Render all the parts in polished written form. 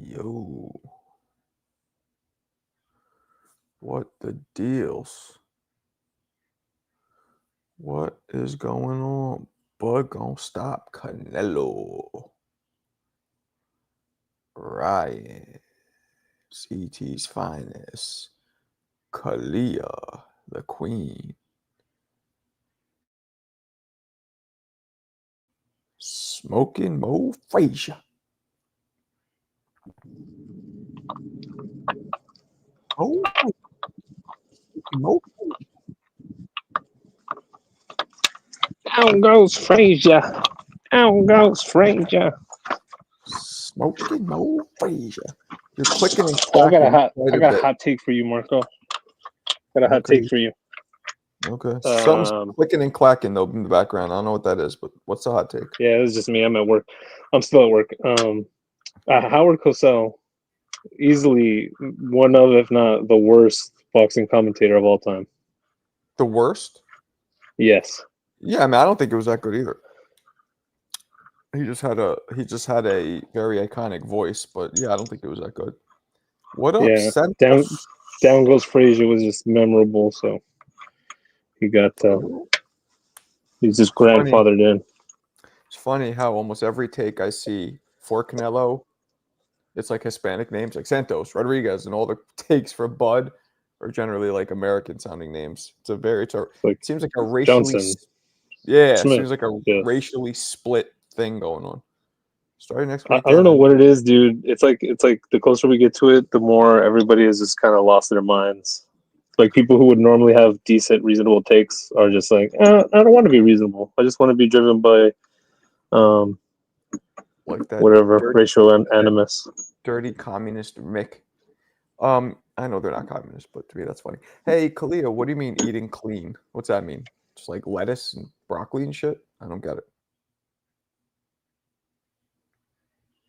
Yo, what the deals? What is going on? Bud gonna stop Canelo. Ryan, CT's finest. Kalia, the queen. Smoking Mo Frazier. Oh, Mo. Down goes Frazier. Down goes Frazier. Smoking Mo Frazier. You're clicking and Oh, I got clacking a hot take for you, Marco. Got a hot take for you. Okay. Something's clicking and clacking though in the background. I don't know what that is, but what's the hot take? Yeah, it's just me. I'm at work. I'm still at work. Howard Cosell, easily one of, if not the worst boxing commentator of all time. The worst? Yes. Yeah, I mean, I don't think it was that good either. He just had a very iconic voice, but yeah, I don't think it was that good. What up, Yeah, Santos? down goes Frazier was just memorable, so he got he's just grandfathered in. It's funny how almost every take I see for Canelo, it's like Hispanic names, like Santos, Rodriguez, and all the takes for Bud are generally like American sounding names. It seems like a racially seems like a racially split thing going on. Starting next week. I don't know what it is, dude. It's like the closer we get to it, the more everybody is just kind of lost their minds. Like people who would normally have decent, reasonable takes are just like, I don't want to be reasonable. I just want to be driven by, like that whatever racial animus. Dirty communist Mick. I know they're not communist, but to me that's funny. Hey, Kalia, what do you mean eating clean? What's that mean? Just like lettuce and broccoli and shit? I don't get it.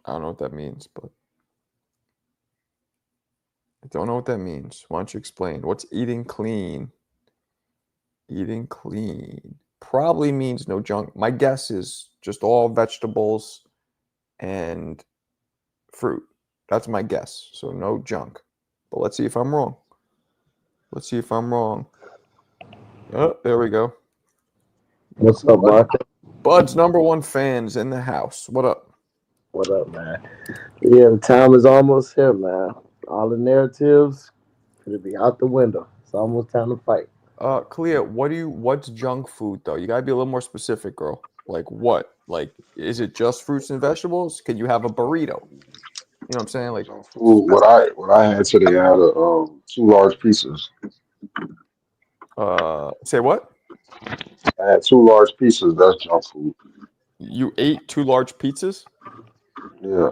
I don't know what that means, but I don't know what that means. Why don't you explain? What's eating clean? Eating clean probably means no junk. My guess is just all vegetables and fruit. That's my guess. So no junk. But let's see if I'm wrong. Oh, there we go. What's up, Mark? Bud's #1 fans in the house. What up? What up, man? Yeah, the time is almost here, man. All the narratives could be out the window. It's almost time to fight. Kalia, what's junk food though? You gotta be a little more specific, girl. Like what? Like, is it just fruits and vegetables? Can you have a burrito? You know what I'm saying? Like food. What I had today, I had 2 large pizzas. Say what? I had 2 large pizzas. That's junk food. You ate 2 large pizzas? Yeah.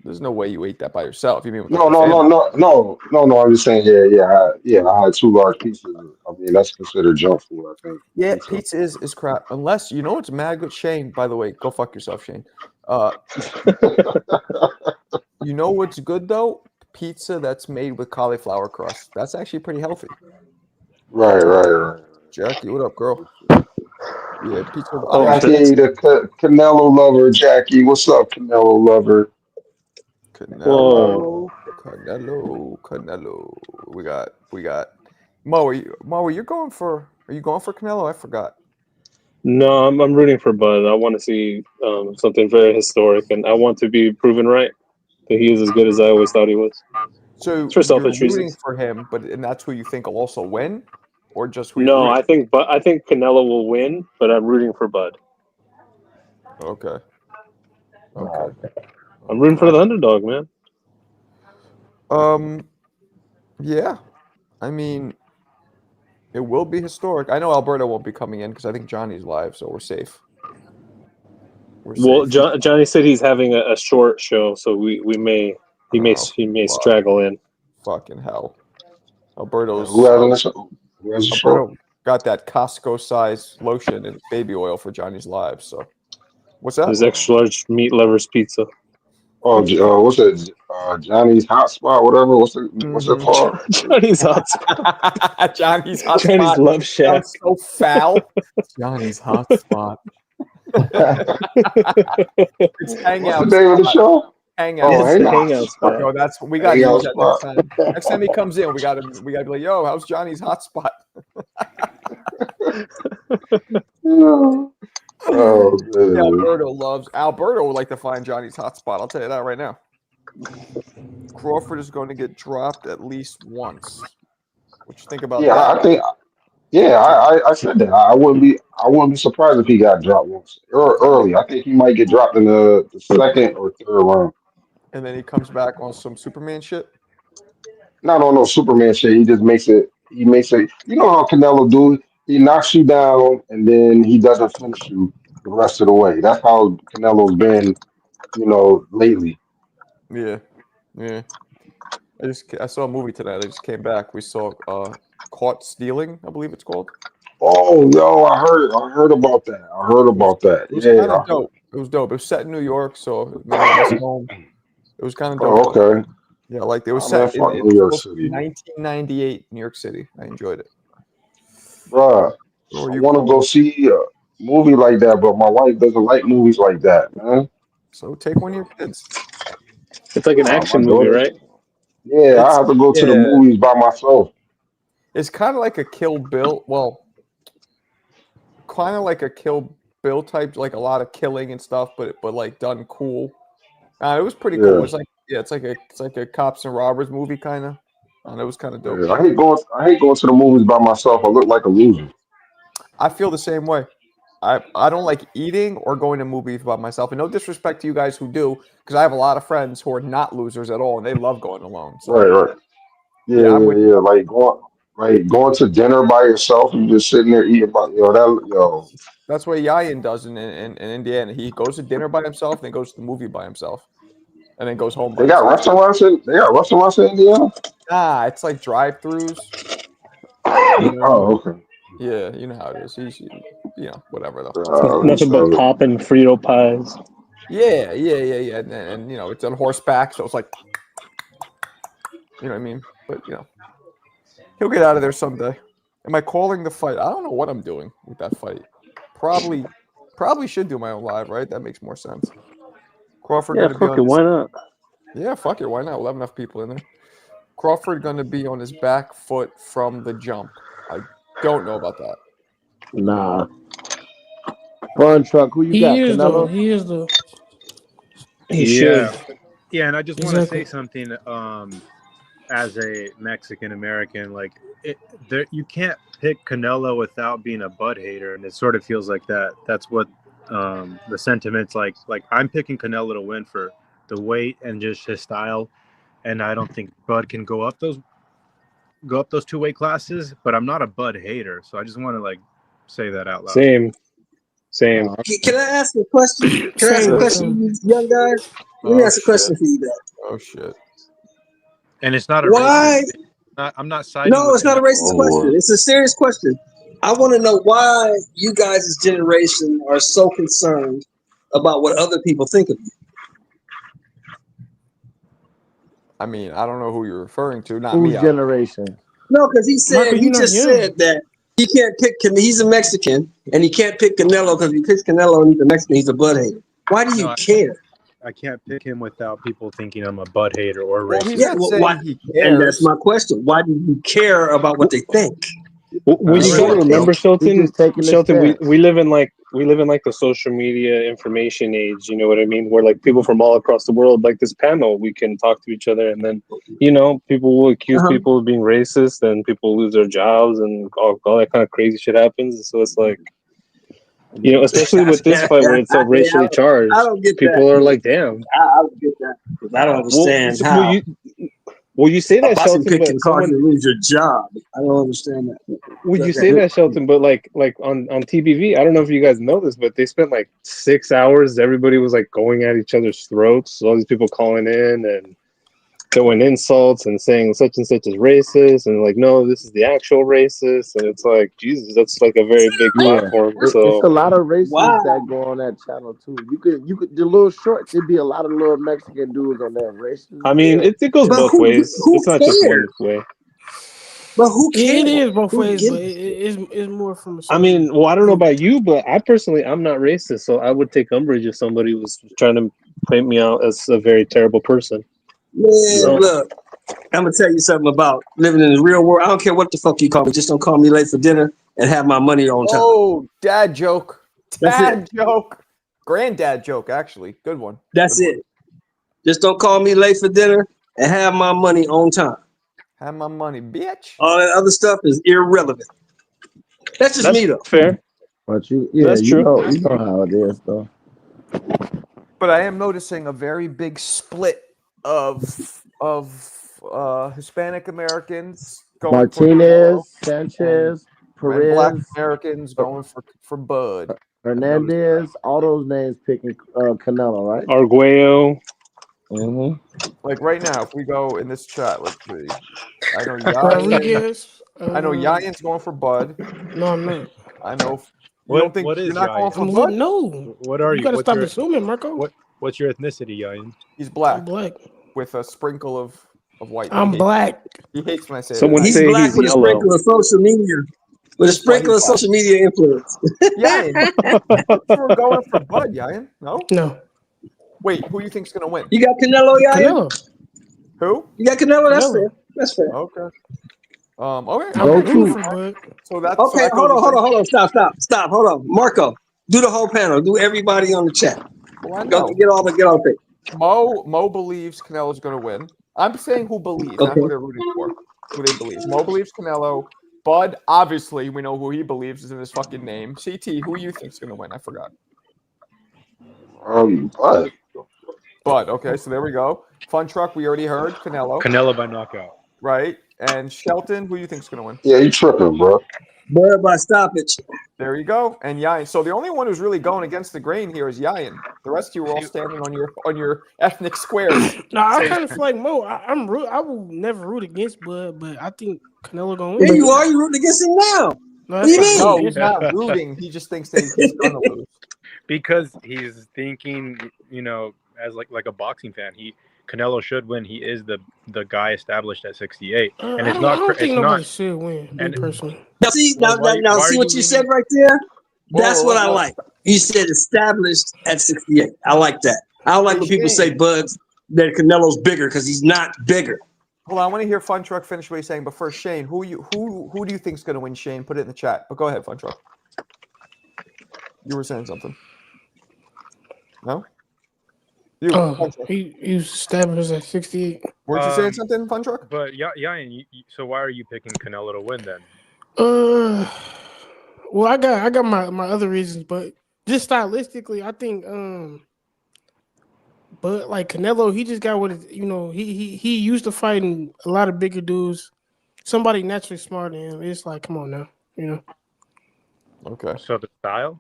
There's no way you ate that by yourself. You mean with No. I'm just saying, I had 2 large pizzas. I mean, that's considered junk food, I think. Yeah, pizza is crap. Unless you know what's mad good, Shane. By the way, go fuck yourself, Shane. You know what's good though? Pizza that's made with cauliflower crust. That's actually pretty healthy. Right. Jackie, what up, girl? Yeah, pizza. Jackie, the Canelo lover. Jackie, what's up, Canelo lover? Canelo. We got Mo. Are you going for Canelo? I forgot. No, I'm rooting for Bud. I want to see something very historic, and I want to be proven right that he is as good as I always thought he was. So for selfish you're rooting reasons for him, and that's who you think will also win, or just who? No, I think Canelo will win, but I'm rooting for Bud. Okay. I'm rooting for the underdog, man. Yeah. I mean, it will be historic. I know Alberto won't be coming in because I think Johnny's live, so we're safe. Johnny said he's having a short show, so he may straggle in. Fucking hell. Alberto's Who has a show? Got that Costco size lotion and baby oil for Johnny's live. So what's that? There's extra large meat lovers pizza. Oh, what's that? Johnny's Hot Spot, whatever. What's it called? Johnny's Hot Spot. Johnny's Hot Johnny's Spot. Love Shack. Sounds so foul. Johnny's Hot Spot. It's Hangout. What's the name of the show? Hangout. Oh, It's the hangout hangout spot. Yo, that's we got to Hangout use that next spot. time. Next time he comes in, we got to be like, yo, how's Johnny's hotspot? Oh, man. Alberto would like to find Johnny's hotspot. I'll tell you that right now. Crawford is going to get dropped at least once. What you think about Yeah, that? I think. Yeah, I said that. I wouldn't be surprised if he got dropped once early. I think he might get dropped in the second or third round. And then he comes back on some Superman shit. Not on no Superman shit. He just makes it. He makes it. You know how Canelo do? He knocks you down and then he doesn't finish you the rest of the way. That's how Canelo's been. Lately. Yeah, yeah. I saw a movie tonight. I just came back. We saw Caught Stealing, I believe it's called. Oh, yo, I heard about that. I heard about that. It was Yeah. kind of dope. It was dope. It was set in New York, so it made me miss home. It was kind of dope. Oh, okay. Yeah, like it was Oh, man, set fuck in New York City. 1998 New York City. I enjoyed it. Bruh, Or I you want to go see a movie like that, but my wife doesn't like movies like that, man. So take one of your kids. It's like an Nah, action my movie, daughter. right? Yeah, I have to go to the movies by myself. It's kind of like a Kill Bill. Well, kind of like a Kill Bill type, like a lot of killing and stuff, but like done cool. It was pretty cool. Yeah. It's like a cops and robbers movie kind of. And it was kind of dope. Yeah, I hate going to the movies by myself. I look like a loser. I feel the same way. I don't like eating or going to movies by myself. And no disrespect to you guys who do, because I have a lot of friends who are not losers at all, and they love going alone. So, Right. Yeah, I'm with yeah. Like going to dinner by yourself and just sitting there eating that's what Yayan does in Indiana. He goes to dinner by himself, then goes to the movie by himself, and then goes home by They got himself. restaurants in Indiana? It's like drive-throughs. Oh, okay. Yeah, you know how it is. Whatever though. Nothing but pop and Frito pies. Yeah. And it's on horseback, so it's like, you know what I mean? But he'll get out of there someday. Am I calling the fight? I don't know what I'm doing with that fight. Probably should do my own live, right? That makes more sense. Crawford Yeah, gonna be fuck on it. his, Why not? Yeah, fuck it. Why not? We'll have enough people in there. Crawford gonna be on his back foot from the jump. I don't know about that. Nah. Fun truck. Who you He got? is though. Canelo? He is though. He should. Yeah, and I just want to Exactly. say something. As a Mexican American, like you can't pick Canelo without being a Bud hater, and it sort of feels like that. That's what the sentiment's like. Like I'm picking Canelo to win for the weight and just his style, and I don't think Bud can go up those 2 weight classes. But I'm not a Bud hater, so I just want to say that out loud. Same. Can I ask a question? Can I ask a question, you young guys? Let me ask a question for you guys. Oh shit. And it's not a Why? racist. I'm not siding. No, with it's not a Canelo. racist question. It's a serious question. I want to know why you guys' generation are so concerned about what other people think of you. I mean, I don't know who you're referring to. Not Whose me. generation? No, because Michael, he you're not just young. said that he can't pick. He's a Mexican and he can't pick Canelo because if he picks Canelo and he's a Mexican, he's a Bud hater. Why do you No, care? I can't pick him without people thinking I'm a Bud hater or Well, racist. he's Yeah, not well, saying why- he And that's cares. my question. Why do you care about what they think? We He's still just- remember He's Shelton. just taking a Shelton, stance. we live in the social media information age. You know what I mean? Where people from all across the world, like this panel, we can talk to each other, and then people will accuse people of being racist, and people lose their jobs, and all that kind of crazy shit happens. So it's like, especially with this fight where it's so racially charged, I don't get people that. are like, "Damn." I don't get that because I don't understand how You say a that, boxing Shelton, pick but can cause someone. you to lose your job. I don't understand that. Would you say that, Shelton? But like on TBV, I don't know if you guys know this, but they spent 6 hours. Everybody was going at each other's throats. All these people calling in and throwing insults and saying such and such is racist, and no, this is the actual racist. And it's like, Jesus, that's a very big platform. It's a So lot of racists Wow. that go on that channel too. You could the little shorts. There'd be a lot of little Mexican dudes on there racist. I mean, it goes But both who ways. It's not just one cares? way. But who Yeah, cares? it is both Who ways, gives but it's more from a I mean, well, I don't know about you, but I personally, I'm not racist, so I would take umbrage if somebody was trying to paint me out as a very terrible person. Man, So- look, I'm gonna tell you something about living in the real world. I don't care what the fuck you call me. Just don't call me late for dinner and have my money on time. Oh, dad joke. That's Dad joke. Granddad joke, actually. Good one. That's Good one. it. Just don't call me late for dinner and have my money on time. Have my money, bitch. All that other stuff is irrelevant. That's just me, though. Fair. But That's true. You know how it is, though. But I am noticing a very big split of Hispanic Americans going Martinez, for Sanchez, Canelo, and Black Perez, Americans going for Bud. Hernandez, all those names picking Canelo, right? Arguello. Mm-hmm. Like right now, if we go in this chat, let's see. I know Yayan. Rodriguez. I know Yayan's going for Bud. No, I'm not. I know. You What- don't think what is you're not going Yayan? for I'm Bud? no. What are you? You gotta What's stop your- assuming, Marco. What's your ethnicity, Yayan? He's I'm black black. with a sprinkle of white. I'm black. He hates when I say Someone that. He's say black he's with a yellow. sprinkle of social media. With a sprinkle of social media influence. Yayan, you were going for Bud, Yayan. No? No. Wait, who you think's gonna win? You got Canelo, yeah? Canelo. Who? You got Canelo? That's Canelo. fair. That's fair. Okay. Okay. I'm Go rooting to- for Bud. So that's Okay, so I hold told on. you- Stop. Hold on. Marco, do the whole panel. Do everybody on the chat. Well, I Go, know. get all the. Mo believes Canelo's gonna win. I'm saying who believes, not Okay. who they're rooting for. Who they believe. Mo believes Canelo. Bud, obviously, we know who he believes is in his fucking name. CT, who you think's gonna win? I forgot. But Bud. Okay, so there we go. Fun Truck, we already heard Canelo, Canelo by knockout. right? And Shelton, who you think's gonna win? yeah, you tripping, bro. Bud by stoppage. There you go. And Yayan. So the only one who's really going against the grain here is Yayan. The rest of you are all standing on your ethnic squares. No, I kind of feel like Mo. I will never root against Bud, but I think Canelo gonna There win. you are. You rooting against him now. No, What do you not mean? No, rooting he's against not rooting. He just thinks that he's gonna lose. Because he's thinking, as like a boxing fan, Canelo should win. He is the guy established at 68, and I it's don't, not. I don't It's think nobody not. should win. Me and- personally. Now see, Well, now why see are what you you said right there. That's Whoa, what I whoa. like. You said established at 68. I like that. I don't like when people say Bud's that Canelo's bigger because he's not bigger. Hold on, I want to hear Fun Truck finish what he's saying. But first, Shane, who do you think's gonna win? Shane, put it in the chat. But go ahead, Fun Truck. You were saying something. No. You. Fun Truck. He was established at 68. Weren't you saying something, Fun Truck? But Yayan, so why are you picking Canelo to win then? Well, I got my other reasons, but just stylistically, I think but like Canelo, he just got what he used to fighting a lot of bigger dudes. Somebody naturally smarter than him. It's like, come on now, Okay. So the style.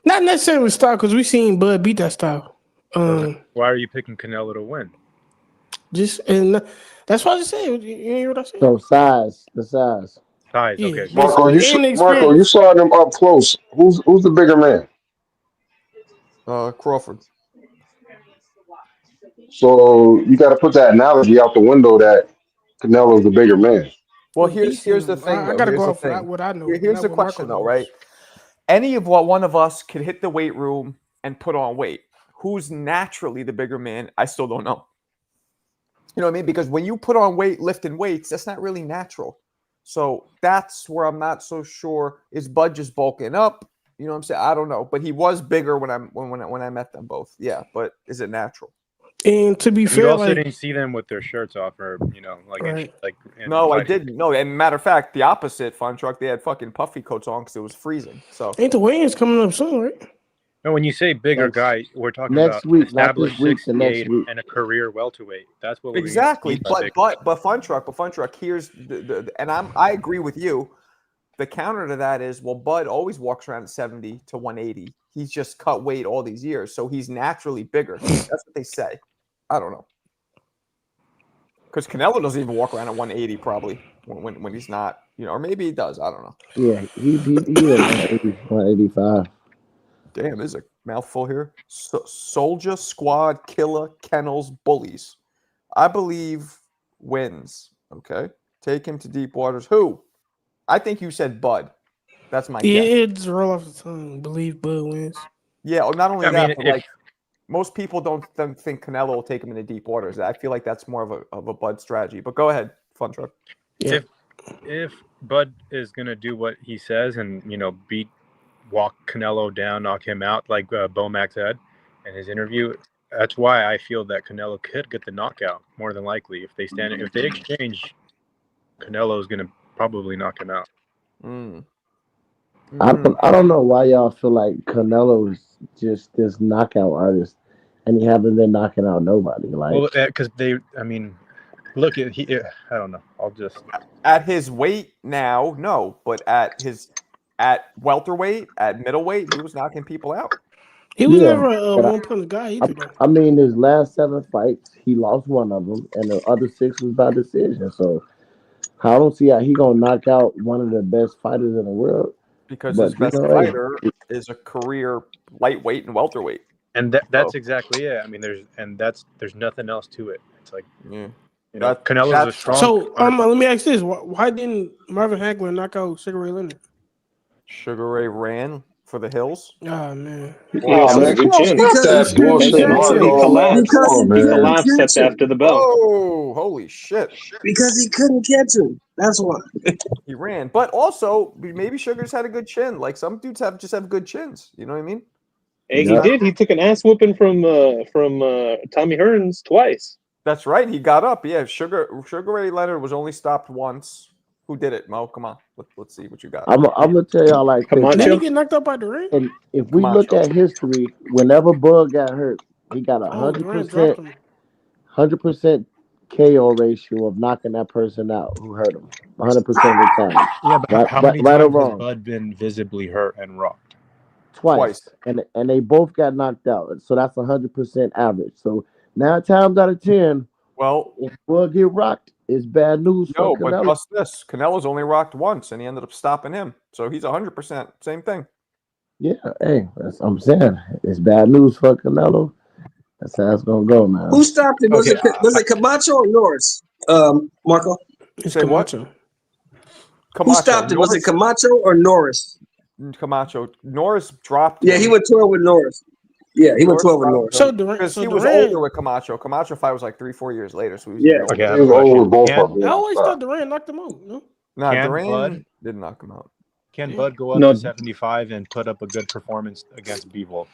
Not necessarily with style, because we seen Bud beat that style. Why are you picking Canelo to win? And that's what I just said. You hear what I said? So the size. Size. Yeah. Okay. Marco, And experience. Marco, you saw them up close. Who's the bigger man? Crawford. So you got to put that analogy out the window that Canelo's the bigger man. Well, here's the thing. I though. gotta Here's go the off thing. what I know. Here's not the what Marco question, though, knows. right? Any of what one of us could hit the weight room and put on weight. Who's naturally the bigger man? I still don't know. You know what I mean? Because when you put on weight, lifting weights, that's not really natural. So that's where I'm not so sure. Is Bud just bulking up? You know what I'm saying? I don't know. But he was bigger when I met them both. Yeah, but is it natural? And to be You fair, also like didn't see them with their shirts off, or Right. in No, I fighting. didn't. No, and matter of fact, the opposite, Fun Truck, they had fucking puffy coats on because it was freezing. So ain't the weigh-ins coming up soon, right? No, when you say bigger Next- guy, we're talking next about week, not this established week, the next 68 week. and a career welterweight. That's what we exactly, mean by but big. but Fun Truck. Here's the and I agree with you. The counter to that is, well, Bud always walks around at 70 to 180. He's just cut weight all these years, so he's naturally bigger. That's what they say. I don't know, because Canelo doesn't even walk around at 180 probably when he's not, or maybe he does. I don't know. Yeah, he at 185. Damn, this is a mouthful here. Soldier Squad Killer Kennels Bullies. I believe wins. Okay. Take him to deep waters. Who? I think you said Bud. That's my Yeah, guess. it's roll off the tongue. Believe Bud wins. Yeah, not only I that, mean, but if, like most people don't think Canelo will take him into deep waters. I feel like that's more of a Bud strategy. But go ahead, Fun Truck. Yeah. If Bud is gonna do what he says and walk Canelo down, knock him out like Bomac said in his interview, that's why I feel that Canelo could get the knockout more than likely. If they exchange, Canelo is gonna probably knock him out. Mm. I don't know why y'all feel like Canelo is just this knockout artist, and he haven't been knocking out nobody. Like, Well, because look at I don't know. I'll just At his weight now, no, but at welterweight, at middleweight, he was knocking people out. He was Yeah, never a but one-punch guy either, though. I mean, his last 7 fights, he lost one of them, and the other 6 was by decision. So I don't see how he gonna knock out one of the best fighters in the world. Because But, his best hey, fighter is a career lightweight and welterweight. and that's exactly it. I mean, there's nothing else to it. It's like Yeah. Canelo's a that's- strong. So let me ask this: Why didn't Marvin Hagler knock out Sugar Ray Leonard? Sugar Ray ran for the hills. Ah, man. Oh, man, come on, stop that bullshit, He Marco. collapsed. Come on, He man. collapsed after the bell. Oh, holy shit! Because he couldn't catch him. That's why. He ran, but also maybe Sugar's had a good chin. Like some dudes just have good chins. You know what I mean? Hey, Yeah. he did. He took an ass whooping from Tommy Hearns twice. That's right. He got up. Yeah, Sugar Ray Leonard was only stopped once. Who did it, Mo? Come on, let's see what you got. I'm gonna tell y'all like this. Camacho? Did he get knocked out by Durant? And if we Camacho. look at history, whenever Bud got hurt, he got Oh, Durant dropped 100%, him. 100% KO ratio of knocking that person out who hurt him. 100% of the time, Yeah, but Right- how many right or times has wrong? Bud been visibly hurt and rocked? twice, and they both got knocked out. So that's 100% average. So 9 times out of 10, Well, if Bud get rocked, it's bad news no, for but Canelo. plus this, Canelo's only rocked once, and he ended up stopping him. So he's 100%. Same thing. Yeah, hey, that's what I'm saying. It's bad news for Canelo. That's how it's gonna go, man. Who stopped him? Was Okay, it Camacho or Norris? Marco. It's Say what? Camacho. Who stopped him? Was it Camacho or Norris? Camacho? Norris dropped. Yeah, him. he went 12 with Norris. Yeah, he went 12 with Norris. So Durant. Because So he was Durant. older with Camacho. Camacho fight was like 3-4 years later, so he was Yeah. even older. Okay, I He have was a over question. with both Can- of them. I always thought Durant knocked him out. No. Nah, Can Duran Bud- didn't knock him out. Can Bud go up No. to 75 and put up a good performance against Bivol?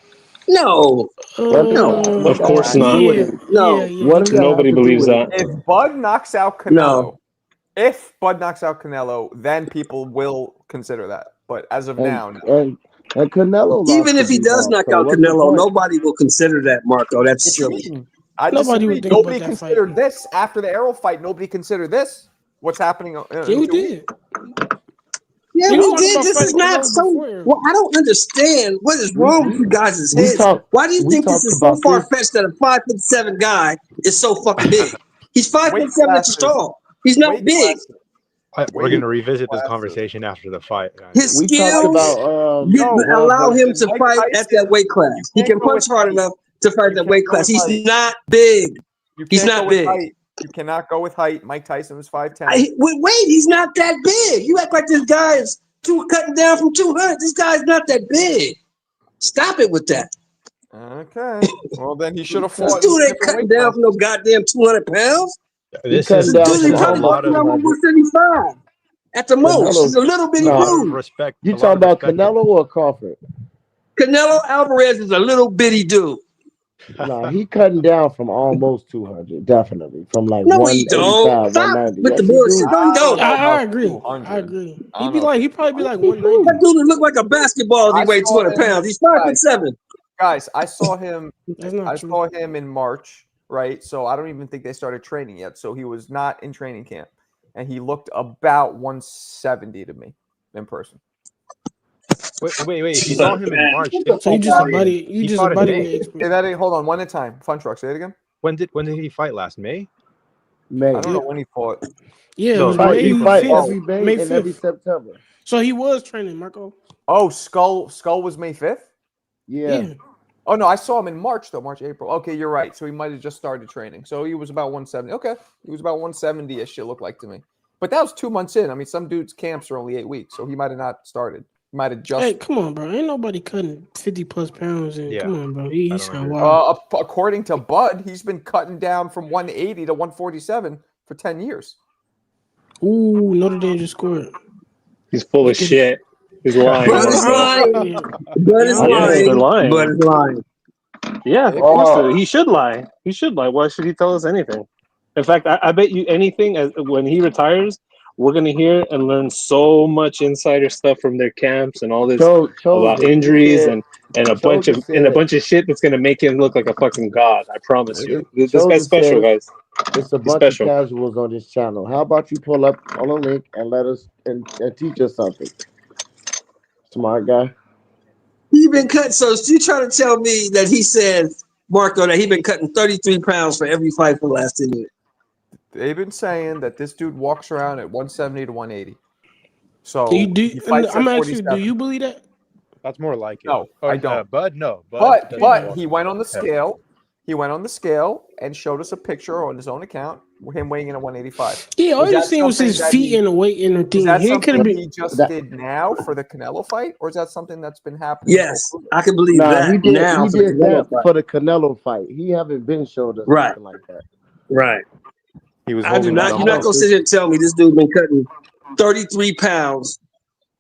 No, No, Of course not. Yeah, No. yeah. What does that Nobody have to do believes with that. it? If Bud knocks out Canelo, No. if Bud knocks out Canelo, then people will consider that. But as of now, no. And Canelo, lost Even if to he does Bivol, knock so out what's the Canelo, point? nobody will consider that, Marco. That's What do you silly. mean? I Nobody would disagree. think Nobody about that fight. considered this after the Arrow fight. Nobody considered this. What's happening? Yeah, we did. Yeah, You we talked did. about This is fighting not Canelo so. before. Well, I don't understand what is wrong with you guys' we heads. talked- Why do you we think this talked is so about far this. fetched that a 5'7" guy is so fucking big? He's 5'7" inches classes. tall. He's not Weight big. classes. We're Wait, going to revisit this classes. conversation after the fight, guys. His We talked skills about didn't no, allow him to Mike fight at Tyson- that weight class. He can't can go punch with hard height. enough to fight You that can't weight go class. with He's height. not big. You He's can't not go with big. height. You cannot go with height. Mike Tyson was 5'10". Wait, he's not that big. You act like this guy is cutting down from 200. This guy's not that big. Stop it with that. Okay. Well, then he should have This fought. dude ain't cutting down from no goddamn 200 pounds. This cutting is down Dude, this he is a probably lot walking around of with 175 at the most. He's a little bitty a lot of dude. respect. You a lot talking of about respect. Canelo or Crawford? Canelo Alvarez is a little bitty dude. No, he cutting down from almost 200, definitely from like No, he don't. 185, Stop 190. with Yes, the he bullshit. do. No, he don't. I agree. 200. I agree. I He'd be don't like, know. he'd probably be like That 190. dude look like a basketball if he I weighed saw 200 him- pounds. He's 5'7". Guys, I saw him. That's not I true. saw him in March, right? So I don't even think they started training yet. So he was not in training camp, and he looked about 170 to me in person. Wait. You saw him in March. So you just a buddy. He You just fought a in buddy May. weight Say expert. that again. Hold on, one at a time. Fun truck. Say it again. When did he fight last? May? May. I don't know when he fought. Yeah, it No, was Fight, May he fight 5th. every May, May and every 5th. September. So he was training, Marco. Oh, Skull was May 5th. Yeah. Oh no, I saw him in March though. March, April. Okay, you're right. So he might have just started training. So he was about 170. Okay, he was about 170ish. It looked like to me. But that was 2 months in. I mean, some dudes' camps are only 8 weeks, so he might have not started. Might have just Hey, come on, bro. Ain't nobody cutting 50 plus pounds. And Yeah. come on, bro. I He don't sound agree. wild. according to Bud, he's been cutting down from 180 to 147 for 10 years. Ooh, Notre Dame just scored. He's full of Look at shit. He's lying, Bud is Marco. lying. Yeah. Bud is Yeah, Yes, they're lying. lying. Bud is lying. Yeah, of course. He should lie. He should lie. Why should he tell us anything? In fact, I bet you anything when he retires, we're gonna hear and learn so much insider stuff from their camps and all this about injuries and a bunch of shit that's gonna make him look like a fucking god. I promise you. This guy's special, guys. It's a He's bunch special. of casuals on this channel. How about you pull up on a link and let us and teach us something? Smart guy. He been cut. So you trying to tell me that he said, Marco, that he been cutting 33 pounds for every fight for the last 10 years? They've been saying that this dude walks around at 170 to 180. So Do you, he fights I'm at asking you, do 47. you believe that? That's more like it. No, I don't. Bud, no. But doesn't he walk went on the heavy. scale. He went on the scale and showed us a picture on his own account with him weighing in at 185. Yeah, all Is you that seen was his something that feet he- and the weight and the Is thing. that He could something have been. he just that- did now for the Canelo fight, or is that something that's been happening? Yes, I can believe Nah, that he did. now. He for the did Canelo that fight. for the Canelo fight. He haven't been showed us Right. something like that. Right. He was I do holding not. on You're not gonna sit here and tell me this dude been cutting 33 pounds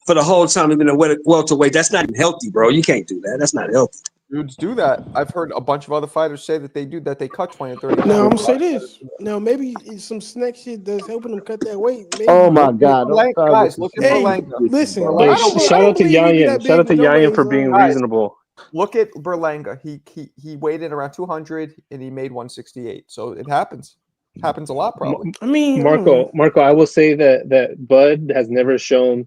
for the whole time he's been a welterweight. That's not healthy, bro. You can't do that. That's not healthy. Dudes do that. I've heard a bunch of other fighters say that they do that. They cut 20 and 30 pounds. Now I'm gonna say this. Now maybe it's some snack shit that's helping him cut that weight. Maybe. Oh my God! Don't start Guys, with look this at Hey, Berlanga. listen. Berlanga. Hey, I don't shout out to believe he be Yayan. that Shout out big to with no Yayan for weight, being Guys, reasonable. Look at Berlanga. He weighed in around 200 and he made 168. So it happens. Happens a lot, probably. I mean, I don't know. Marco, I will say that Bud has never shown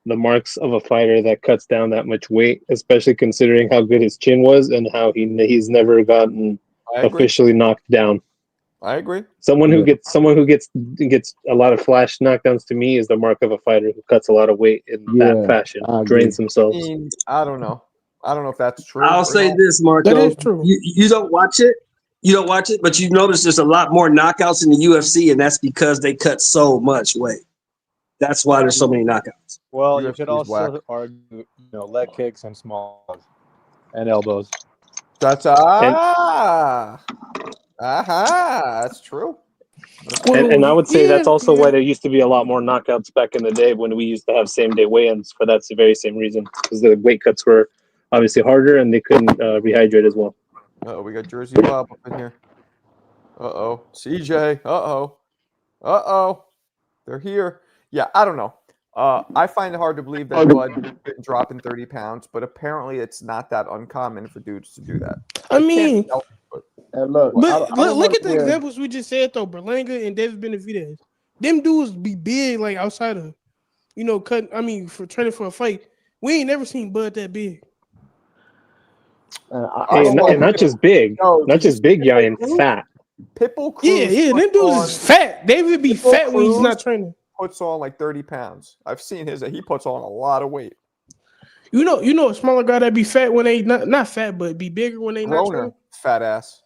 the marks of a fighter that cuts down that much weight, especially considering how good his chin was and how he's never gotten I agree. officially knocked down. I agree. Someone who gets a lot of flash knockdowns to me is the mark of a fighter who cuts a lot of weight in that fashion, I agree. drains I themselves. mean, I don't know. I don't know if that's true. I'll or say not. this, Marco. That is true. You don't watch it. You don't watch it, but you notice there's a lot more knockouts in the UFC, and that's because they cut so much weight. That's why there's so many knockouts. Well, you UFC could is also whack. argue, leg kicks and small and elbows. That's aha. That's true. And I would say that's Yeah, also yeah. why there used to be a lot more knockouts back in the day when we used to have same-day weigh-ins for that very same reason, because the weight cuts were obviously harder and they couldn't rehydrate as well. Oh, we got Jersey Bob up in here. CJ. They're here. Yeah, I don't know. I find it hard to believe that Bud didn't drop in 30 pounds, but apparently it's not that uncommon for dudes to do that. I It can't mean, be helped, but And look, but I don't look wanna at the hear- examples we just said though. Berlanga and David Benavidez. Them dudes be big like outside of, cutting. I mean, for training for a fight. We ain't never seen Bud that big. Hey, and not just big, not just big, Yayan, fat. Pitbull Cruz. Yeah, them dudes is fat. David be Pitbull fat when he's Cruz not training. puts on like 30 pounds. I've seen he puts on a lot of weight. You know a smaller guy that be fat when they not fat, but be bigger when they not Broner, training. fat ass.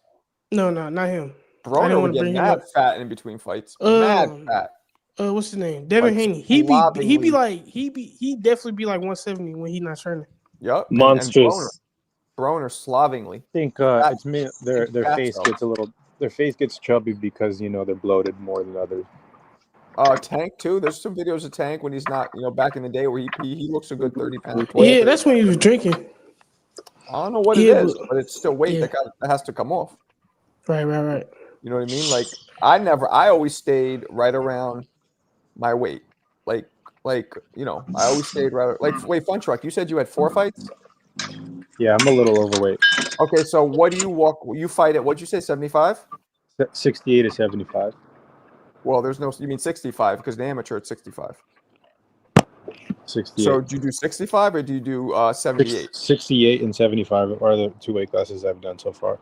No, not him. I Broner didn't would want to get bring him mad up. fat in between fights. Mad fat. What's his name? Devin Like, Haney. He slobbingly. definitely be like 170 when he not training. Yep. Monstrous. Broner slobbingly. I think Fat. it's me. Their Fat face cell. gets their face gets chubby because they're bloated more than others. Tank too. There's some videos of Tank when he's not, back in the day where he looks a good 30 pounds. Yeah, that's when he was drinking. I don't know what Yeah, it is, but it's still weight yeah. that has to come off. Right. You know what I mean? Like I always stayed right around my weight. I always stayed right. Wait, Fun Truck, you said you had 4 fights? Yeah, I'm a little overweight. Okay, so what do you fight at? What'd you say, 75? 68 to 75. Well, you mean 65 because the amateur it's 65. 68. So do you do 65 or do you do 78? 68 and 75 are the 2 weight classes I've done so far.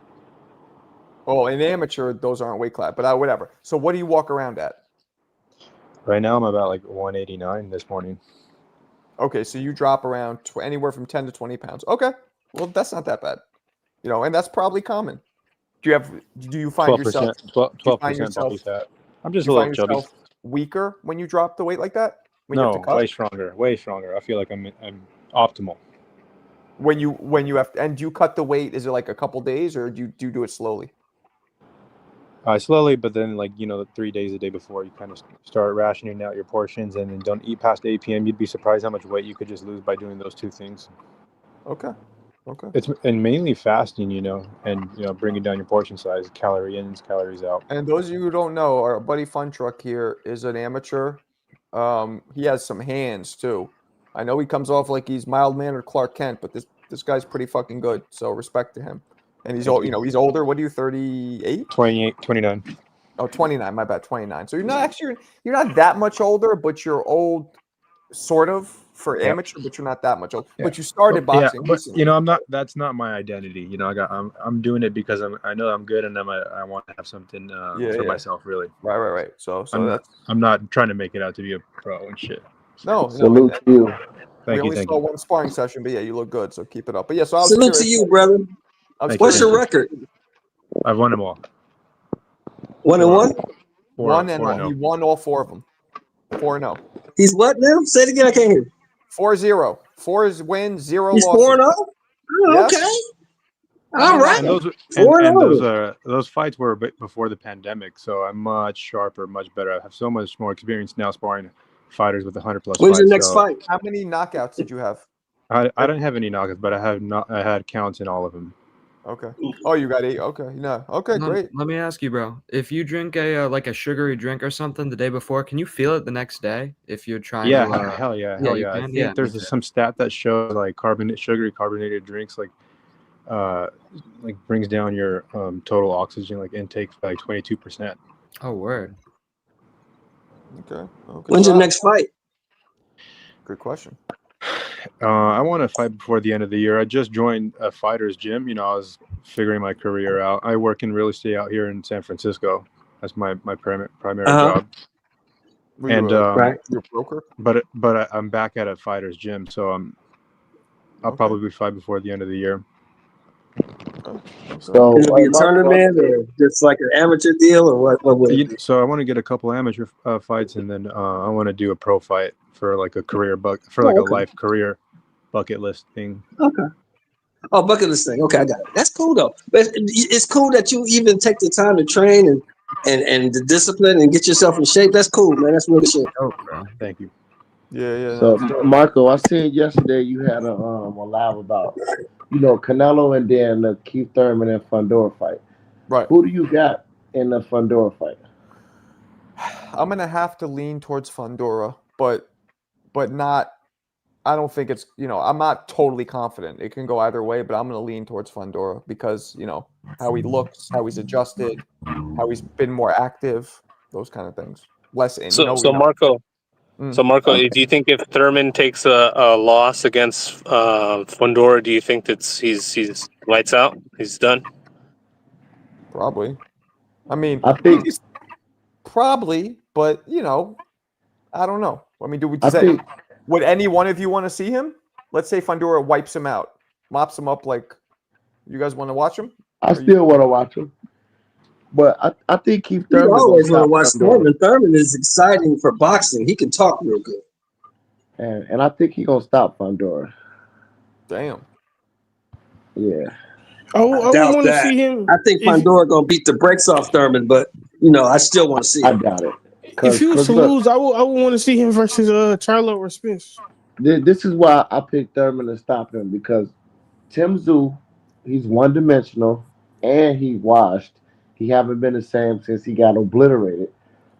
Oh, in amateur, those aren't weight class, but whatever. So what do you walk around at? Right now, I'm about like 189 this morning. Okay, so you drop around anywhere from 10 to 20 pounds. Okay, well, that's not that bad. And that's probably common. Do you find 12%, yourself 12% body fat. I'm just a little chubby. Weaker when you drop the weight like that? When you have No, to cut? way stronger. I feel like I'm optimal. When you have, and do you cut the weight? Is it like a couple days, or do you do it slowly? Slowly, but then like 3 days a day before you kind of start rationing out your portions, and then don't eat past 8 p.m. You'd be surprised how much weight you could just lose by doing those two things. Okay. It's and mainly fasting, and bringing down your portion size, calorie in, calories out. And those of you who don't know, our buddy Fun Truck here is an amateur. He has some hands too. I know he comes off like he's mild-mannered Clark Kent, but this guy's pretty fucking good. So respect to him. And he's old. He's older. What are you? 38? 28, 29. Oh, 29. My bad. 29. So you're not that much older, but you're old, sort of, for amateur. But you're not that much old. Yeah. But you started boxing. But recently. I'm not. That's not my identity. I'm doing it because I know I'm good, and I want to have something for myself, really. Right. So I'm not trying to make it out to be a pro and shit. No. Salute to you. We only saw one sparring session, but yeah, you look good. So keep it up. But yeah, so I was Salute to you, brother. What's your record? I've won them all. 1-1? He won all 4 of them. 4-0. He's what now? Say it again. I can't hear. 4-0. 4 wins, 0 He's losses. 4-0? Oh, Yes. okay. All right. And those fights were before the pandemic, so I'm much sharper, much better. I have so much more experience now sparring fighters with 100+ fights. When's your next fight? How many knockouts did you have? I don't have any knockouts, but I had counts in all of them. Okay. Oh, you got 8. Okay. No. Okay, great. Let me ask you, bro. If you drink a sugary drink or something the day before, can you feel it the next day if you're trying Yeah, to hell yeah. you I can? think there's some stat that shows like sugary carbonated drinks brings down your total oxygen intake by 22%. Oh, word. Okay. When's your next fight? Good question. I want to fight before the end of the year. I just joined a fighter's gym. I was figuring my career out. I work in real estate out here in San Francisco. That's my primary job. You're a broker? But I'm back at a fighter's gym, so I'll probably fight before the end of the year. So Is it be a tournament or just like an amateur deal or what would it be? So I want to get a couple amateur fights, and then I want to do a pro fight for like a career a life career bucket list thing. Okay. Oh, bucket list thing. Okay, I got it. That's cool though. But it's cool that you even take the time to train and the discipline and get yourself in shape. That's cool, man. That's really shit. Oh, bro. Thank you. Yeah. So Marco, I seen yesterday you had a live about Canelo and then the Keith Thurman and Fundora fight. Right. Who do you got in the Fundora fight? I'm gonna have to lean towards Fundora, but not. I don't think it's I'm not totally confident. It can go either way, but I'm gonna lean towards Fundora because how he looks, how he's adjusted, how he's been more active, those kind of things. Less in. Marco. So Marco, do you think if Thurman takes a loss against Fundora, do you think he's lights out? He's done? Probably. I mean, I think probably, but I don't know. I mean, would any one of you want to see him? Let's say Fundora wipes him out, mops him up. Like, you guys want to watch him? I still want to watch him, but I think Keith Thurman. You always want to watch Thurman. Thurman is exciting for boxing. He can talk real good, and I think he's gonna stop Fundora. Damn. Yeah. I want to see him. I think Fundora gonna beat the brakes off Thurman, but I still want to see him. I doubt it. If he was to lose, I would want to see him versus Charlo or Spence. This is why I picked Thurman to stop him, because Tim Tszyu, he's one-dimensional and he's washed. He haven't been the same since he got obliterated,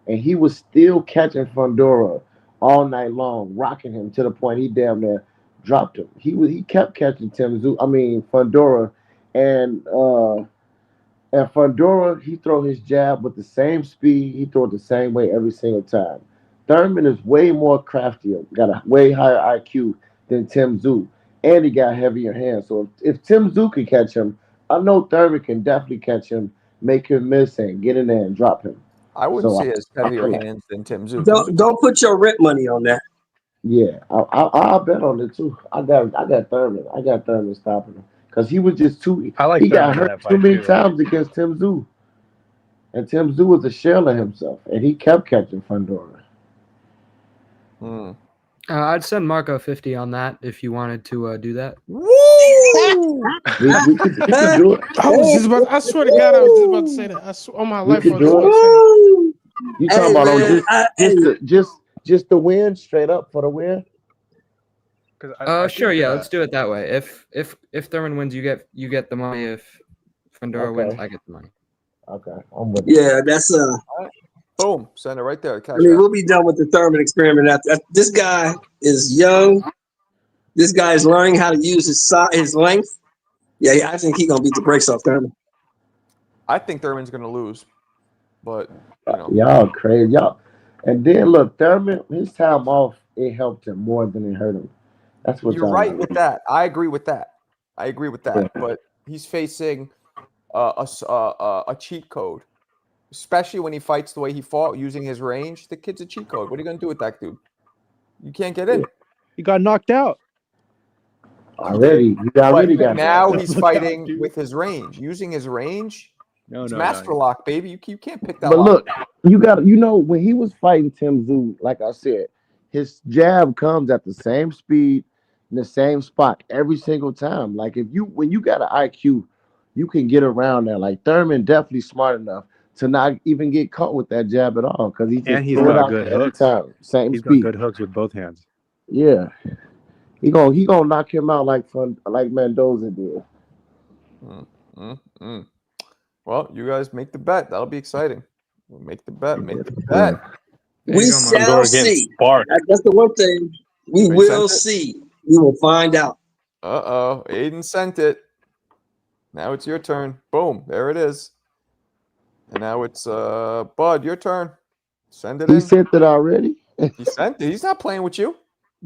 and he was still catching Fundora all night long, rocking him to the point he damn near dropped him. He kept catching Fundora, and Fundora, he throw his jab with the same speed. He throw it the same way every single time. Thurman is way more craftier, got a way higher IQ than Tim Tszyu, and he got heavier hands. So if Tim Tszyu can catch him, I know Thurman can definitely catch him, make him miss, and get in there and drop him. I wouldn't say his heavier hands than Tim Tszyu. Don't put your rent money on that. Yeah, I'll bet on it too. I got Thurman. I got Thurman stopping him because he was just too. He got hurt too many times against Tim Tszyu, and Tim Tszyu was a shell of himself, and he kept catching Fundora. I'd send Marco 50 on that if you wanted to do that. Woo! We could do it. I swear to God, I was just about to say that. On my We life, I could was just do about it. to say that. You Hey, talking about man, just the win, straight up for the win? Sure, yeah, let's do it that way. If Thurman wins, you get the money. If Fundora wins, Okay. I get the money. Okay, I'm with you. Yeah, that's Boom, send it right there. Cash I mean, app. we'll be done with the Thurman experiment after. This guy is young. This guy is learning how to use his length. Yeah, I think he's gonna beat the brakes off Thurman. I think Thurman's gonna lose, but you know, Y'all crazy, y'all. And then look, Thurman, his time off, it helped him more than it hurt him. That's what you're y'all right gotta with do. that. I agree with that. But he's facing a cheat code, especially when he fights the way he fought using his range. The kid's a cheat code. What are you gonna do with that dude? You can't get in. He got knocked out. Already But got now that. he's fighting with his range, using his range. It's master lock, baby. You can't pick that But lock. look, when he was fighting Tim Tszyu, like I said, his jab comes at the same speed in the same spot every single time. Like when you got an IQ, you can get around that. Like Thurman definitely smart enough to not even get caught with that jab at all because he just He's threw it got out good there every hooks. time, same He's speed. got good hooks with both hands. Yeah, he gonna knock him out like Mendoza did. Well, you guys make the bet. That'll be exciting. We'll make the bet. Make the bet. There We you go, Marco. shall see. Spark. That's the one thing we Wait, will sent it? see. We will find out. Aiden sent it. Now it's your turn. Boom. There it is. And now it's Bud, your turn. Send it He in. sent it already. He sent it. He's not playing with you.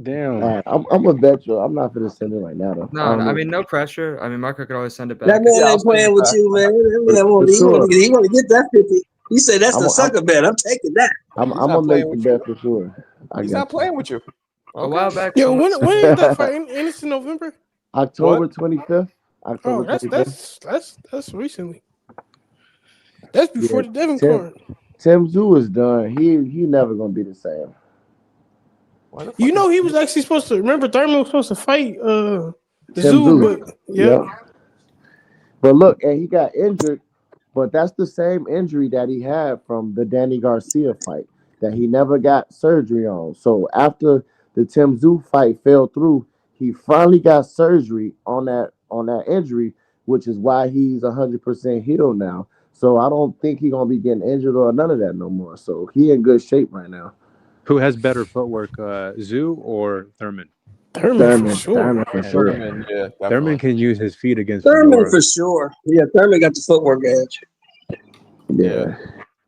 Damn. All right, I'm a bet you. I'm not gonna send it right now though. No, I mean no pressure. I mean Marco could always send it back. That man Yeah, I'll ain't send playing it with back. you, man. For He sure. want to get that 50. He said that's I'm the a- sucker bet. I'm taking that. I'm He's gonna not make playing the with bet for sure. He's got not you. playing with you. A while back, Yo, someone- when is that fight? It's in November. October What? 25th. Oh, October 25th. that's recently. That's before Yeah, the Devin Tim- card. Tim Tszyu is done. He never gonna be the same. Why the fuck You know is- he was actually supposed to. Remember Thurman was supposed to fight Tim Tszyu, Tszyu. but yeah. But look, and he got injured, but that's the same injury that he had from the Danny Garcia fight that he never got surgery on. So after the Tim Tszyu fight fell through, he finally got surgery on that injury, which is why he's 100% healed now. So I don't think he's gonna be getting injured or none of that no more. So he in good shape right now. Who has better footwork, Zoo or Thurman? Thurman for sure. Thurman for sure. Thurman, yeah, definitely. Thurman can use his feet against Thurman Fundora. for sure. Yeah, Thurman got the footwork edge. Yeah.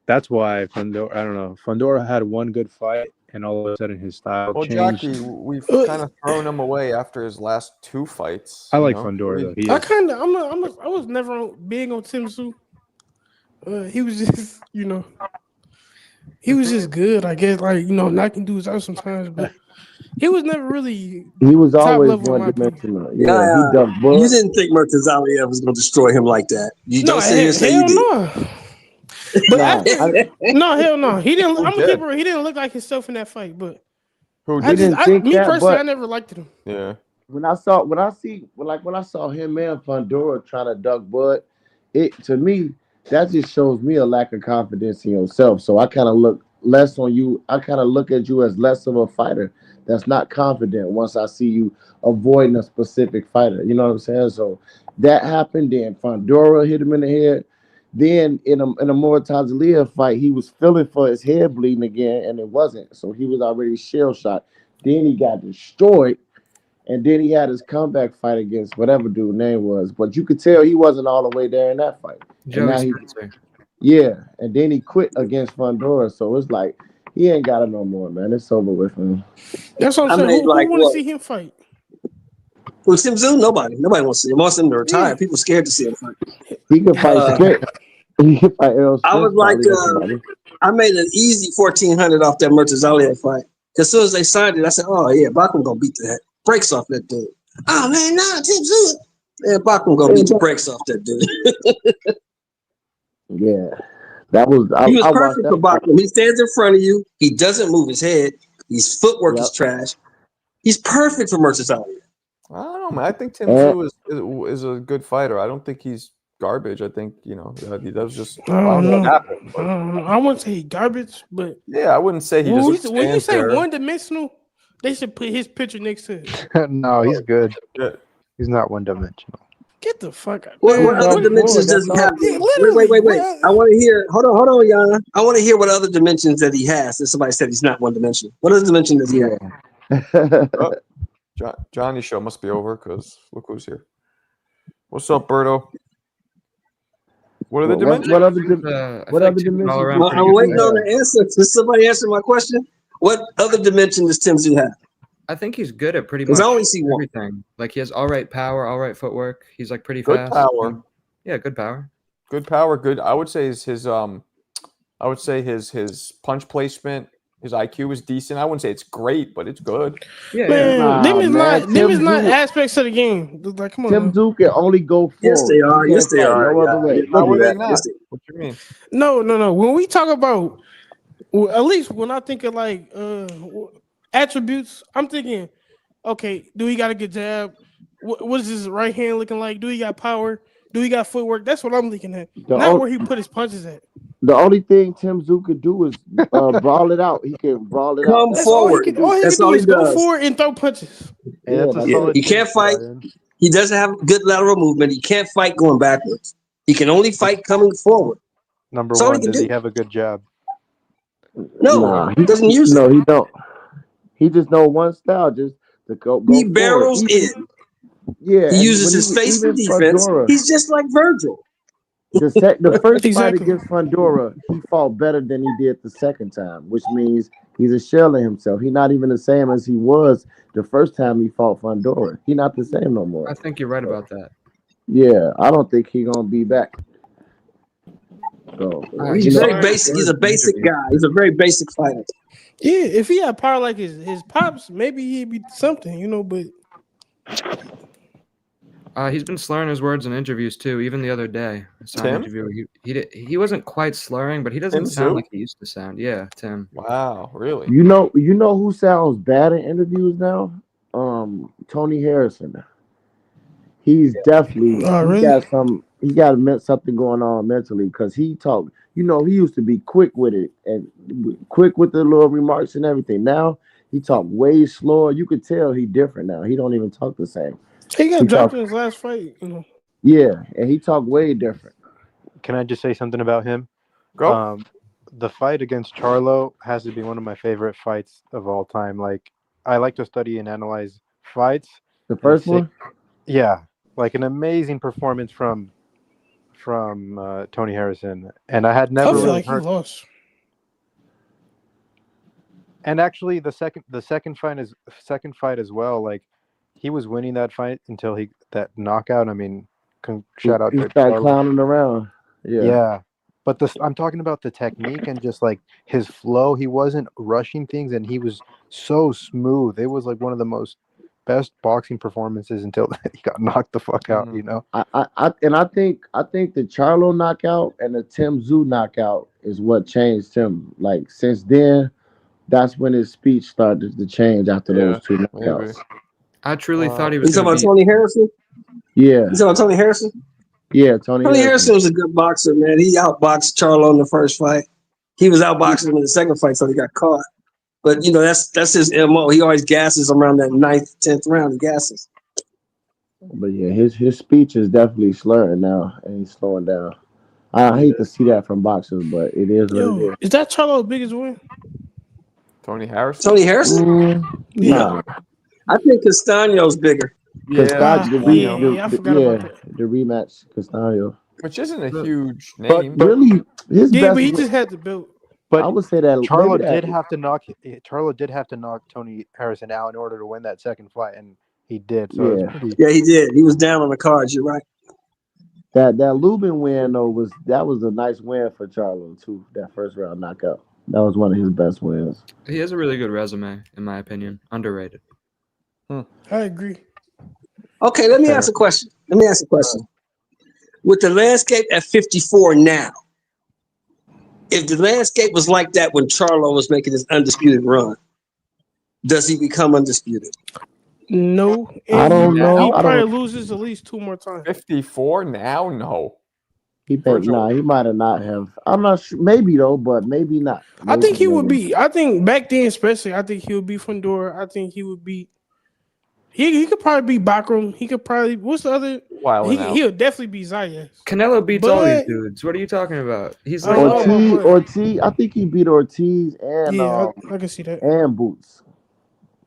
That's why Fundora. I don't know. Fundora had one good fight, and all of a sudden his style Well, changed. Jackie, we've kind of thrown him away after his last two fights. I you like know? Fundora though. He I is. kind of, I was never big on Tim Tszyu. He was just, he was just good. I guess, knocking dudes out sometimes, but he was never really. He was Top always level, in my one dimensional. Yeah. He ducked bullets. You didn't think Murtazaliev was going to destroy him like that. You don't sit here and say you hell did. no. But Nah, hell no. He didn't. I'm did? a keeper. He didn't look like himself in that fight. But Who I did? just, think me that, personally, but- I never liked him. Yeah. when I saw him and Fundora trying to duck Bud, to me that just shows me a lack of confidence in yourself. So I kind of look less on you. I kind of look at you as less of a fighter that's not confident once I see you avoiding a specific fighter. You know what I'm saying? So that happened. Then Fundora hit him in the head. Then in a Mortazaliev fight, he was feeling for his head bleeding again, and it wasn't. So he was already shell shot. Then he got destroyed. And then he had his comeback fight against whatever dude's name was. But you could tell he wasn't all the way there in that fight. Joey he- Spencer. Yeah. And then he quit against Fundora. So it's like, he ain't got it no more, man. It's over with him. That's what I'm I saying. mean, Who like want to what? see him fight? Well, Tim Tszyu, nobody wants to see him. Wants him to retire. People scared to see him fight. He could fight Spence. He could fight Errol I was Spence like, probably. I made an easy 1,400 off that Murtazaliev fight. As soon as they signed it, I said, "Oh yeah, Bachman gonna beat the brakes off that dude." Oh man, nah, Tim Tszyu. Yeah, Bachman gonna beat the brakes off that dude. Yeah. That was He was I watched perfect that for fight. Bachman. He stands in front of you. He doesn't move his head. His footwork is trash. He's perfect for Mercedes Elliott. I don't know, man. I think Tim Tszyu is a good fighter. I don't think he's garbage. I think he does just. I don't know. Happen, but, I wouldn't say garbage, but yeah, I wouldn't say he when just. you say there. one-dimensional, they should put his picture next to it. No, he's good. Yeah. He's not one-dimensional. Get the fuck out. What other dimensions does he have? Wait. I want to hear. Hold on, Yana. I want to hear what other dimensions that he has. If somebody said he's not one-dimensional, what other dimension does he have? Johnny's show must be over because look who's here. What's up, Berto? What are the dimensions? What other dimensions? I'm waiting on the answer. Does somebody answer my question? What other dimension does Tim Tszyu have? I think he's good at pretty much Because I only see one. everything. Like he has all right power, all right footwork. He's like pretty Good fast. power. Yeah, good power. Good power. Good. I would say his punch placement, his IQ is decent. I wouldn't say it's great, but it's good. Yeah, Man, them is not Tszyu- aspects of the game. Like, come on. Tim man. Tszyu can only go forward. Yes, they are. He Yes, can't they fight are. No other way. How Look are at they that. not? Yes, they- What you mean? No. When we talk about, well, at least when I think of like attributes, I'm thinking, okay, do he got a good jab? What is his right hand looking like? Do he got power? Do he got footwork? That's what I'm looking at. Not where he put his punches at. The only thing Tim Tszyu could do is brawl it out. He can brawl it Come out. That's all he forward. can do. All he That's can all do he is go does. forward and throw punches. Hey, that's a Yeah, solid he team can't to fight. start in. He doesn't have good lateral movement. He can't fight going backwards. He can only fight coming forward. Number That's all he one, can does he do. have a good jab? No, Nah, he doesn't use it. No, he don't. He just know one style, just to go He forward. barrels in. Yeah, He and uses when his was face for even defense. Fundora, He's just like Virgil. the first Exactly. fight against Fundora, he fought better than he did the second time, which means he's a shell of himself. He's not even the same as he was the first time he fought Fundora. He's not the same no more. I think you're right about that. Yeah, I don't think he's gonna be back. So Alright, He's you know- very basic. He's a basic guy. He's a very basic fighter. Yeah, if he had power like his pops, maybe he'd be something, but He's been slurring his words in interviews too. Even the other day, I saw an Tim? interview. He wasn't quite slurring, but he doesn't Tim sound Tszyu? like he used to sound. Yeah, Tim. Wow, really? you know who sounds bad in interviews now? Tony Harrison. He's definitely Oh, really? he got something going on mentally because he talked. He used to be quick with it and quick with the little remarks and everything. Now he talk way slower. You could tell he different now. He don't even talk the same. he got He dropped talk- in his last fight. Yeah, and he talk way different. Can I just say something about him? Go. The fight against Charlo has to be one of my favorite fights of all time. Like, I like to study and analyze fights. The first see- one. Yeah, like an amazing performance from Tony Harrison, and I had I never feel really like he heard. lost. And actually, the second fight as well. Like, he was winning that fight until that knockout. I mean, shout out He to started Charlo. clowning around. Yeah. But I'm talking about the technique and just like his flow. He wasn't rushing things, and he was so smooth. It was like one of the best boxing performances until he got knocked the fuck out. I think the Charlo knockout and the Tim Tszyu knockout is what changed him. Like since then, that's when his speech started to change after those two knockouts. I truly thought he You was. talking gonna about be- Tony Harrison? Yeah, You talking about Tony Harrison? yeah, Tony Tony Harrison. Harrison was a good boxer, man. He outboxed Charlo in the first fight. He was outboxing him in the second fight, so he got caught. But that's his MO. He always gasses around that 9th, 10th round. He gasses. But yeah, his speech is definitely slurring now, and he's slowing down. I hate to see that from boxers, but it is what it Yo, is. is that Charlo's biggest win? Tony Harrison. Tony Harrison? Nah, I think Castaño's bigger. Castano, I forgot about that. the rematch, Castano. Which isn't a huge name. Really, his Yeah, best. but he just had the belt. But I would say that Charlo maybe that- did have to knock Tony Harrison out in order to win that second fight, and he did. So Yeah. it's pretty, Yeah, he did. He was down on the cards. You're right. That Lubin win though was a nice win for Charlo too. That first round knockout. That was one of his best wins. He has a really good resume, in my opinion. Underrated. I agree. Okay, let me ask a question. With the landscape at 54 now, if the landscape was like that when Charlo was making his undisputed run, does he become undisputed? No, I and don't know. He I probably don't. loses at least 2 more times. 54 now? No. He Virgil. he might have not have. I'm not sure. Maybe though, but maybe not. I think he would maybe. be. I think back then, especially, I think he would be Fundora. I think he would be. He could probably be Bakram. He could probably. What's the other? Wilding out. He'll definitely be Zayas. Canelo beats all these But- dudes. What are you talking about? He's I like, don't know. Ortiz. I think he beat Ortiz and Yeah, I can see that. and Boots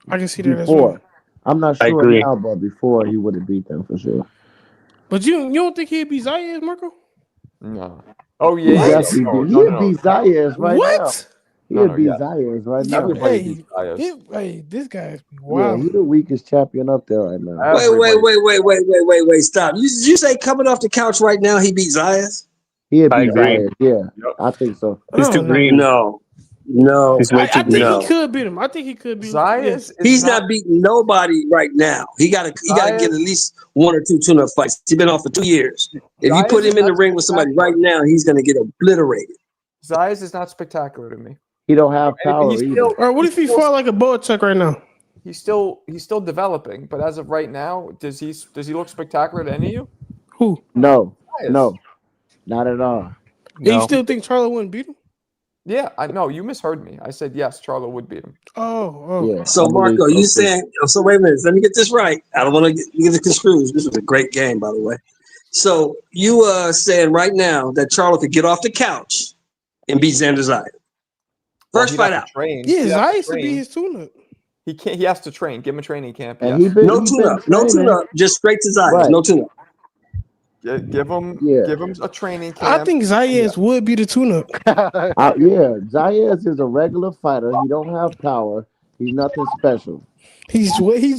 I can see that as before. well. I'm not I sure agree. now, but before he would have beat them for sure. But you don't think he'd be Zayas, Marco? No. Oh, He yeah. definitely beat. He'd beat Zayas right now. What? He'd beat yeah. Zayas right now. Everybody Hey, beats Zayas. Hey, this guy's Yeah, wild. he's the weakest champion up there right now. Wait, stop. You say coming off the couch right now he beat Zayas? He'd I beat agree. Zayas. Yeah, Yep. I think so. He's too No. green. No. He's way I too think green. he could beat him. I think he could beat him. Zayas is He's not beating nobody right now. He got to Zayas- get at least 1 or 2 tune-up fights. He's been off for 2 years. If you Zayas put him is in the not ring with somebody right now, he's going to get obliterated. Zayas is not spectacular to me. He don't have And power he's either. still, Or what if he fought like a Boachuk right now? he's still developing, but as of right now, does he look spectacular to any of you? Who? No, Zayas. no, not at all. And you still think Charlo wouldn't beat him? Yeah, I know you misheard me. I said yes, Charlo would beat him. Oh. Yeah. So, I believe Marco, so, you too. saying – so, wait a minute. Let me get this right. I don't want to get it confused. This was a great game, by the way. So, you saying right now that Charlo could get off the couch and beat Xander Zayas. First He'd fight have out. to train. Yeah, He'd have to Zayas would be train. his tune-up. He can't. He has to train. Give him a training camp. And Yes. No tune-up. No tune-up. Just straight to Zayas. Right. No tune-up. Give him. Yeah. Give him a training camp. I think Zayas would be the tune-up. Yeah, Zayas is a regular fighter. He don't have power. He's nothing special. He's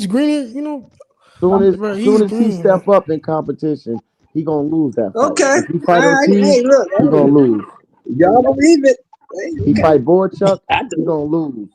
greener, you know. Soon Bro, as he's he green. step up in competition, he gonna lose that fight. Okay. If he fight All right. Ortiz, Hey, look. he gonna lose. Y'all believe it. Hey, He fight Boachuk, I he do. gonna lose.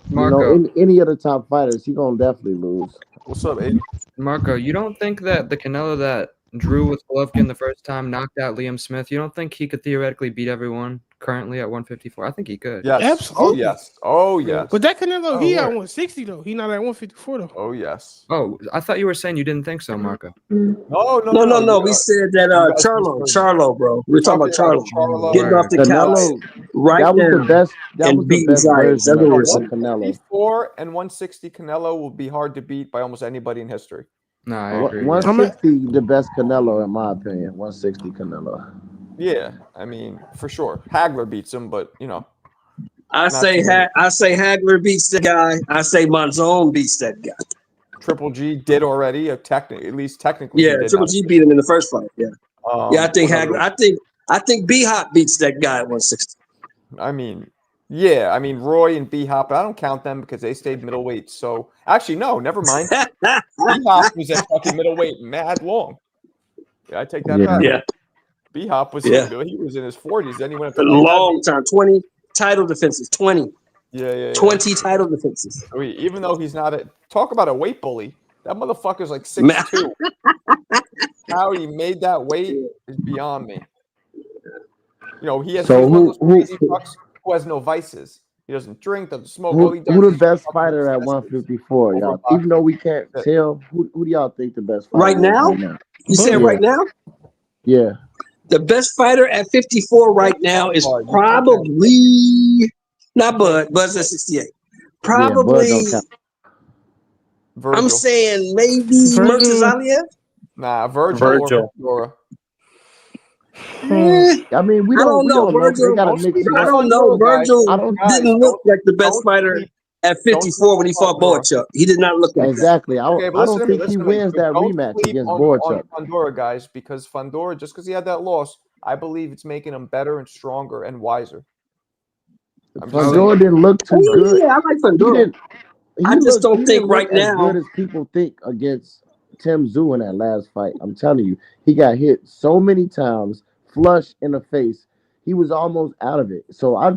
Marco. You know, any of the top fighters, he gonna definitely lose. What's up, Aiden? Marco, you don't think that the Canelo that drew with Golovkin the first time knocked out Liam Smith? You don't think he could theoretically beat everyone currently at 154? I think he could. Yes. Absolutely. Oh yes. Oh yes. But that Canelo, he Oh, at word. 160 though. He not at 154 though. Oh yes. Oh, I thought you were saying you didn't think so, Marco. No. We said that Charlo, bro. We're talking about Charlo. Getting off the couch Canelo, right that was now. the best. That and was the beating best Zayas. version That's of what we're saying. Canelo. 154 and 160 Canelo will be hard to beat by almost anybody in history. No, I agree. 160, the best Canelo in my opinion. 160 Canelo. Yeah, I mean for sure. Hagler beats him, but you know. I say Hagler beats the guy. I say Monzon beats that guy. Triple G did already, at least technically. he Yeah, did Triple not. G beat him in the first fight. Yeah, I think what other- Hagler. I think B Hop beats that guy at 160. I mean, yeah, I mean Roy and B Hop. I don't count them because they stayed middleweight. So actually, no, never mind. B Hop was at fucking middleweight mad long. Yeah, I take that back. Yeah, B Hop was Yeah. he was in his 40s. Then he went up a to long time. 20 title defenses. 20 Yeah. 20 title defenses. Even though he's not talk about a weight bully. That motherfucker's like Man. 6'2". How he made that weight is beyond me. You know, he has So he's one of those who- crazy fucks who has no vices. He doesn't drink, doesn't smoke. All he does Who the is best fucking fighter at obsesses 154, y'all? over Even though we can't boxing. tell, who do y'all think the best fighter Right is now? right now? You saying Yeah. right now? Yeah. The best fighter at 54 right now is Bud. probably not Bud. Bud's at 68. Probably. Yeah, Bud don't count. Virgil. I'm saying maybe Virgil. Murtazaliev. Nah, Virgil. Or I mean, we I don't know. They Virgil, got a mix. I don't know. Virgil I don't- didn't look like the best don't fighter sleep- at 54 when he fought Boachuk. He did not look like that. Exactly. Okay, but I listen don't to me, think he listen to me. wins But that don't rematch sleep against on Boachuk. Fundora, guys, because Fundora, just because he had that loss, I believe it's making him better and stronger and wiser. I'm just saying. Fundora didn't look too good. Yeah, I like He Fundora. didn't- he I just looked- don't he think didn't right look as now- good as people think against Tim Tszyu in that last fight. I'm telling you, he got hit so many times, flush in the face. He was almost out of it. So I'm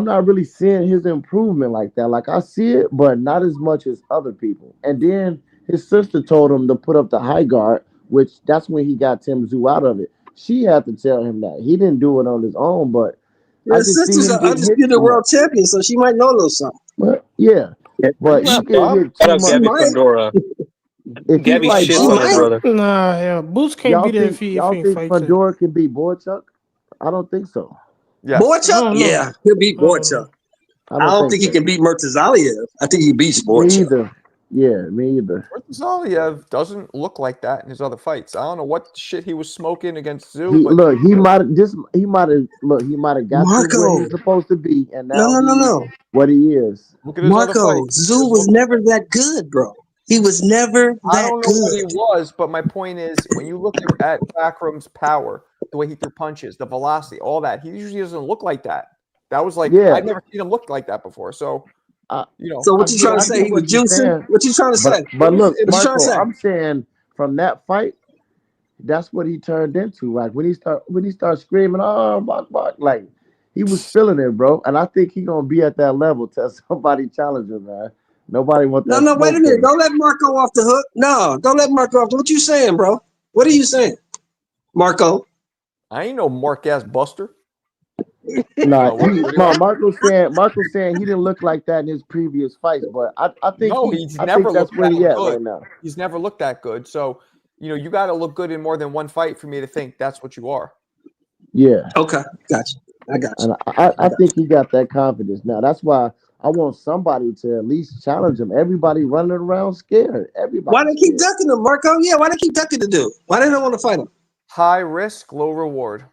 not really seeing his improvement like that. Like I see it, but not as much as other people. And then his sister told him to put up the high guard, which that's when he got Tim Tszyu out of it. She had to tell him that. He didn't do it on his own, but Your just see sister's him an getting hit undisputed too world much. champion, so she might know a little something. But yeah, but he Rap, get Bob. hit Shout too out She much. Gabby might. Pandora. If he Gabby fight shits She on her might. brother. Nah, hell, Boots can't y'all be there think if y'all he ain't think fight Chuck. Pandora can beat Boychuk? I don't think so. Yes. I Borchuk? don't know. Yeah, he'll beat I don't Borchuk. know. I I don't don't think think he so. can beat Murtazaliev. I think he beats Me Borchuk. either. Yeah, me either. Zaliev doesn't look like that in his other fights. I don't know what shit he was smoking against Zoo, He but look, he might have got to where Marco. he's supposed to be, and No, now no, no, he's no. what he is. look at his other Marco, fights. Zoo was never that good, bro. He was never I that don't know what he good. was, but my point is, when you look at Backroom's power, the way he threw punches, the velocity, all that, he usually doesn't look like that. That was like Yeah. I've never seen him look like that before. So, I- So I what you get- trying I to say? get He was what you're juicing? saying. What you trying to say? But look, What you trying to Marco, say? I'm saying from that fight, that's what he turned into. Like when he start screaming, "Oh, bark," like he was feeling it, bro. And I think he gonna be at that level till somebody challenge him, man. Nobody wants No, that. no, wait a smoke minute. game. Don't let Marco off the hook. No, don't let Marco off. What you saying, bro? What are you saying, Marco? I ain't no Mark ass buster. No, what do you want? Marco's saying he didn't look like that in his previous fights, but I think No, he's he's never that's looked where that he at good. right now. He's never looked that good. So, you got to look good in more than one fight for me to think that's what you are. Yeah, Okay, gotcha. I got you. and I think he got that confidence now. That's why I want somebody to at least challenge him. Everybody running around scared. Everybody. Why they keep scared. ducking him, Marco? Yeah, why they keep ducking the dude? Why they don't want to fight him? High risk, low reward.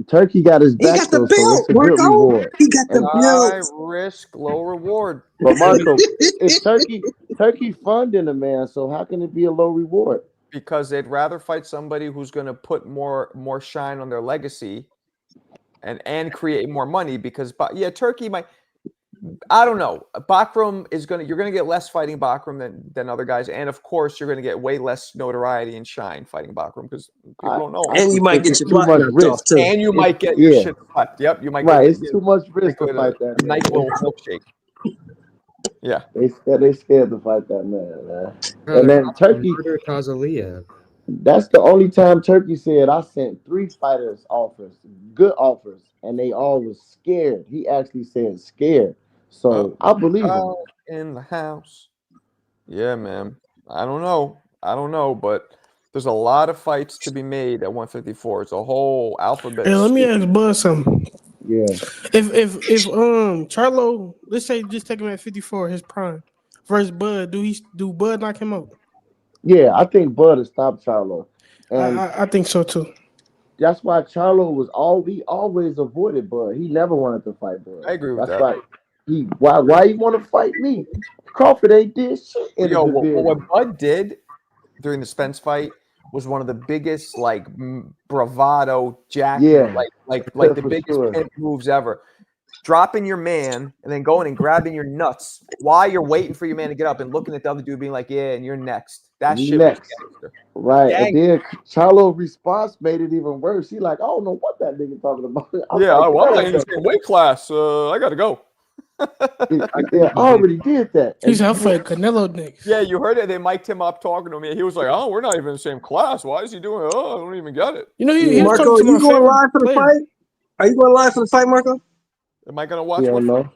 Turkey got his He back got the though, so belt, it's a good Marco. reward. He got the High belt. risk, low reward. But Marco, it's Turkey funding a man, so how can it be a low reward? Because they'd rather fight somebody who's going to put more shine on their legacy and create more money. Because Turkey might. I don't know. Bakram you're gonna get less fighting Bakram than other guys, and of course you're gonna get way less notoriety and shine fighting Bakram because people don't know. And you might get It's your too block much knocked risk. off too. And you might get your shit fucked. Yep, you might Right, get it's too much risk to fight that a nice man. little milkshake. Yeah, They scared to fight that man. And then Turkey, Murder Tazaliev. that's the only time Turkey said I sent 3 fighters offers, good offers, and they all was scared. He actually said scared. So I believe him. in the house. Yeah, man. I don't know, but there's a lot of fights to be made at 154. It's a whole alphabet. Hey, let me soup. ask Bud something. Yeah. If Charlo, let's say just take him at 54, his prime, versus Bud, do Bud knock him out? Yeah, I think Bud has stopped Charlo. And I think so too. that's why Charlo he always avoided Bud. He never wanted to fight Bud. I agree with That's that. why he want to fight me? Crawford ain't did shit in the division. What Bud did during the Spence fight was one of the biggest bravado jack, like the For biggest sure. pimp moves ever. Dropping your man and then going and grabbing your nuts while you're waiting for your man to get up and looking at the other dude being like, yeah, and you're next. That shit was gangster. Right. Gangster. And then Charlo response made it even worse. He like, I don't know what that nigga talking about. I'm like, in the same weight class. I gotta go. I already did that. He's out for Canelo next. Yeah, you heard it. They mic'd him up talking to me. He was like, "Oh, we're not even in the same class. Why is he doing it? Oh, I don't even get it." You know, he was Marco, talking to you my going favorite live for the player. fight? Are you going live for the fight, Marco? Am I gonna watch? You don't know.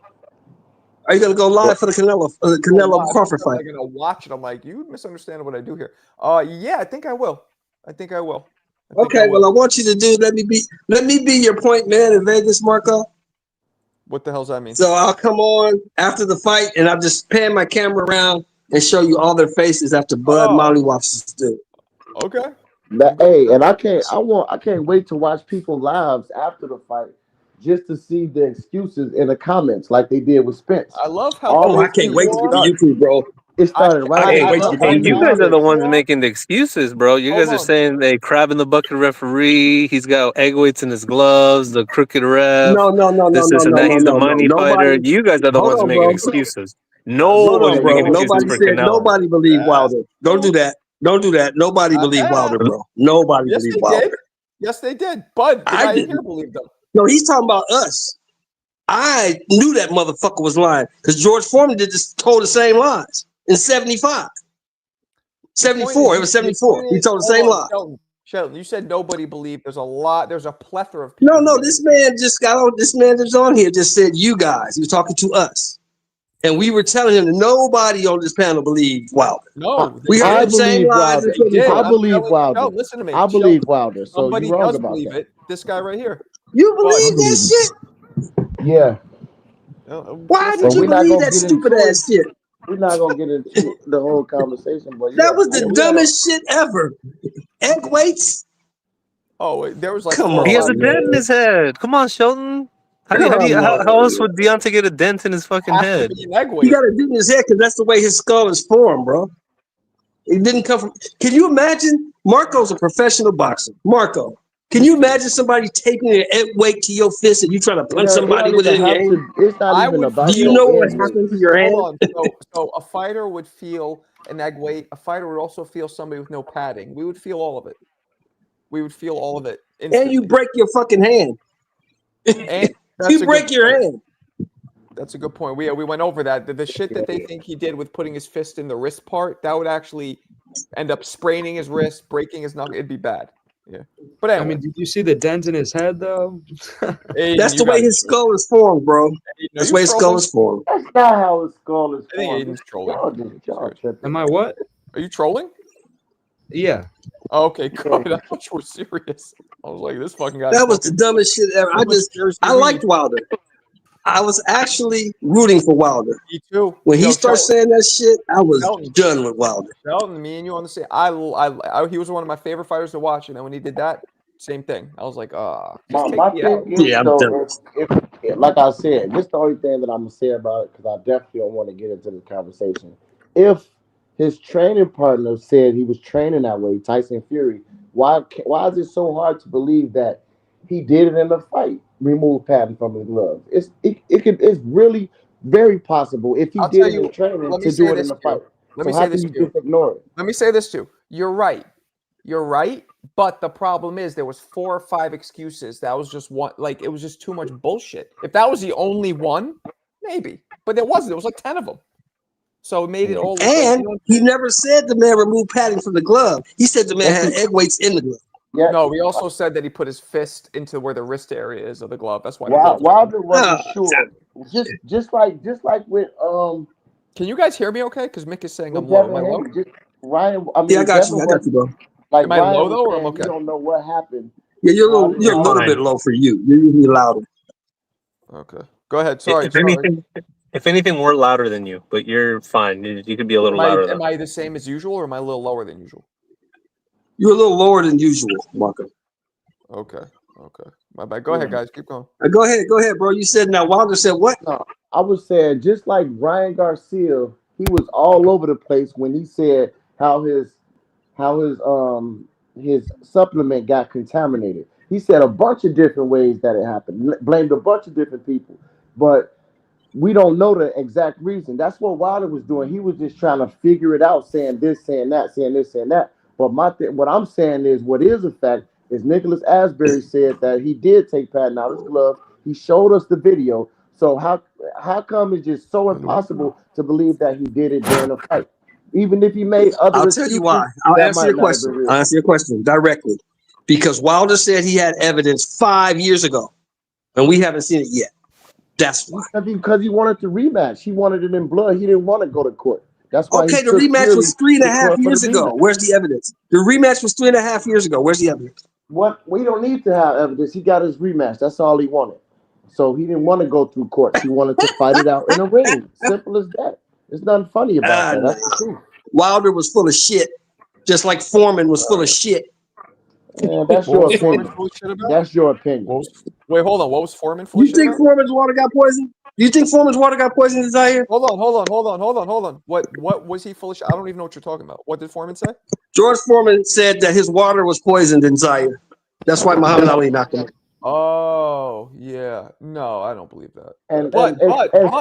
Are you gonna go live for the Canelo Crawford Am I fight? gonna watch it? I'm like, you misunderstand what I do here. Yeah, I think I will. Okay, well, I want you to do. Let me be your point man in Vegas, Marco. What the hell does that mean? So I'll come on after the fight, and I'll just pan my camera around and show you all their faces after Bud mollywops this dude. Okay. And I can't wait to watch people lives after the fight just to see the excuses in the comments like they did with Spence. I love how. Oh, I can't wait to get to YouTube, bro. It started right. Hey, you guys are the ones making the excuses, bro. You guys are saying they crab in the bucket referee. He's got egg weights in his gloves. The crooked ref. No, This and that. He's the money fighter. You guys are the ones on, making bro. excuses. No Hold one's on, bro. making excuses Nobody for said Canelo. nobody believed Wilder. Don't do that. Don't do that. Nobody believed Wilder, bro. Nobody Yes, believed they Wilder. did. Yes, they did. Bud, the I guy in didn't. here believed them. No, he's talking about us. I knew that motherfucker was lying because George Foreman told the same lies in 75. 74. It was 74. He told the same lie. Sheldon, you said nobody believed. There's a plethora of people. No, this man just got on. This man that's on here just said you guys. He was talking to us, and we were telling him that nobody on this panel believed Wilder. No, We I heard the same believe lies. Wilder. and did. I I'm believe telling you, Wilder. Sheldon, listen to me. I believe Wilder. So Somebody you're wrong does about believe that. it. This guy right here. You believe I believe that it. shit? Yeah. Why Listen, did But you we're not believe gonna that get stupid into it. ass shit? We're not gonna get into the whole conversation. But That yeah, was I the we had a- dumbest shit ever. Egg weights? Oh, wait, there was like Come 4 or He has on, a 5 man. dent in his head. Come on, Shelton. How else would Deontay get a dent in his fucking Has to head? be an egg He weight. got a dent in his head because that's the way his skull is formed, bro. It didn't come from. Can you imagine? Marco's a professional boxer. Marco, can you imagine somebody taking an egg weight to your fist and you trying to punch it somebody don't with it even in your have hand? to. It's not I even would about. Do you feel know what the would egg weight. happen to your hand? Hold on. So a fighter would feel an egg weight. A fighter would also feel somebody with no padding. We would feel all of it. We would feel all of it And you instantly. break your fucking hand. And that's You a break good your point. hand. That's a good point. We went over that. The shit that they think he did with putting his fist in the wrist part, that would actually end up spraining his wrist, breaking his knuckle. It'd be bad. Yeah. But I anyway, mean, did you see the dent in his head though? Aiden, That's you the way guys- his skull is formed, bro. Aiden, are That's you the way his skull trolling? is formed. That's not how his skull is I think formed. Aiden's trolling. Y'all tripping. Am I what? Are you trolling? Yeah. Oh, okay, good. I thought you were serious. I was like, this fucking guy. That was the dumbest shit ever. I liked Wilder. I was actually rooting for Wilder. Me too. When he Yo, started saying that shit, I was Shelton. done with Wilder. Shelton, me and you on the same. He was one of my favorite fighters to watch, and then when he did that, same thing. I was like, My thing is, Yeah, I'm though, done. if like I said, this is the only thing that I'm gonna say about it because I definitely don't want to get into the conversation. If his training partner said he was training that way, Tyson Fury, why is it so hard to believe that he did it in the fight? Remove padding from his gloves. It's really very possible if he I'll did tell it you- in training let me to say do it this in the to you. fight. Let So me how say can this you to you. just ignore it? Let me say this too. You're right. You're right. But the problem is there was 4 or 5 excuses. That was just one. Like it was just too much bullshit. If that was the only one, maybe. But there wasn't. There was like 10 of them. So it made it all. And he never said the man removed padding from the glove. He said the man had egg weights in the glove. Yeah. No, we also said that he put his fist into where the wrist area is of the glove. That's why. Wilder wasn't sure. Just like with Can you guys hear me? Okay, because Mick is saying I'm with low. Am Devin I low? Haney, Ryan. I mean, Yeah, I got Devin you. I got you, bro. Like Am I Ryan low was though, or I'm saying, okay? you don't know what happened. Yeah, you're a little fine. bit low for you. You're usually louder. Okay, go ahead. Sorry. If anything, we're louder than you, but you're fine. You could be a little louder. Am I the same as usual, or am I a little lower than usual? You're a little lower than usual, Marco. Okay. My bad. Go ahead, guys. Keep going. Go ahead, bro. You said now. Wilder said what? No, I was saying just like Ryan Garcia, he was all over the place when he said how his supplement got contaminated. He said a bunch of different ways that it happened. Blamed a bunch of different people, but we don't know the exact reason. That's what Wilder was doing. He was just trying to figure it out, saying this, saying that, saying this, saying that. But what I'm saying is, what is a fact is Nicholas Asbury said that he did take padding out of his glove. He showed us the video. So how come it's just so impossible to believe that he did it during a fight? Even if he made other I'll tell you why. I'll answer your question. I'll answer your question directly. Because Wilder said he had evidence 5 years ago, and we haven't seen it yet. That's why. Because he wanted to rematch. He wanted it in blood. He didn't want to go to court. That's why. Okay, the rematch was 3.5 years ago. Where's the evidence? The rematch was 3.5 years ago. Where's the evidence? What? We don't need to have evidence. He got his rematch. That's all he wanted. So he didn't want to go through court. He wanted to fight it out in a ring. Simple as that. There's nothing funny about that. That's the truth. Wilder was full of shit, just like Foreman was full of shit. Man, that's your opinion. That's your opinion. Wait, hold on. What was Foreman full of You shit think about? Foreman's water got poisoned? You think Foreman's water got poisoned in Zaire? Hold on. What was he full of shit? I don't even know what you're talking about. What did Foreman say? George Foreman said that his water was poisoned in Zaire. That's why Muhammad Ali knocked him out. Oh, yeah. No, I don't believe that. And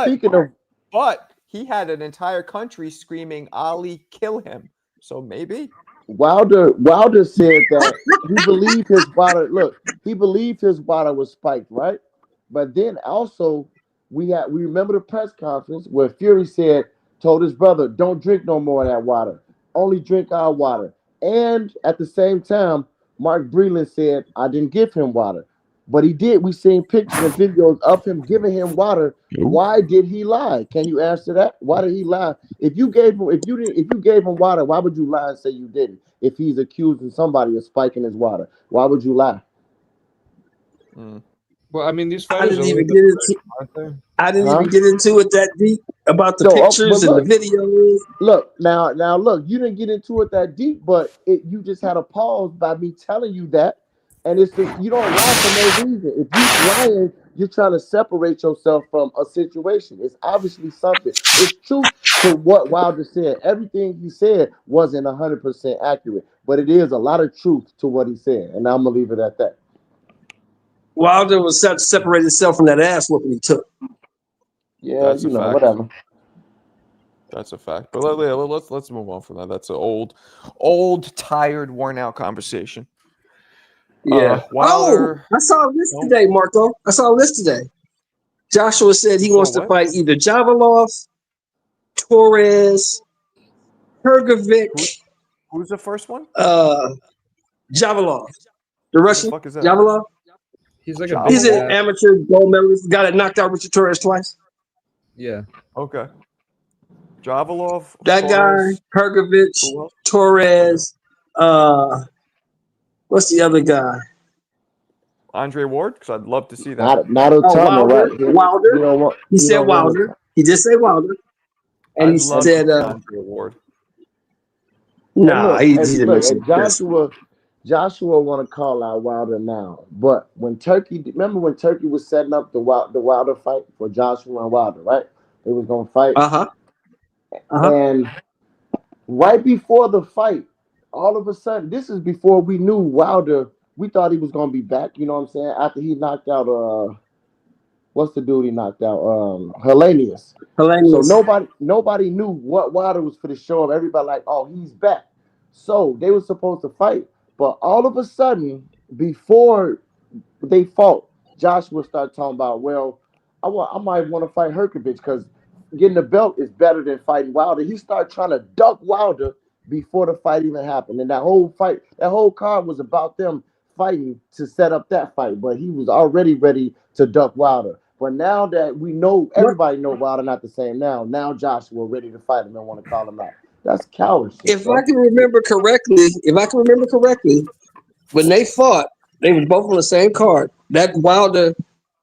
speaking of, but he had an entire country screaming, "Ali, kill him." So maybe Wilder said that he believed his water. Look, he believed his water was spiked, right? But then also we remember the press conference where Fury told his brother, "Don't drink no more of that water. Only drink our water." And at the same time, Mark Breland said, I didn't give him water. But he did. We seen pictures and videos of him giving him water. Why did he lie? Can you answer that? Why did he lie? If you gave him water, why would you lie and say you didn't? If he's accusing somebody of spiking his water, why would you lie? Well, I mean, these I fighters didn't are even legal, get into. aren't they? I didn't Huh? even get into it that deep about the No, pictures but and the look, videos. look, look, you didn't get into it that deep, but you just had a pause by me telling you that, and you don't lie for no reason. If you lying, you're trying to separate yourself from a situation. It's obviously something. It's truth to what Wilder said. Everything he said wasn't 100% accurate, but it is a lot of truth to what he said, and I'm gonna leave it at that. Wilder was set to separate himself from that ass whooping he took. Yeah, That's you a know, fact. whatever. That's a fact. But let's move on from that. That's an old, tired, worn out conversation. Yeah. Wilder. I saw a list today, Marco. I saw a list today. Joshua said he wants to fight either Javelov, Torres, Hergovic. Who's the first one? Javelov, the Russian. fuck is that? Javelov. He's like He's an amateur gold medalist. The guy that knocked out Richard Torres twice. Yeah. Okay. Javelov. That Torres. guy, Hergovic, Torres. What's the other guy? Andre Ward, because I'd love to see that. Not a ton, Wilder. right? Wilder. He said Wilder. He did say Wilder, and he said, Andre Ward. "Nah, he didn't look, make some Joshua want to call out Wilder now, but remember when Turkey was setting up the Wilder fight for Joshua and Wilder, right? They was gonna fight. And right before the fight, all of a sudden, this is before we knew Wilder. We thought he was gonna be back. You know what I'm saying? After he knocked out what's the dude he knocked out? Helenius. So nobody knew what Wilder was for the show. Everybody like, oh, he's back. So they were supposed to fight. But all of a sudden, before they fought, Joshua started talking about, well, I might want to fight Herkovich because getting the belt is better than fighting Wilder. He started trying to duck Wilder before the fight even happened. And that whole card was about them fighting to set up that fight. But he was already ready to duck Wilder. But now that we know, everybody know Wilder not the same now Joshua ready to fight him and want to call him out. That's coward shit. If I can remember correctly, when they fought, they were both on the same card. That Wilder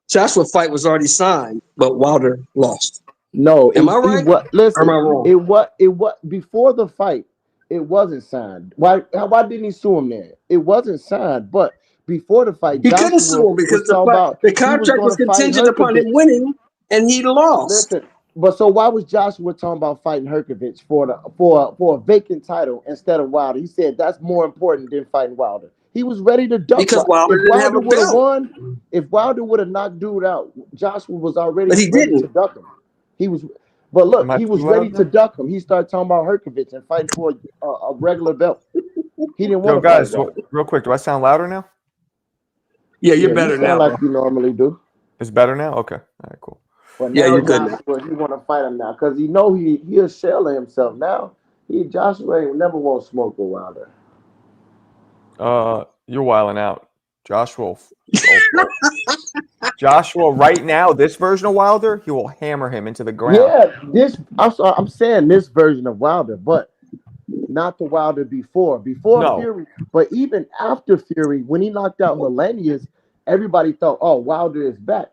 Joshua fight was already signed, but Wilder lost. No, am I right? Listen, or am I wrong? It was before the fight. It wasn't signed. Why didn't he sue him then? It wasn't signed, but before the fight, he couldn't sue him because the contract was contingent upon him winning, and he lost. Listen, but so why was Joshua talking about fighting Herkovich for a vacant title instead of Wilder? He said that's more important than fighting Wilder. He was ready to duck because Wilder didn't have a belt. Won, if Wilder would have knocked dude out, Joshua was already ready to duck him. He was, but look, he was ready to duck him. He started talking about Herkovich and fighting for a regular belt. He didn't want to. Guys, real quick, do I sound louder now? Yeah, you're better now. Like you normally do. It's better now. Okay, all right, cool. But yeah, you're good now. He want to fight him now because he know he'll shell of himself now. Joshua ain't never won't smoke with Wilder. You're wilding out, Joshua. Joshua, right now, this version of Wilder, he will hammer him into the ground. Yeah, I'm saying this version of Wilder, but not the Wilder before no. Fury. But even after Fury, when he knocked out Helenius, everybody thought, oh, Wilder is back.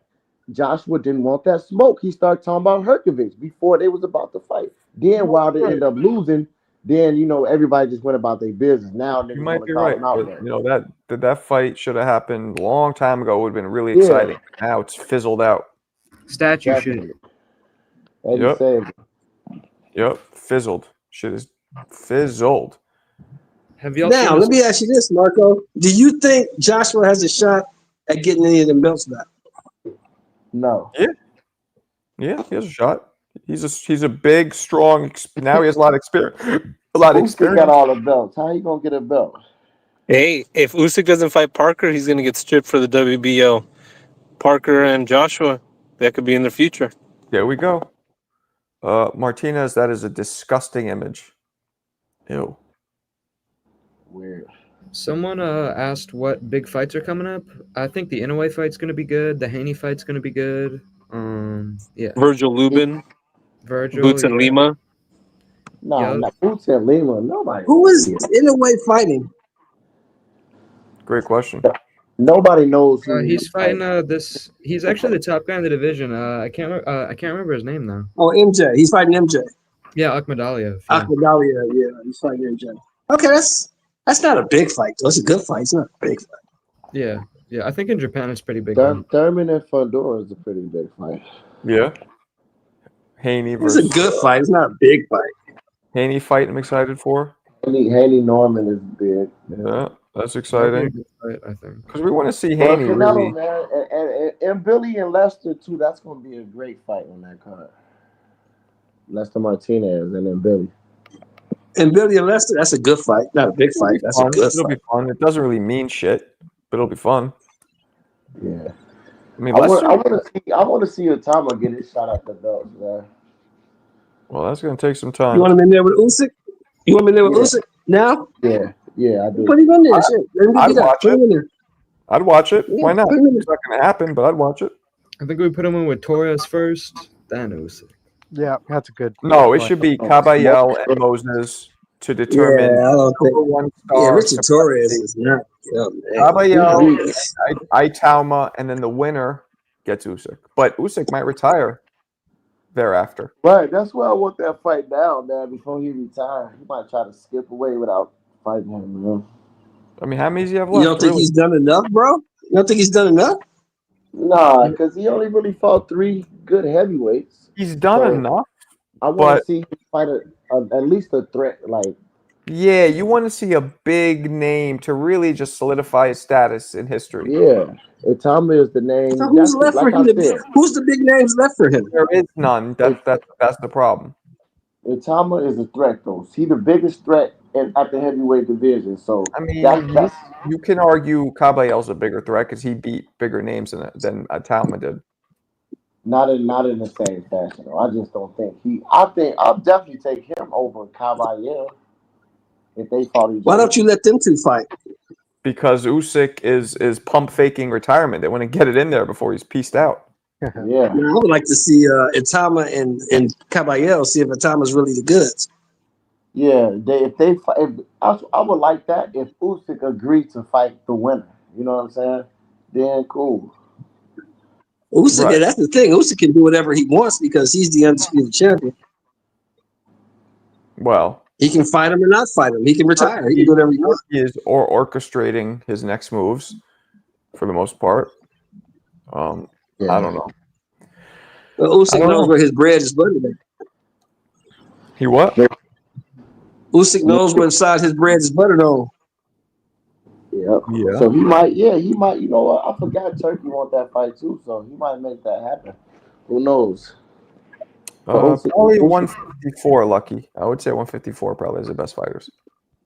Joshua didn't want that smoke. He started talking about Herkovich before they was about to fight. Then Wilder ended up losing. Then everybody just went about their business. Now you might be right. But, that fight should have happened a long time ago. It would have been really exciting. Now it's fizzled out. Statue shit. Yep. Fizzled. Shit is fizzled. Now let me ask you this, Marco. Do you think Joshua has a shot at getting any of them belts back? No. Yeah, he has a shot. He's a big, strong. Now he has a lot of experience. Usyk got all the belts. How you gonna get a belt? Hey, if Usyk doesn't fight Parker, he's gonna get stripped for the WBO. Parker and Joshua, that could be in the future. There we go. Martinez, that is a disgusting image. Ew. Weird. Someone asked what big fights are coming up. I think the Inoue fight's gonna be good. The Haney fight's gonna be good. Yeah. Virgil Lubin, Virgil. Boots and yeah. Lima. No, Yup. not Boots and Lima. Nobody. Who wants is to see it. in a way fighting? Great question. Nobody knows who He's fighting this. He's actually the top guy in the division. I can't remember his name though. Oh, MJ. He's fighting MJ. Yeah, Akhmadaliev. Yeah. Akhmadaliev, yeah, he's fighting MJ. Okay, that's not a big fight though. It's a good fight. It's not a big fight. Yeah. I think in Japan it's pretty big. now. Thurman and Fedor is a pretty big fight. Yeah. Haney It's versus a good fight. It's not a big fight. Haney fight. I'm excited for. Haley Norman is big. Yeah, that's That'd be a exciting good fight, I think. because we want to see Well, Haney Canelo, really. man, and Billy and Lester too. That's going to be a great fight on that card. Lester Martinez and then Billy. And Billy and Lester, that's a good fight. Not a big fight. That's a Fun. good It'll fight. be fun. It doesn't really mean shit, but it'll be fun. Yeah, I mean, I Lester. want to see Otama get his shot at the belt, man. Well, that's gonna take some You time. want him in there with Usyk? You want him in there with Yeah. Usyk now? Yeah, I do. Put him in there. Shit. Let him I'd get that. watch Put him in there. I'd watch it. Yeah, Why not? put him in there. It's not gonna happen, but I'd watch it. I think we put him in with Torres first, then Usyk. Yeah, that's a good. No, it point. should be Oh, Caballel and Moses to determine Yeah, I don't think. number one Yeah, star. Richard Torres is not. Oh, man. Caballel, He's- Itauma, and then the winner gets Usyk. But Usyk might retire thereafter. Right, that's why I want that fight now, man. Before he retires, he might try to skip away without fighting him. Man. I mean, how many does he have You left? don't think really? he's done enough, bro? You don't think he's done enough? Nah, because he only really fought 3 good heavyweights. He's done So- enough. I want But- to see him fight at least a threat. Like, Yeah, you want to see a big name to really just solidify his status in history. yeah, Itama is the name. So who's left for like him? I said, Who's the big names left for him? There is none. That's the problem. Itama is a threat, though. He's the biggest threat at the heavyweight division. So I mean, that's you can argue Caballel's a bigger threat because he beat bigger names than Itauma did. not in the same fashion. Though. I just don't think he. I think I'll definitely take him over Caballel if they fought each Why other. don't you let them two fight? Because Usyk is pump faking retirement. They want to get it in there before he's pieced out. Yeah, I would like to see Itama and Caballel see if Itama's really the goods. yeah. I would like that if Usyk agreed to fight the winner. You know what I'm saying? Then cool. Usyk, Right. that's the thing. Usyk can do whatever he wants because he's the undisputed champion. Well, He can fight him or not fight him. He can retire. He can do whatever he wants. he is orchestrating his next moves for the most part. I don't know. But Usyk I don't knows know. where his bread is buttered at. He what? Usyk knows where inside his bread is buttered on. Yeah. Yeah. So he might. You know what? I forgot Turkey want that fight too. So he might make that happen. Who knows? Probably 154, Lucky. I would say 154 probably is the best fighters.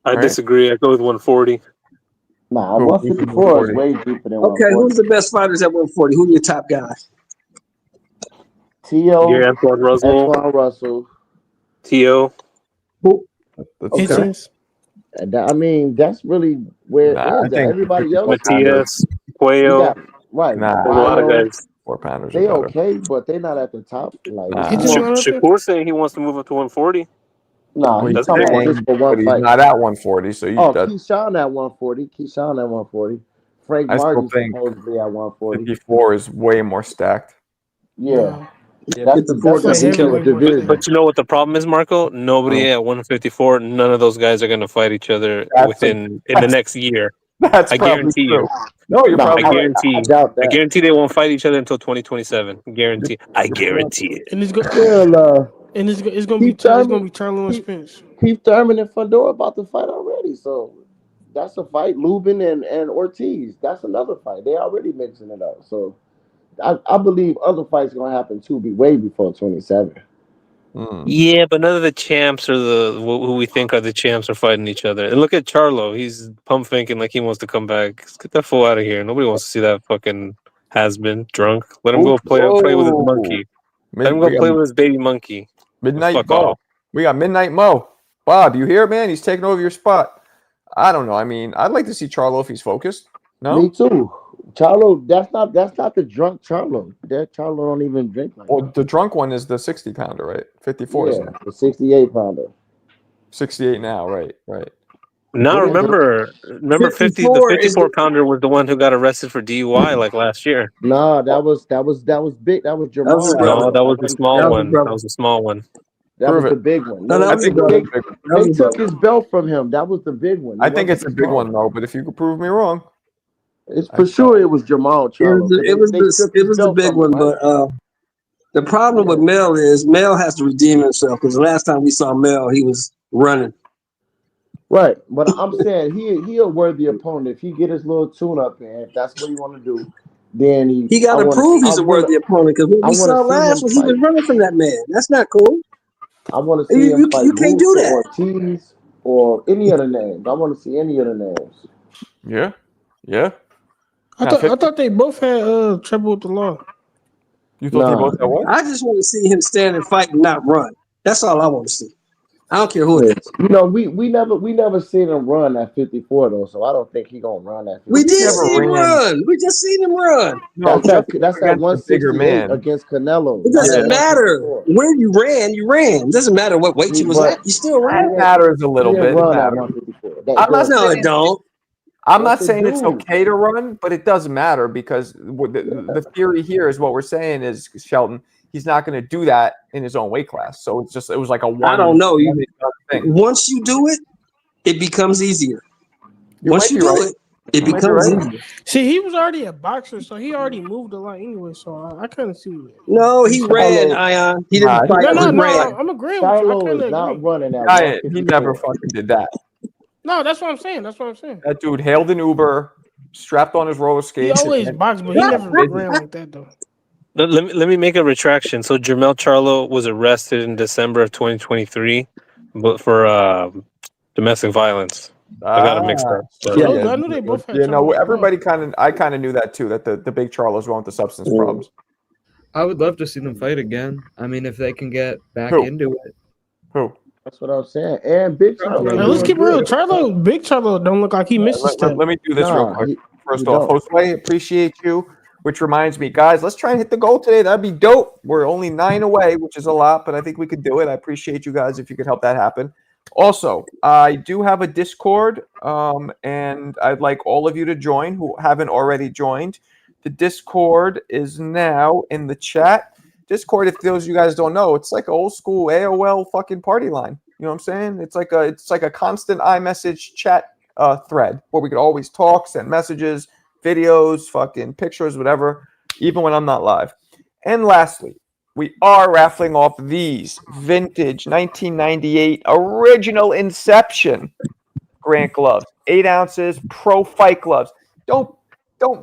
I Right. disagree. I go with 140. Nah, Who- 154 is way deeper than Okay, 140. who's the best fighters at 140? Who's your top guy? T.O. Gary Antoine Russell, Antoine Russell. T.O. That's Okay. Hitchens. And I mean, that's really where Nah, it I is. think Everybody else, Matias, you Puello. got, right? Nah. A lot of Puello, guys. 4-pounders. They are better. okay, but they're not at the top. Like, Nah. Hitchens nah, not up there? Shakur's saying he wants to move up to 140. Well, he's he's talking about big, just for but one he's fight. not at 140, so you, Oh, that, Keyshawn at 140. Keyshawn at 140. Frank I still Martin think supposedly at 140. 54 is way more stacked. Yeah, Yeah, that's 54 the doesn't kill heavyweight him. division. But you know what the problem is, Marco? Nobody at 154. None of those guys are going to fight each other in the next year. That's I probably guarantee true. you. No, you're No, probably I right. guarantee. I doubt I that. guarantee they won't fight each other until 2027. Guarantee. I guarantee it. And it's going Well, and it's gonna be Keith Thurman- Charlo and Spence. Keith Thurman and Fedor about to fight already, so that's a fight. Lubin and Ortiz, that's another fight. They already mixing it up, so I believe other fights gonna happen too. Be way before 27. Mm. Yeah, but none of the champs or who we think are the champs are fighting each other. And look at Charlo. He's pump faking like he wants to come back. Get that fool out of here. Nobody wants to see that fucking has been drunk. Let him go play with his monkey. Let him go play with his baby monkey. Midnight Fuck Mo. off. We got Midnight Mo. Bob, you here, man? He's taking over your spot. I don't know. I mean, I'd like to see Charlo if he's focused. No, Me too. Charlo, that's not the drunk Charlo. That Charlo don't even drink like well, that. the drunk one is the 60 pounder, right? 54 is Yeah, the 68 pounder. 68 now, right? Now Yeah, remember 50. The 54 is 54 pounder was the one who got arrested for DUI like last year. Nah, that was big. That was That was his Jamal. brother. No, that was the small That was his one. brother. That was the small one. That Prove was the it. big one. No, that I was think his it's brother. a big one. That was They his took brother. his belt from him. That was the big one. I It think wasn't it's a the big small one though. But if you could prove me wrong, It's for sure it was Jamal Charlo. It was the big one, but the problem with Mel is Mel has to redeem himself because the last time we saw Mel, he was running. Right, but I'm saying he a worthy opponent. If he get his little tune up in, if that's what he want to do, then He got to prove he's a worthy opponent because what we saw last was he was running from that man. That's not cool. I want to see him fight you can't do Boots that. or Ortiz or any of the names. I want to see any of the names. yeah. I thought they both had trouble with the law. You thought they both had what? I just want to see him stand and fight and not run. That's all I want to see. I don't care who it is. You know, we never seen him run at 54 though, so I don't think he gonna run at 54. We did see him run. We just seen him run. No, that's that bigger 168 man against Canelo. It doesn't matter where you ran. You ran. It doesn't matter what weight you was at. You still ran. It matters a little bit. Run at It 154. It don't. I'm not saying it's okay to run, but it doesn't matter because the theory here is what we're saying is Shelton. He's not going to do that in his own weight class. So it was like a one. I don't know. Thing. Once you do it, it becomes easier. Once you do it, it becomes easier. See, he was already a boxer, so he already moved a lot anyway. So I couldn't see it. No, he ran, Ion. He didn't fight. No, he ran. I'm agreeing with you. I kind of agree. Not running at he never fucking did that. No, that's what I'm saying. That dude hailed an Uber, strapped on his roller skates. He always boxed, but he never ran like that though. Let me make a retraction. So Jermell Charlo was arrested in December of 2023, but for domestic violence. I got it mixed up. So. I knew they both had. Everybody I kind of knew that too. That the big Charlos were with the substance problems. I would love to see them fight again. I mean, if they can get back into it. Who? That's what I'm saying. And Big Charlo. Let's keep it real. Big Charlo don't look like he missed a step. Let me do this real quick. First off, Josue, appreciate you. Which reminds me, guys, let's try and hit the goal today. That'd be dope. We're only 9 away, which is a lot, but I think we could do it. I appreciate you guys if you could help that happen. Also, I do have a Discord, and I'd like all of you to join who haven't already joined. The Discord is now in the chat. Discord, if those of you guys don't know, it's like an old school AOL fucking party line. You know what I'm saying? It's like a constant iMessage chat thread where we could always talk, send messages, videos, fucking pictures, whatever, even when I'm not live. And lastly, we are raffling off these vintage 1998 original Inception Grant gloves, 8 ounces, pro fight gloves. Don't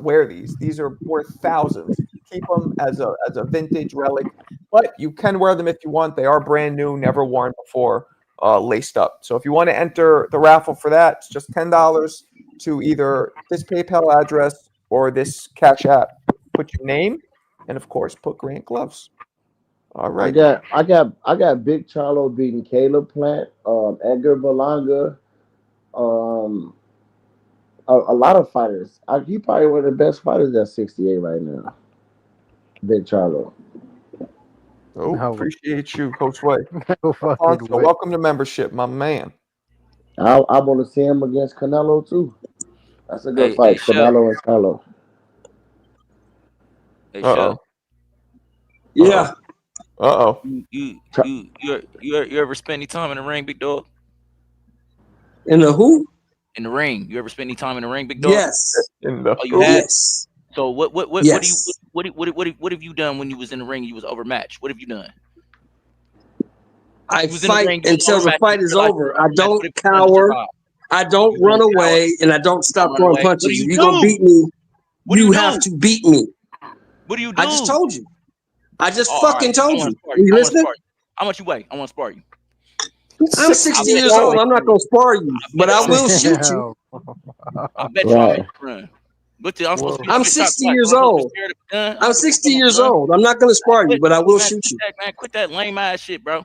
wear these. These are worth thousands. Keep them as a vintage relic, but you can wear them if you want. They are brand new, never worn before, laced up. So if you want to enter the raffle for that, it's just $10 to either this PayPal address or this Cash App. Put your name and of course put Grant gloves. All right. I got Big Charlo beating Caleb Plant, Edgar Berlanga, a lot of fighters. He probably one of the best fighters at 68 right now. Big Charlo. Oh, appreciate you, Coach Way. Fucking way. Welcome to membership, my man. I want to see him against Canelo too. That's a good fight, Canelo and Charlo. Hey, Shell. Yeah. You ever spend any time in the ring, big dog? In the who? In the ring. You ever spend any time in the ring, big dog? Yes. You have? Yes. So what Yes. what have you done when you was in the ring? You was overmatched. What have you done? I fight until the fight is over. I don't cower. I don't run away, and I don't stop throwing punches. If you're gonna beat me, you have to beat me. What do you do? I just told you. I just fucking told you. Are you listening? How much you weigh? I want to spar you. I'm 60 years old. I'm not gonna spar you, but I will shoot you. I bet you I'll make you run. I'm 60 years old. I'm 60 years old. I'm not gonna spar you, but I will shoot you. Man, quit that lame ass shit, bro.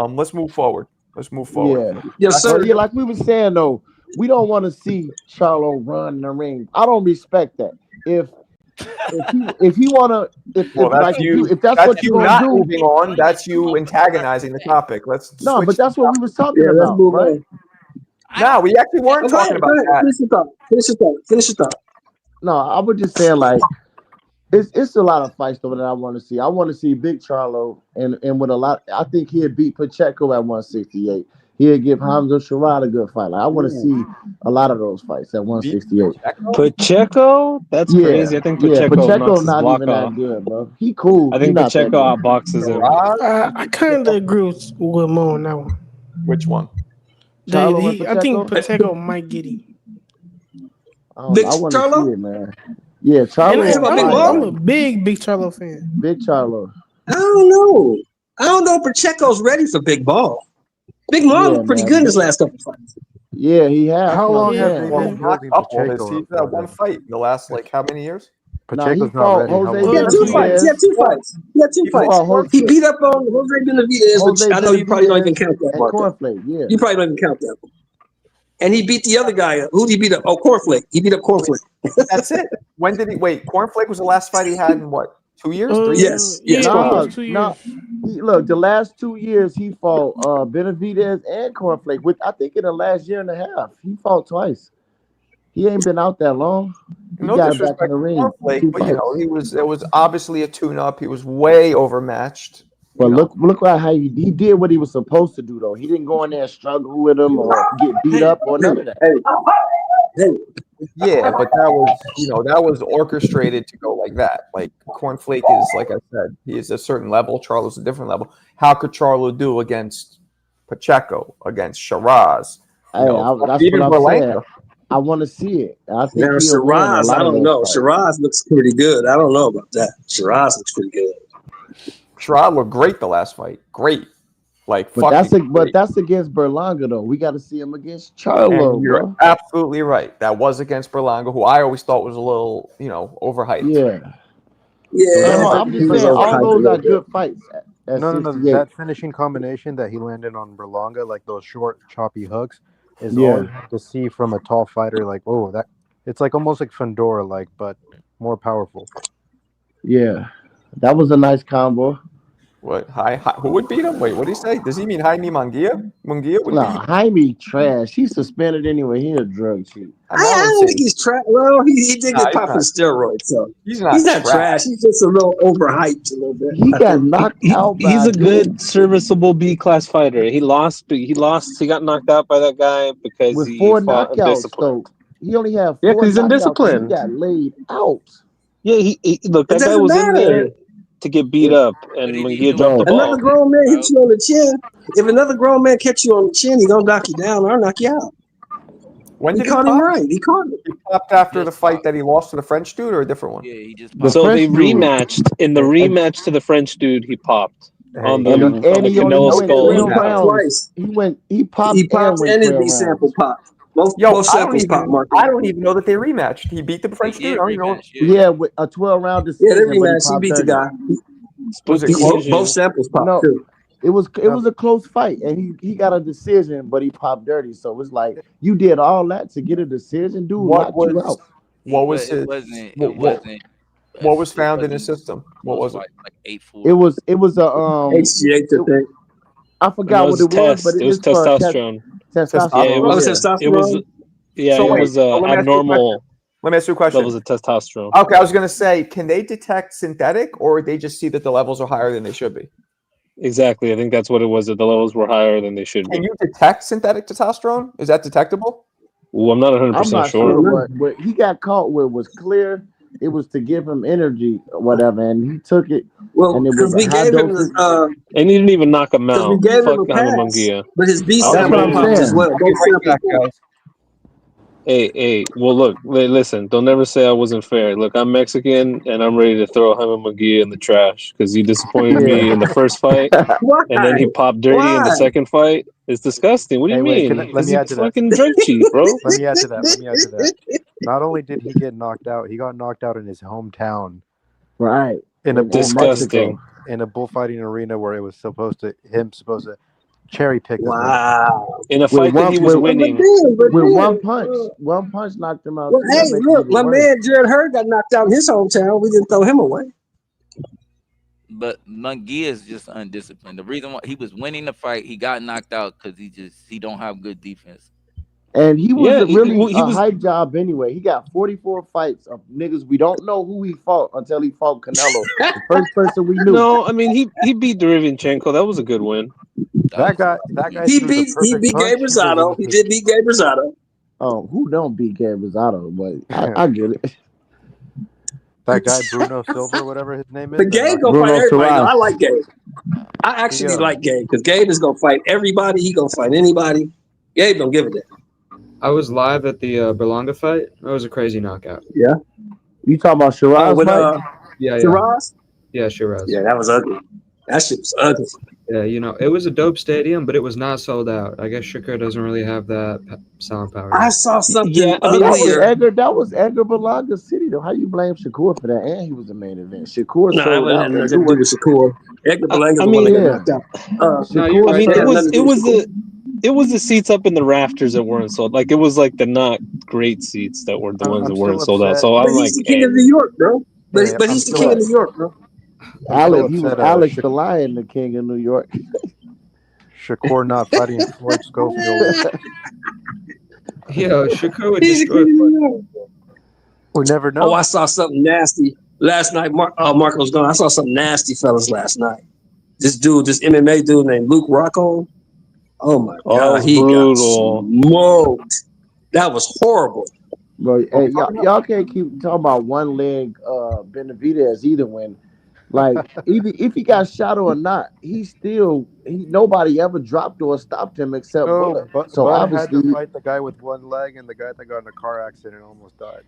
Let's move forward. Yeah. Yes, But sir. yeah, like we were saying though, we don't want to see Charlo run in the ring. I don't respect that. If he wanna if Well, that's like you. if that's That's what you you're gonna not do, moving on. That's you antagonizing the topic. Let's no, switch. but that's what we was talking Yeah, let's about, move right? on. No, we actually weren't Oh, go talking ahead, about go ahead. that. Finish your thought. No, I was just saying like it's a lot of fights though that I want to see. I want to see Big Charlo and with a lot. I think he'd beat Pacheco at 168. he'll give Hamza Sharad a good fight. Like, I want to see a lot of those fights at 168. Pacheco, that's Yeah, crazy. I think yeah. Pacheco knocks Pacheco's his not block even off. that good, bro. He cool. I He think not that Pacheco good. outboxes him. I kind of agree with Mo on that one. Which one? Charlo and I think Pacheco? Pacheco might get him. Big I want to Charlo? see it, man. Yeah, And Charlo. talking about Big fire, Mo? I'm man. a big Charlo fan. Big Charlo. I don't know. I don't know if Pacheco's ready for big ball. Big Mo Yeah, looked pretty man. good in his last couple fights. Yeah, he has. How That's what long I'm have saying. they Well, been he knocked building up all this. Pacheco He's up for had one them? fight in the last like how many years? Nah, he Pacheco's not fought ready. How Jose long? He had two fights. He had two fights. He had two He fights. fought Jose, He beat up on Jose Benavidez, which Jose I know you probably don't even Benavidez count that, and Marco. Cornflake. Yeah. You probably don't even count that. And he beat the other guy. Who did he beat up? Oh, Cornflake. He beat up Cornflake. That's it. When did he wait? Cornflake was the last fight he had in what? 2 years? 3 years? Yes, Yeah, yes. it Nah, was 2 years. nah. Look, the last 2 years he fought Benavidez and Cornflake. With I think in the last year and a half, he fought twice. He ain't been out that long. He No got back in disrespect the to ring. Cornflake, 2 but you know fights. it was obviously a tune-up. He was way overmatched. But You know. look how he did what he was supposed to do though. He didn't go in there and struggle with him or get beat up or none of that. Hey, Yeah, but that was orchestrated to go like that. Like Cornflake is, like I said, he is a certain level. Charlo's a different level. How could Charlo do against Pacheco, against Shiraz? Hey, that's even what I'm saying. Berlanga? I want to see it. I think now he'll win a Shiraz, lot I of don't those know. fights. Shiraz looks pretty good. I don't know about that. Shiraz looks pretty good. Shiraz looked great the last fight. Great. Like But fucking great. that's against Berlanga though. We got to see him against Charlo, And you're bro. absolutely right. That was against Berlanga, who I always thought was a little, overhyped. Yeah. Yeah, I'm just saying all those are good fights. At No. 68. That finishing combination that he landed on Berlanga, like those short, choppy hooks, is Yeah. all you have to see from a tall fighter. Like, oh, that it's like almost like Fedor, like, but more powerful. Yeah. That was a nice combo. What? Who would beat him? Wait, what did he say? Does he mean Jaime Munguia? Munguia would Nah, beat. Jaime trash. He's suspended anyway. He a drug cheat. I don't think he's trash. Well, he did Nah, get he's popped for not. steroids, so He's not trash. trash. He's just a little overhyped a little bit. He got knocked out by He's a good, dude serviceable B class fighter. He lost. He got knocked out by that guy because with he 4 fought knockouts undisciplined. though. He only had 4 Yeah, 'cause he's knockouts. And undisciplined. he got laid out. Yeah, he look. It That guy doesn't was in there matter. to get beat up, and Munguia dropped the Another ball. grown man hits you on the chin. If another grown man catch you on the chin, he gonna knock you down or knock you out. When He did he caught him pop? right. He caught him. He popped after the fight that he lost to the French dude, or a different one? Yeah, he just The So they French dude. rematched. In the rematch to the French dude, he popped on the And on he the only Canelo went skull. 12 popped rounds. twice. He popped He popped went and his 12 B sample rounds. popped. Both Yo, samples popped, Mark. I don't even know that they rematched. He beat the French dude. I don't even know. Yeah, with a 12-round Yeah, they decision, but he rematched. He popped beat the 30. guy. Was it He- close? both samples popped No, too. it was a close fight, and he got a decision, but he popped dirty. So it's like you did all that to get a decision, dude. What Knocked you was out. what was It his wasn't. what, It wasn't. what was found in his system? What was it? Like 8-4. It was a HGH, I think. I forgot No, what it was, but it was it's for testosterone. testosterone. Yeah, it Oh, was. testosterone. It was. Yeah, So it wait, was so let me ask you a abnormal Let me ask you a question. levels of testosterone. Okay, I was gonna say, can they detect synthetic, or they just see that the levels are higher than they should be? Exactly. I think that's what it was. That the levels were higher than they should Can be. you detect synthetic testosterone? Is that detectable? Well, I'm not 100% I'm not sure. sure what he got caught with was clear. It was to give him energy or whatever, and he took it. Well, and it because was we a high gave him dosage. And he didn't even knock him because we out. gave him Fuck a Jaime pass, Munguia. but his B That's what sample I'm popped as saying. well. Both samples Back, popped. guys. Hey, well, look, listen, don't ever say I wasn't fair. Look, I'm Mexican, and I'm ready to throw Jaime Munguia in the trash because he disappointed me in the first fight, Why? and then he popped dirty in the Why? second fight. It's disgusting. What do you Wait, mean? let Because me he add to that. fucking drug cheat, bro. Let me add to that. Not only did he get knocked out, he got knocked out in his hometown Right. in a In Disgusting. in a bullfighting arena where it was supposed to cherry pick. Wow. In a fight that he was winning. With one punch knocked him out. Well, too. That hey, makes it look, even my worse. man Jared Hurd got knocked out in his hometown. We didn't throw him away. But Munguia is just undisciplined. The reason why he was winning the fight, he got knocked out because he don't have good defense. And he wasn't Yeah, really he a was- hype job anyway. He got 44 fights of niggas. We don't know who he fought until he fought Canelo. The first person we knew. No, I mean he beat Derevyanchenko. That was a good win. That guy He threw the beat perfect Gabe punch. Rosado. He did beat Gabe Rosado. Oh, who don't beat Gabe Rosado? But I get it. That guy Bruno Silva, whatever his name is. But Gabe gonna Bruno fight everybody. Though. Shiraz. I like Gabe. I actually like Gabe because Gabe is gonna fight everybody. He gonna fight anybody. Gabe don't give a damn. I was live at the Berlanga fight. That was a crazy knockout. Yeah. You talking about Shiraz? with Yeah, Shiraz? Yeah, Shiraz. Yeah, that was ugly. That shit was ugly. Yeah, it was a dope stadium, but it was not sold out. I guess Shakur doesn't really have that sound power. I saw something That was Edgar Berlanga City, though. How you blame Shakur for that? And he was the main event. Shakur No, sold that out. wasn't nothing to do with Shakur. Edgar Belanga's the one that got knocked out. It was the seats up in the rafters that weren't sold. Like it was like the not great seats that were the ones that weren't sold out. So I'm like, he's the king of New York, bro. But he's the king of New York, bro. Alex, he was Alex the Lion, the king of New York. Shakur not fighting Floyd Schofield. Yeah, Shakur would destroy Floyd. We never know. Oh, I saw something nasty last night. Marco's gone. I saw something nasty, fellas, last night. This MMA dude named Luke Rocco. Oh my God, he got smoked. That was horrible. Bro, hey, y'all can't keep talking about one leg Benavidez either when, like, even if he got shot or not, nobody ever dropped or stopped him except Bud. So Bud obviously had to fight the guy with one leg and the guy that got in a car accident and almost died.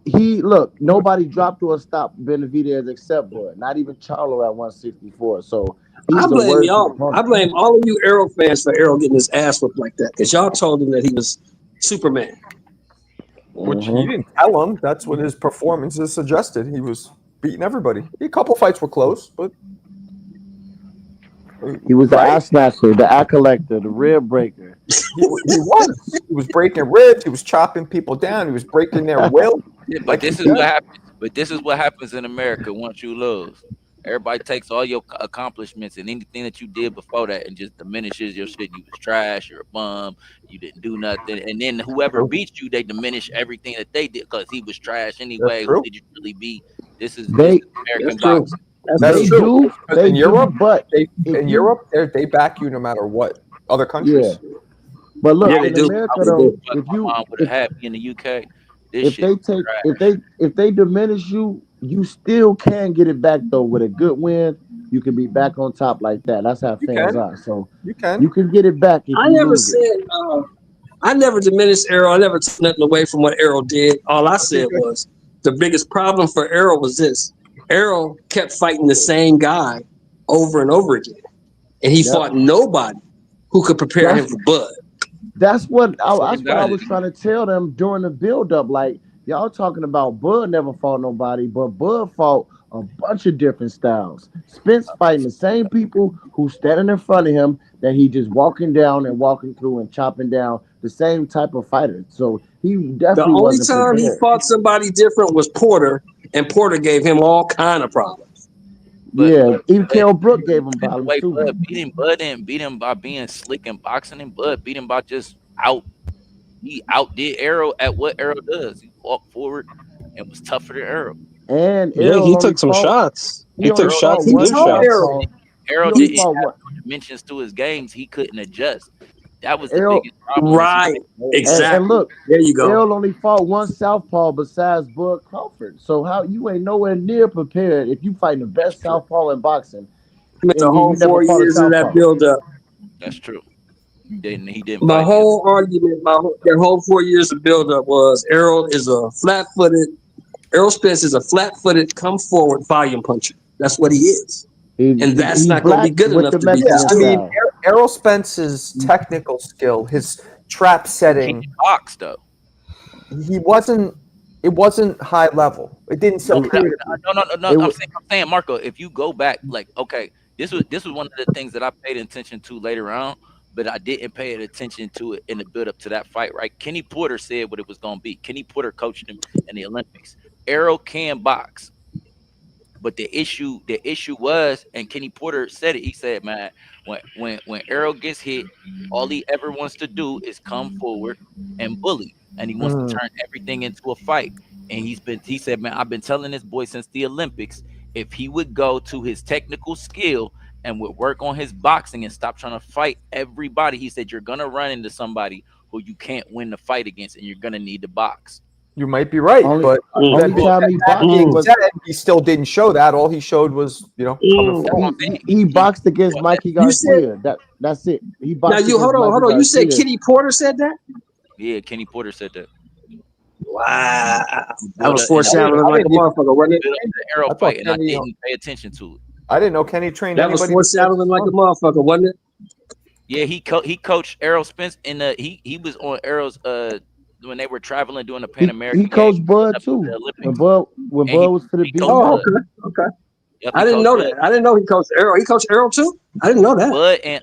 Look, nobody dropped or stopped Benavidez except Bud, not even Charlo at 164. So I blame y'all. I blame all of you Arrow fans for Arrow getting his ass whipped like that because y'all told him that he was Superman. Which he didn't tell him. That's what his performances suggested. He was beating everybody. A couple fights were close, but he was the ass snatcher, the eye collector, the rib breaker. He was breaking ribs. He was chopping people down. He was breaking their will. Yeah, but this is what happens. But this is what happens in America once you lose. Everybody takes all your accomplishments and anything that you did before that and just diminishes your shit. You was trash, you're a bum, you didn't do nothing. And then whoever beat you, they diminish everything that they did because he was trash anyway. Who did you really beat? This is American boxing. That's true. In Europe, they back you no matter what. Other countries. Yeah. But look, Yeah, in America though, would have had in the UK. If they diminish you, you still can get it back though with a good win. You can be back on top like that. That's how fans are. So you can get it back. I never diminished Arrow. I never took nothing away from what Arrow did. All I said was the biggest problem for Arrow was this: Arrow kept fighting the same guy over and over again, and he fought nobody who could prepare him for Bud. That's what I was trying to tell them during the build-up. Like, y'all talking about Bud never fought nobody, but Bud fought a bunch of different styles. Spence fighting the same people who standing in front of him that he just walking down and walking through and chopping down the same type of fighter. So he definitely the only time he fought somebody different was Porter, and Porter gave him all kind of problems. Even Kell Brook gave him problems too. Bud didn't beat him by being slick in boxing, and Bud beat him by just he outdid Arrow at what Arrow does. He walked forward and was tougher than Arrow. And he took some shots. He took shots. Arrow didn't have no dimensions to his games. He couldn't adjust. That was the biggest problem. Right. Exactly. And look, there you go. Errol only fought one southpaw besides Bud Crawford. So how you ain't nowhere near prepared if you fighting the best southpaw in boxing. The whole 4 years of that build up. That's true. He didn't. My whole argument, their whole 4 years of build up was Errol Spence is a flat-footed, come forward volume puncher. That's what he is. And that's not going to be good enough to beat this dude. I mean, Errol Spence's technical skill, his trap setting, box though. It wasn't high level. It didn't sell. No. I'm saying, Marco, if you go back, like, okay, this was one of the things that I paid attention to later on, but I didn't pay attention to it in the build up to that fight. Right? Kenny Porter said what it was going to be. Kenny Porter coached him in the Olympics. Errol can box. But the issue was, and Kenny Porter said it. He said, "Man, when Errol gets hit, all he ever wants to do is come forward and bully, and he wants to turn everything into a fight." And he said, "Man, I've been telling this boy since the Olympics, if he would go to his technical skill and would work on his boxing and stop trying to fight everybody. He said you're gonna run into somebody who you can't win the fight against, and you're gonna need to box. You might be right, Only- but only time he boxed being was- said, he still didn't show that. All he showed was, coming forward. He boxed against Mikey You said- Garcia. That's it. He boxed Now you against hold on. Mikey You said Garcia. Kenny Porter said that? Yeah, Kenny Porter said that. Wow. That was foreshadowing like a motherfucker, wasn't it? The arrow I thought fight, and I Kenny, didn't pay attention to it. I didn't know Kenny trained That was anybody. foreshadowing like a motherfucker, wasn't it? Yeah, he coached Errol Spence in the he was on Errol's when they were traveling doing the Pan American. He coached Bud up too. to the Olympics. When Bud And he- was for the he beat. coached Oh, Bud. okay. Yep, I he didn't know coached that. I didn't know he coached Errol. He coached Errol too? I didn't know that. Bud, and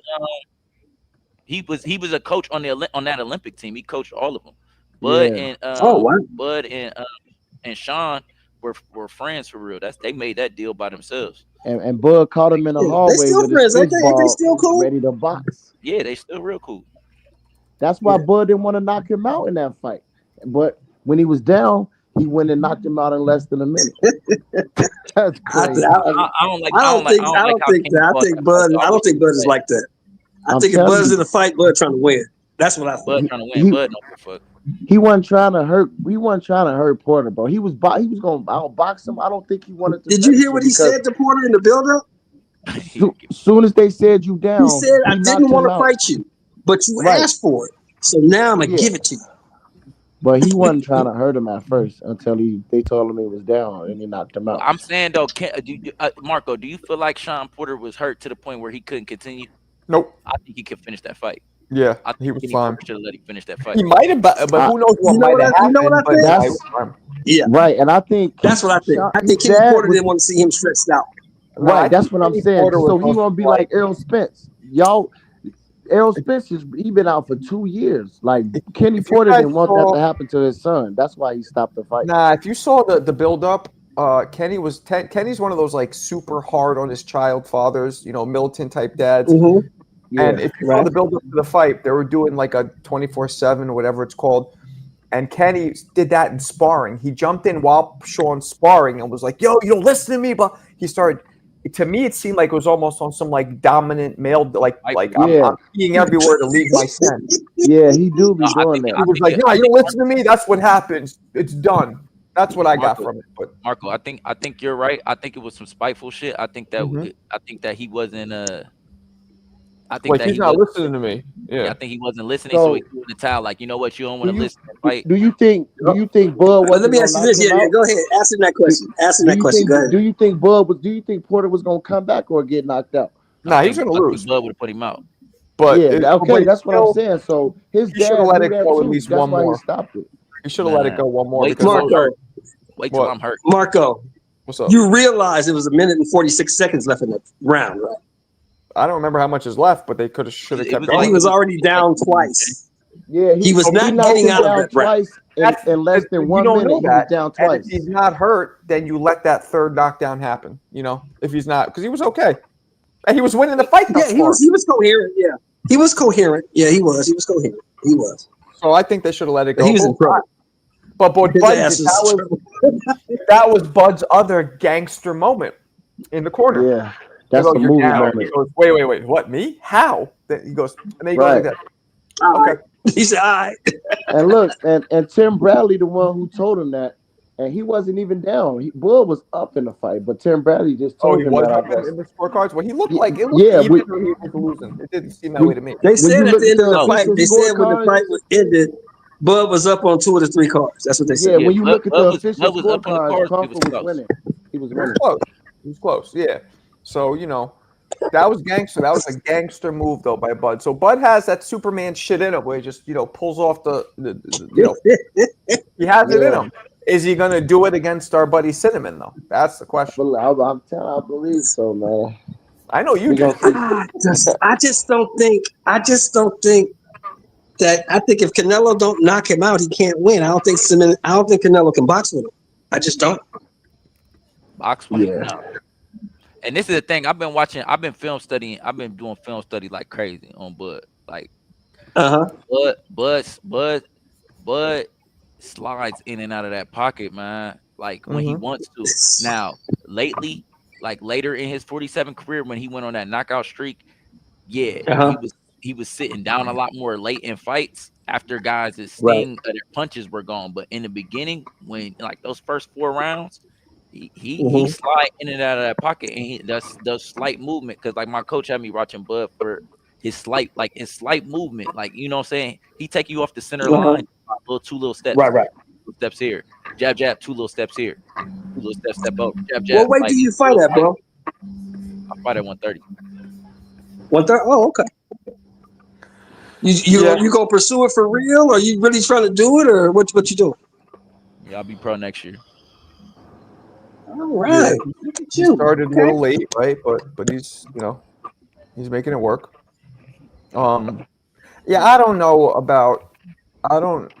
he was a coach on that Olympic team. He coached all of them. Bud Yeah. and Bud and Sean were friends for real. They made that deal by themselves. And Bud caught him in the Yeah, they hallway still with friends, his ain't they? Ain't they still fistball cool? ready to box. Yeah, they still real cool. That's why Bud didn't want to knock him out in that fight. But when he was down, he went and knocked him out in less than a minute. That's crazy. I think Bud is like that. I I'm think if telling Bud's you. in a fight, Bud trying to win. That's what I Bud think. trying to win. Bud don't give a fuck. He wasn't trying to hurt. He wasn't trying to hurt Porter, bro. He was going to outbox him. I don't think he wanted to. Did you finish hear him what he because said to Porter in the build-up? Soon as they said you down, He said, "I knocked didn't him want to out. fight you, but you Right. asked for it. So now I'm gonna Yeah. give it to you." But he wasn't trying to hurt him at first until they told him he was down and he knocked him out. I'm saying though, Marco, do you feel like Sean Porter was hurt to the point where he couldn't continue? Nope. I think he could finish that fight. Yeah, I think he was Kenny fine. Porter should have let him finish that fight. He might have, but who knows what You know might what have I- you know happened. what I But think? yeah, he That's- was fine. Yeah, Right, and I think that's what I think. I think his Kenny dad Porter was- didn't want to see him stretched out. No, I Right, that's think what I'm Kenny saying. Porter was So he supposed gonna to be fight. like Errol Spence. Y'all, Errol Spence he been out for 2 years. Like Kenny if you Porter guys didn't want saw- that to happen to his son. That's why he stopped the fight. Nah, if you saw the build up, Kenny's one of those like super hard on his child fathers, militant type dads. Mm-hmm. And if you saw the build up to the fight, they were doing like a 24/7, whatever it's called. And Kenny did that in sparring. He jumped in while Sean's sparring and was like, "Yo, you don't listen to me." But he started. To me, it seemed like it was almost on some like dominant male, like Yeah. I'm being everywhere to leave my scent. Yeah, he do be No, I doing think- that. He was like, "No, you don't listen to me. That's what happens. It's done." That's what I got Marco. from it. But Marco, I think you're right. I think it was some spiteful shit. I think that Mhm. he wasn't I think like that he's he not was, listening to me. I Yeah. think he wasn't listening, so So- he threw in the towel. Like, you know what, you don't want Do to you- listen and fight. Do you think Bud But was let me ask you this. Yeah, go ahead. Ask him that question. Ask him that question. Go ahead. Do you think Porter was gonna come back or get knocked out? Nah, I he's think- gonna I think lose. Bud would have put him out. But yeah, okay, that's what I'm saying. So his he shoulda dad let knew it that go at too. least That's one why more. he stopped it. He should have let it go one more. Wait Because till I'm those- hurt. Wait till What? I'm hurt. Marco, What's up? you realize it was 1 minute and 46 seconds left in the round, right? I don't remember how much is left, but they should have It kept was going. And he was already down twice. Yeah, He was not knocked getting him out of down that round. twice in less than You 1 don't minute. know He was that. down And twice. if he's not hurt, then you let that third knockdown happen. If he's not, because he was okay, and he was winning the fight. Yeah, he was coherent. Yeah, he was coherent. Yeah, he was. He was coherent. He was. So I think they should have let it But go. he was in trouble. But His Bud, ass was in trouble. that was Bud's other gangster moment in the corner. Yeah, that's He goes, the "You're movie down." moment. He goes, wait, what? Me? How? Then he goes, and then he goes like Right. that. All Okay. right. He said, "All right." And look, and Tim Bradley, the one who told him that, and he wasn't even down. Bud was up in the fight, but Tim Bradley just Oh, told he him was that. I up guess. in the scorecards. Well, he looked Yeah, like it looked yeah, even we- though he was losing. It didn't seem that way to me. They said you at look the end at of the the fight, official they said when the scorecards- fight was ended, Bud was up on 2 of the 3 cards. That's what they said. Yeah, when you Bud- look at Bud the was- official Bud was up in the scorecards, cards, he Comfort was was close. winning. He was He was winning. close. He was close. Yeah. So that was gangster. That was a gangster move though by Bud. So Bud has that Superman shit in him where he just pulls off the he has it in Yeah. him. Is he gonna do it against our buddy Cinnamon though? That's the question. I'm telling, I believe so, man. I know you We do. gonna see. I just don't think that. I think if Canelo don't knock him out, he can't win. I don't think Canelo can box with him. I just don't. Box with him. Yeah. No. And this is the thing. I've been film studying. I've been doing film study like crazy on Bud. Like Bud slides in and out of that pocket, man. Like when he wants to. Now, lately, like later in his 47 career when he went on that knockout streak, yeah, Uh-huh. he was sitting down a lot more late in fights after guys' Right. sting of their punches were gone. But in the beginning, when like those first 4 rounds, he Mhm. slide in and out of that pocket, and he does slight movement. Because like my coach had me watching Bud for his slight movement, like you know what I'm saying. He take you off the center Uh-huh. line, two little steps, Right. 2 steps here, jab, 2 little steps here, 2 little steps, step over, jab, What weight like do you it's fight real at, bro? I fight at 130. 130. Oh, okay. You Yeah. you gonna pursue it for real? Or you really trying to do it, or what you doing? Yeah, I'll be pro next year. All right. Yeah, Look at he you. started a Okay. little late, right? But he's he's making it work. Yeah, I don't know about I don't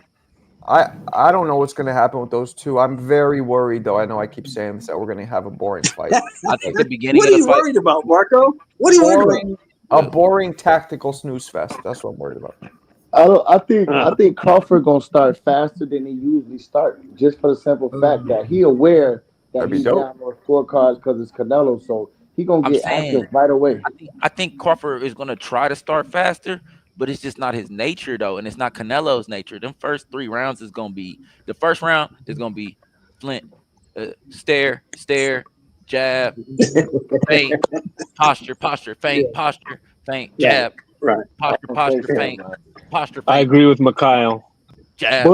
I don't know what's going to happen with those two. I'm very worried, though. I know I keep saying this, that we're going to have a boring fight. I think the beginning What of are the you fight, worried about, Marco? What are you worried about? A boring tactical snooze fest. That's what I'm worried about. I think Crawford gonna start faster than he usually start, just for the simple fact that he aware that That'd be he's dope. down on scorecards because it's Canelo, so he gonna I'm get saying, active right away. I think Crawford is going to try to start faster, but it's just not his nature, though, and it's not Canelo's nature. Them first 3 rounds is going to be the first round is going to be Flint, stare, jab, feint, posture, feint, posture, feint, jab, Right. posture, feint, posture, I feint, agree with Mikhail. jab.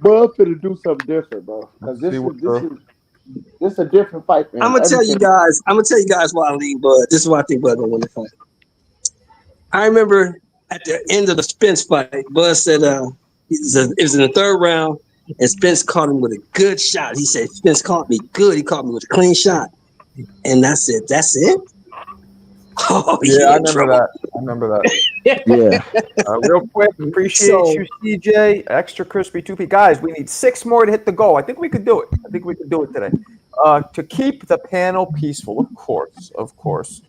Bud finna do something different, bro. Because this is a different fight for him. I'm gonna tell you guys why I leave Bud. This is why I think Bud gonna win the fight. I remember at the end of the Spence fight, Bud said it was in the 3rd round, and Spence caught him with a good shot. He said, Spence caught me good. He caught me with a clean shot. And I said, that's it? Oh, Yeah, I remember that. Yeah. Real quick, appreciate you, CJ. Extra crispy 2P. Guys, we need 6 more to hit the goal. I think we could do it. I think we could do it today. To keep the panel peaceful, of course.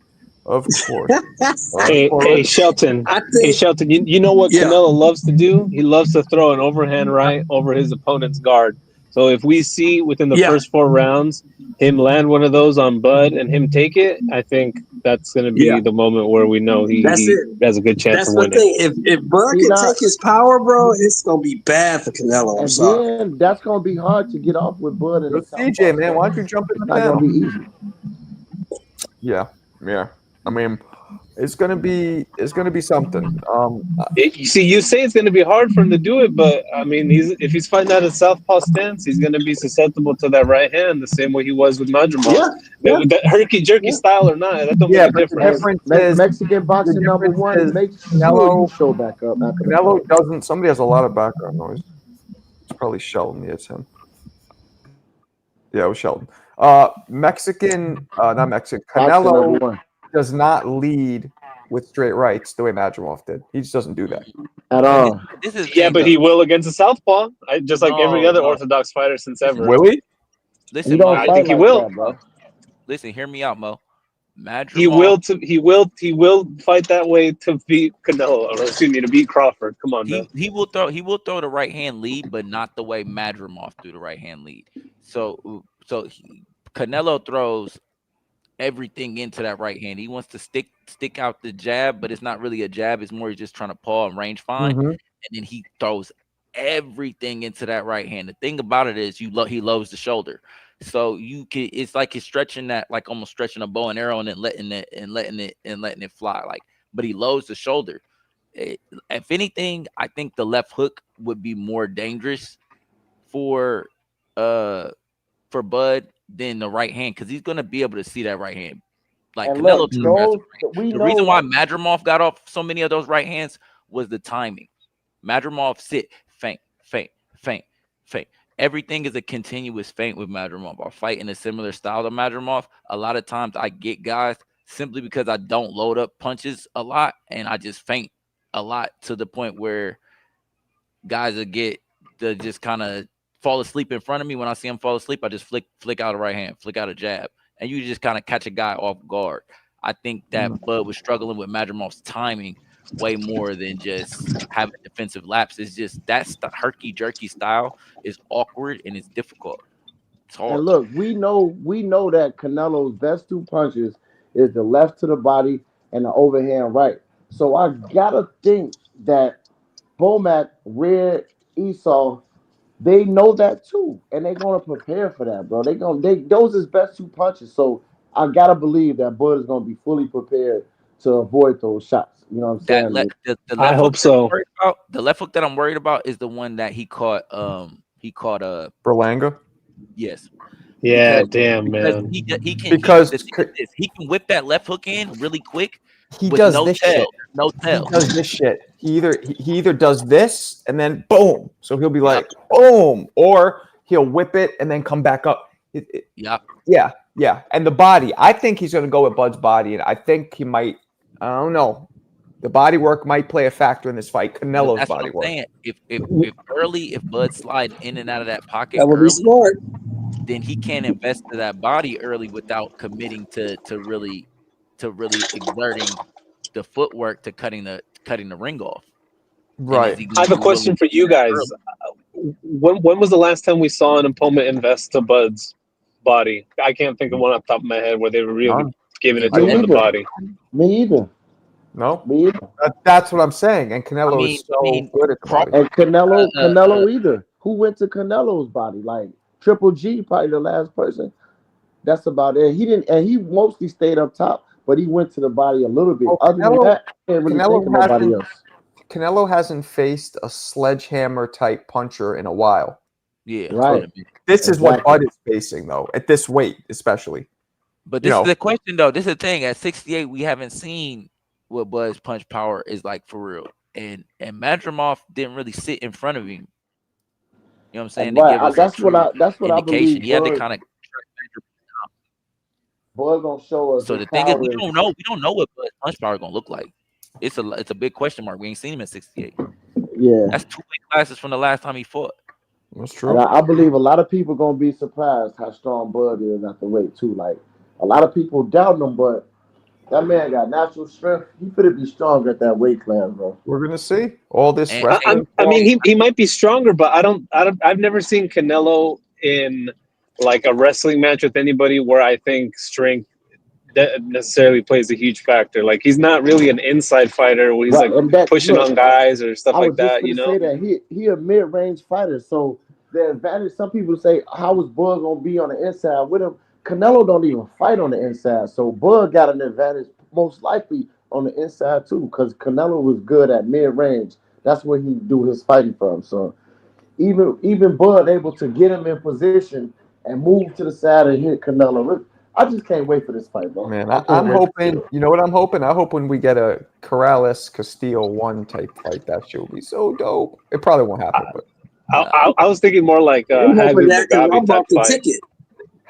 Hey, Shelton. Hey, Shelton. You know what Canelo loves to do? He loves to throw an overhand right over his opponent's guard. So if we see within the first 4 rounds him land one of those on Bud and him take it, I think that's going to be the moment where we know he has a good chance of winning. That's the thing. If Bud can take his power, bro, it's gonna be bad for Canelo. I'm sorry. Then that's gonna be hard to get off with Bud and CJ, man, why don't you jump in the not panel? gonna be easy. Yeah. I mean, it's gonna be something. You see, you say it's going to be hard for him to do it, but I mean, if he's fighting out of southpaw stance, he's going to be susceptible to that right hand the same way he was with Madrimov. That herky jerky style or not, that don't make a difference. Mexican boxing number 1 makes Canelo show back up. Canelo doesn't. Somebody has a lot of background noise. It's probably Sheldon. Yeah, it's him. Yeah, it was Sheldon. Not Mexican. Canelo does not lead with straight rights the way Madrimov did. He just doesn't do that at all. But he will against a southpaw, just like every other Orthodox fighter since ever. Will he? Listen, I think he will. Listen, hear me out, Mo. Madrimov, he will fight that way to beat Canelo, or excuse me, to beat Crawford. Come on, man. He will throw the right hand lead, but not the way Madrimov threw the right hand lead. So Canelo throws everything into that right hand. He wants to stick out the jab, but it's not really a jab. It's more just trying to paw and range find, and then he throws everything into that right hand. The thing about it is, he loads the shoulder, so it's like he's stretching that, like almost stretching a bow and arrow, and then letting it fly. Like, but he loads the shoulder. If anything, I think the left hook would be more dangerous for Bud than the right hand, because he's going to be able to see that right hand. Like Canelo, the reason why Madrimov got off so many of those right hands was the timing. Madrimov sit, feint. Everything is a continuous feint with Madrimov. I fight in a similar style to Madrimov. A lot of times I get guys simply because I don't load up punches a lot, and I just feint a lot to the point where guys will get to just kind of fall asleep in front of me. When I see him fall asleep, I just flick out a right hand, flick out a jab, and you just kind of catch a guy off guard. I think that Bud was struggling with Madrimov's timing way more than just having defensive lapse. It's just that herky jerky style is awkward and it's difficult. It's hard. And look, we know that Canelo's best two punches is the left to the body and the overhand right. So I gotta think that Bomac, Red, Esau, they know that too, and they're gonna prepare for that, bro. Those is best two punches. So I gotta believe that Bud is gonna be fully prepared to avoid those shots. You know what I'm That saying? the I left hope hook that I'm so. worried about, the left hook that I'm worried about is the one that he caught. Berlanga. Yes, Yeah, because damn because man. he can Because the thing is this, he can whip that left hook in really quick he with does no this tail. shit. No He tail. does this shit. He either does this and then boom. So he'll be Yep. like boom, or he'll whip it and then come back up. Yep. Yeah. And the body, I think he's going to go with Bud's body, and I think he might. I don't know. The body work might play a factor in this fight. But Canelo's that's what body I'm work. saying. If Bud sliding in and out of that pocket That would be early, smart. then he can't invest to that body early without committing to really exerting the footwork to cutting the ring off. And is Right. he I gonna have a be question willing for to you do that guys. early? When was the last time we saw an opponent invest to Bud's body? I can't think of one off the top of my head where they were really None. giving it Me to him on the either. body. Me either. No, Me either. that's what I'm saying. And I Canelo mean, is so good at the body. And Canelo, uh, Canelo either. Who went to Canelo's body? Like Triple G, probably the last person. That's about it. He didn't, and he mostly stayed up top, but he went to the body a little bit. Well, Other than that, I can't really think of nobody else. Canelo hasn't faced a sledgehammer type puncher in a while. yeah, Right. This is what Exactly. Bud is facing, though, at this weight, especially. But You this know. is the question though. This is the thing. At 68, we haven't seen what Bud's punch power is like for real. And Madrimov didn't really sit in front of him. You know what I'm saying? To Right. give us That's a true what I indication. believe. He had to Bud, kind of. Bud gonna show us. So his the thing is, power we don't know. We don't know what Bud's punch power gonna look like. It's a big question mark. We ain't seen him at 68. Yeah. That's 2 weight classes from the last time he fought. That's And true. I believe a lot of people gonna be surprised how strong Bud is at the weight too. Like a lot of people doubt him, but that man got natural strength. He could be strong at that weight class, bro. We're gonna see all this And- wrestling. I mean, he might be stronger, but I've never seen Canelo in like a wrestling match with anybody where I think strength that necessarily plays a huge factor. Like he's not really an inside fighter where he's Right, and like that- pushing look, on guys or stuff I like was just that. gonna You know, say that he a mid range fighter. So the advantage. Some people say, how is Bud gonna be on the inside with him? Canelo don't even fight on the inside, so Bud got an advantage most likely on the inside too, because Canelo was good at mid range. That's where he do his fighting from. So even Bud able to get him in position and move to the side and hit Canelo. I just can't wait for this fight, bro. Man, I can't I'm wait. hoping. You know what I'm hoping? I hope when we get a Corrales Castillo 1 type fight, that shit will be so dope. It probably won't happen, but I was thinking more like I'm hoping Hagrid that because I Mugabe type bought the fight, ticket.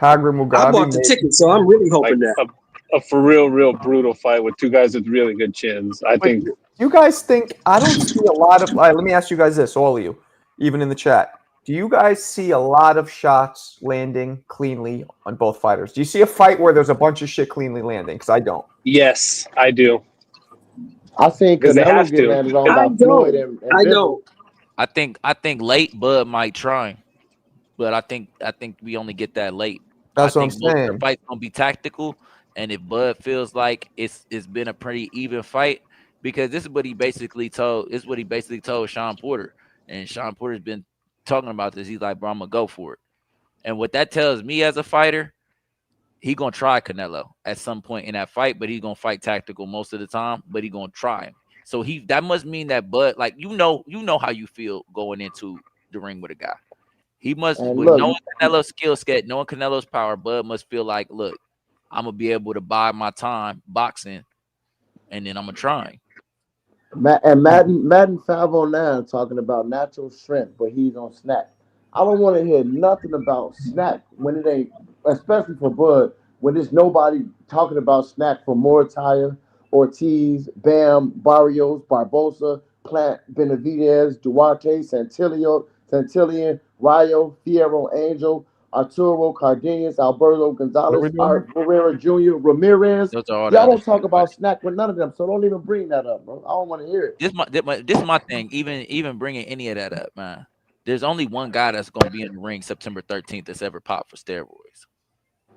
Hagrid I Mugabe. bought the maybe. ticket, so I'm really like hoping that. a for real brutal fight with two guys with really good chins. I But think you guys think I don't see a lot of. All right, let me ask you guys this, all of you, even in the chat. Do you guys see a lot of shots landing cleanly on both fighters? Do you see a fight where there's a bunch of shit cleanly landing? Because I don't. yes, I do. I seen Because they Canelo have get to. landed on I by Floyd don't. and I Bivol. don't. I think late Bud might try, but I think we only get that late. That's I what I'm think most of the saying. fight's gonna be tactical, and if Bud feels like it's been a pretty even fight, because this is what he basically told. This is what he basically told Sean Porter, and Sean Porter's been talking about this. He's like, bro, I'm gonna go for it. And what that tells me as a fighter, he gonna try Canelo at some point in that fight, but he's gonna fight tactical most of the time, but he gonna try him. So that must mean that Bud, like you know how you feel going into the ring with a guy. He must, And with look, knowing Canelo's skill set, knowing Canelo's power, Bud must feel like, look, I'm gonna be able to buy my time boxing, and then I'm gonna try him. Madden 509 talking about natural strength, but he's on Snack. I don't want to hear nothing about Snack when it ain't, especially for Bud, when there's nobody talking about Snack for Morataya, Ortiz, Bam, Barrios, Barbosa, Plant, Benavidez, Duarte, Santillan, Rayo, Fierro, Angel, Arturo, Cardenas, Alberto Gonzalez, Art Barrera Jr., Ramirez. Those are all Y'all the don't talk about Snack with none of them, so don't even bring that up, bro. I don't want to hear it. This my thing. Even bringing any of that up, man. there's only one guy that's gonna be in the ring September 13th that's ever popped for steroids.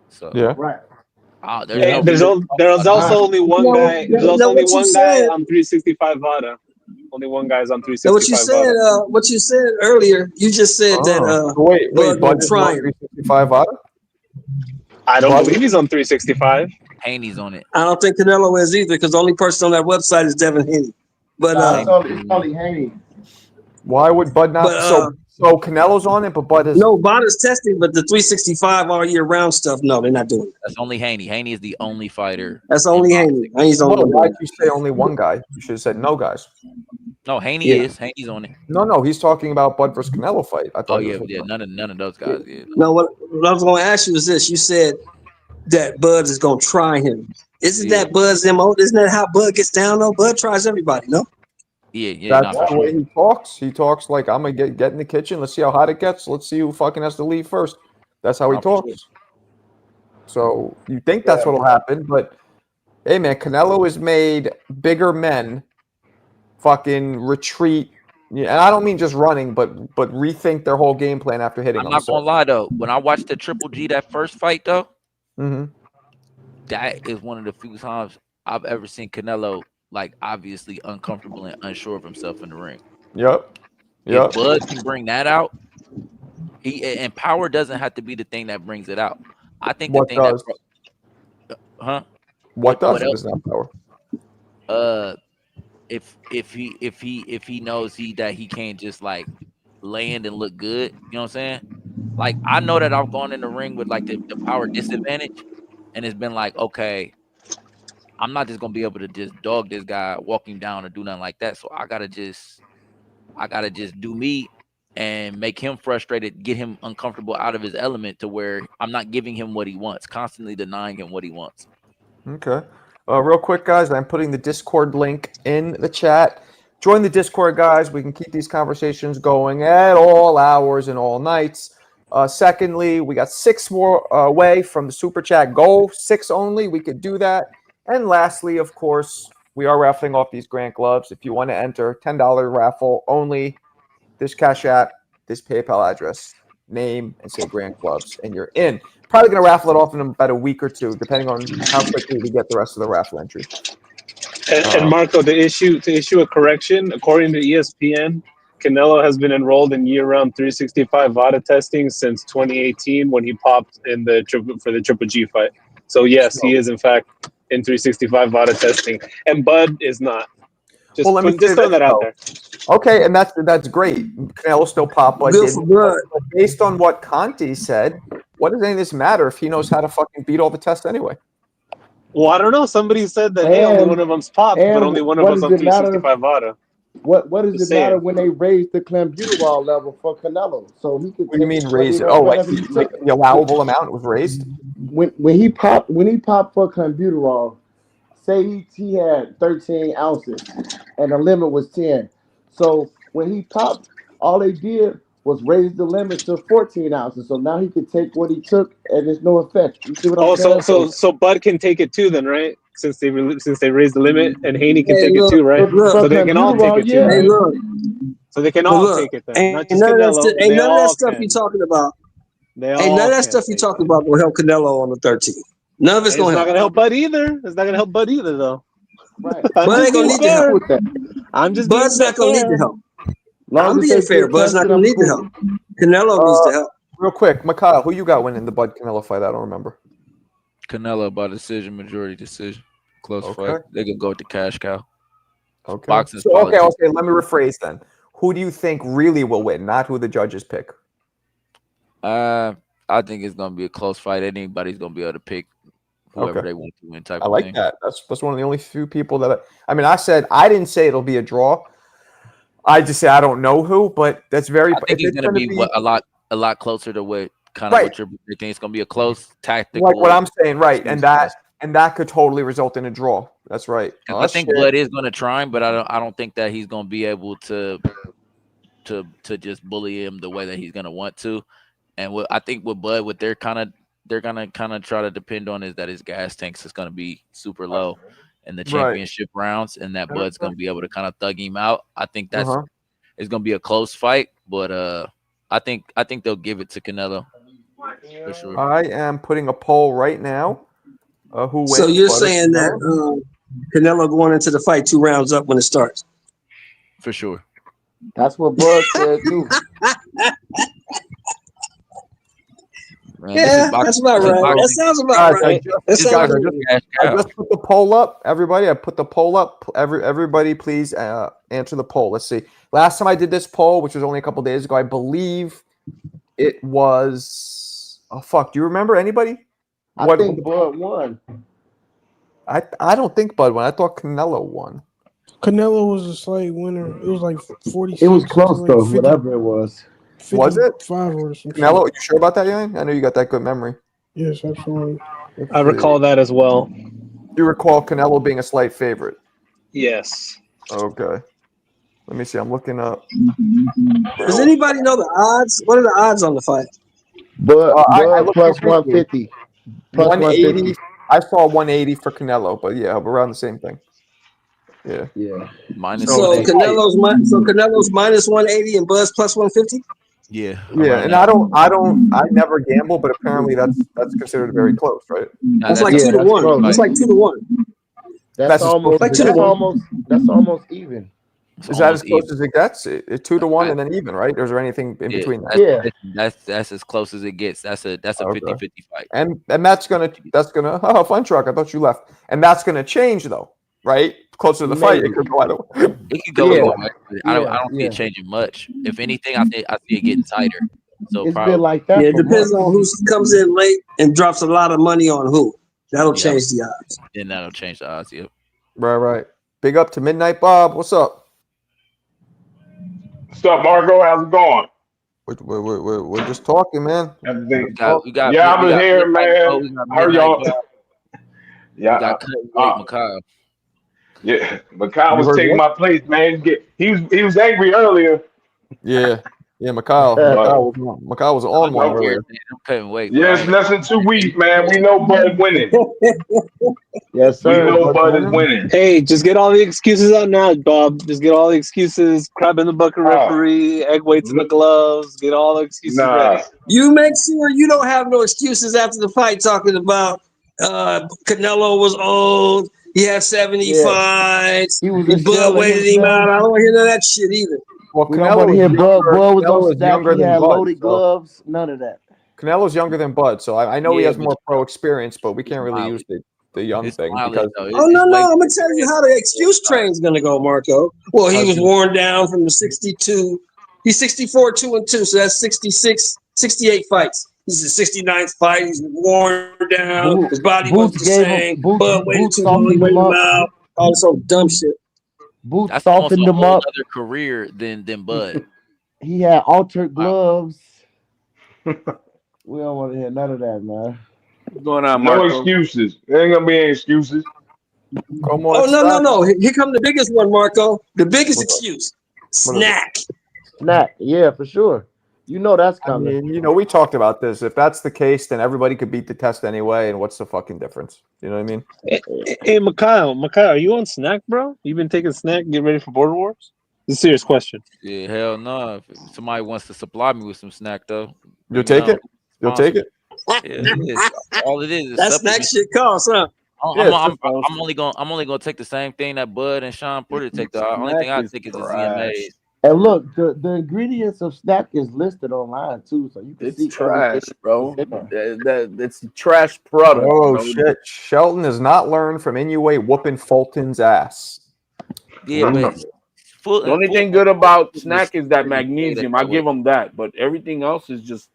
So Yeah. Right. there's Hey, no there's reason. also only one guy. There's also only what you one guy said. on 365 VADA. Only one guy's on Now, 365 VADA. what you said earlier, you just said that Oh. Wait, Bud Bud was is not trying. 365 Vada? I don't Bud- believe he's on 365. Haney's on it. I don't think Canelo is either, because the only person on that website is Devin Haney. But No, it's only Haney. Why would Bud not? But, so Canelo's on it, but Bud is. no, Bud is testing, but the 365 all year round stuff, no, they're not doing it. That's only Haney. Haney is the only fighter. That's only Haney. Haney's on Well, it. why'd you say only one guy? You should have said no guys. No, Haney Yeah. is. Haney's on it. No, he's talking about Bud versus Canelo fight. I thought. Oh he yeah, was yeah. None of those guys. Yeah. No, what I was going to ask you is this: you said that Bud is going to try him. Isn't that Bud's MO? Isn't that how Bud gets down? though? Bud tries everybody. No. Yeah. That's Not the for way sure. he talks. He talks like I'm gonna get in the kitchen. Let's see how hot it gets. Let's see who fucking has to leave first. That's how he Not for talks. So you think that's what'll happen, but hey, man, Canelo has made bigger men fucking retreat. Yeah, and I don't mean just running, but rethink their whole game plan after hitting. I'm not gonna lie though. When I watched the Triple G that first fight though, that is one of the few times I've ever seen Canelo like obviously uncomfortable and unsure of himself in the ring. Yep. If Bud can bring that out, and power doesn't have to be the thing that brings it out. I think What the thing does? What does? What If else? it's not power. If he knows that he can't just like land and look good, you know what I'm saying? Like I know that I've gone in the ring with like the power disadvantage, and it's been like, okay, I'm not just gonna be able to just dog this guy, walk him down, or do nothing like that. So I gotta just do me and make him frustrated, get him uncomfortable out of his element to where I'm not giving him what he wants, constantly denying him what he wants. Okay. Real quick, guys, I'm putting the Discord link in the chat. Join the Discord, guys. We can keep these conversations going at all hours and all nights. Secondly, we got 6 more away from the Super Chat goal. 6 only. We could do that. And lastly, of course, we are raffling off these Grant gloves. If you want to enter, $10 raffle only. This Cash App, this PayPal address, name, and say Grant gloves, and you're in. Probably going to raffle it off in about a week or two, depending on how quickly we get the rest of the raffle entry. And Marco, to issue a correction, according to ESPN, Canelo has been enrolled in year-round 365 VADA testing since 2018 when he popped in for the Triple G fight. So yes, he is in fact in 365 VADA testing, and Bud is not. Just throw that out there. Okay, and that's great. Canelo still pop, but based on what Conti said, what does any of this matter if he knows how to fucking beat all the tests anyway? Well, I don't know. Somebody said that only one of them's popped, but only one of us on 365 VADA. What does it matter when they raise the clenbuterol level for Canelo? So he could. What do you mean raise it? Oh, like the allowable amount was raised? When he popped for clenbuterol, say he had 13 ounces and the limit was 10. So when he popped, all they did was raise the limit to 14 ounces. So now he could take what he took and there's no effect. You see what I'm saying? So Bud can take it too then, right? Since they raised the limit, and Haney can take it too, right? So they can all take it too. Hey, look. So they can all take it then. Ain't none of that stuff you're talking about. Ain't none of that stuff you're talking about will help Canelo on the 13th. None of it's going to help. It's not going to help Bud either. It's not going to help Bud either, though. Right. Bud ain't going to need the help. I'm just Bud's not going to need the help. I'm being fair. Bud's not going to need the help. Canelo needs the help. Real quick, Mikhail, who you got winning the Bud Canelo fight? I don't remember. Canelo by decision, majority decision. Close fight. They could go with the cash cow. Okay. Boxing. So, okay. Let me rephrase then. Who do you think really will win, not who the judges pick? I think it's gonna be a close fight. Anybody's gonna be able to pick whoever they want to win. Type. I like thing. that. That's one of the only few people that I didn't say it'll be a draw. I just say I don't know who, but that's very. I think it's gonna be a lot closer to what kind of what you're thinking. It's gonna be a close tactical. Like what I'm saying, right? And that could totally result in a draw. That's right. I think Bud is going to try him, but I don't think that he's going to be able to just bully him the way that he's going to want to. And I think with Bud, what they're going to try to depend on is that his gas tanks is going to be super low in the championship rounds, and that Bud's going to be able to kind of thug him out. I think that's it's going to be a close fight, but I think they'll give it to Canelo for sure. I am putting a poll right now. Who wins? So you're Bud or saying Canelo? that Canelo going into the fight 2 rounds up when it starts? For sure. That's what Bud said too. Man, Yeah, that's about right. That sounds about Guys, right. That sounds about right. I just put the poll up. Everybody, I put the poll up. Everybody, please answer the poll. Let's see. Last time I did this poll, which was only a couple days ago, I believe it was. Oh fuck! Do you remember anybody? I think Bud won. I don't think Bud won. I thought Canelo won. Canelo was a slight winner. It was like 40. It was close though, whatever it was. Was it? 5 or some Canelo, shit. you sure about that, Yang? I know you got that good memory. Yes, absolutely. I recall that as well. You recall Canelo being a slight favorite? Yes. Okay. Let me see. I'm looking up. Does anybody know the odds? What are the odds on the fight? Bud, I looked plus up 150. Plus 180. I saw 180 for Canelo, but yeah, around the same thing. Yeah. Yeah. Minus So 180. Canelo's minus 180 and Bud's plus 150. Yeah. Yeah, and I never gamble, but apparently that's considered very close, right? Nah, That's like 2 to 1. That's like 2 to 1. That's almost like 2 to 1. That's almost even. Is that as close as it gets? It's 2 to 1 and then even, right? Or is there anything in between that? That's as close as it gets. That's a 50-50 fight. And that's gonna oh, fun truck. I thought you left. And that's gonna change though, right? Closer to the fight, it could go either way. It could go either way. I don't see it changing much. If anything, I see it getting tighter. So It's probably been like that. Yeah, it for depends months. on who comes in late and drops a lot of money on who. That'll change the odds. then that'll change the odds. Yep. Right. Big up to Midnight Bob. What's up? What's up, Marco? How's it going? We're just talking, man. Everything. We got I'm here, man. How are y'all? Yeah. We got Mikhail. Yeah, Mikhail You was heard taking what? my place, man. He was angry earlier. Yeah, Mikhail. Mikhail was on one earlier. I couldn't wait. Yeah, it's less than 2 weeks, man. We know Bud winning. Yes, We sir. know Bud is winning. Hey, just get all the excuses out now, Bob. Just get all the excuses. Crab in the bucket referee, egg weights in the gloves. Get all the excuses ready. You make sure you don't have no excuses after the fight talking about Canelo was old. He had 70 fights. He was Bud waited him out. I don't want to hear none of that shit either. Well, We don't want to hear Bud. Bud was Canelo on is stack. younger He than had Bud, loaded so- gloves. None of that. Canelo's younger than Bud, so I know he Yeah, has but- more pro experience, but we can't really Smiley. use the young It's thing Smiley, because though. Oh, no, I'm going to tell you how the excuse train's going to go, Marco. Well, he How's was it? worn down from the 62. He's 64, 2-2, so that's 68 fights. This is the 69th fight. He's worn down. His body wasn't the same. Bud waited too long. He waited him out. All this old dumb shit. Boots That's almost softened a him whole up. other career than Bud. He had altered gloves. We don't want to hear none of that, man. What's going on, Marco? No excuses. There ain't gonna be any excuses. Come Oh, no. Here come the biggest one, Marco. The biggest excuse. Snack. Snack. Yeah, for sure. You know that's I coming. mean, we talked about this. If that's the case, then everybody could beat the test anyway, and what's the fucking difference? You know what I mean? Hey, Mikhail, are you on snack, bro? You been taking snack, get ready for Border Wars? It's a serious question. Yeah, hell no. If somebody wants to supply me with some snack though, You'll take it? You'll take it? Yeah, it is. All it is That snack shit costs, huh? I'm only gonna take the same thing that Bud and Sean Porter take. The only thing I take is the ZMAs. And look, the ingredients of snack is listed online too, so you can see trash, everything. bro. It's a trash product. Oh bro. shit! Shelton has not learned from Inoue whooping Fulton's ass. Yeah, but The only thing good about snack is that magnesium. I give them that, but everything else is just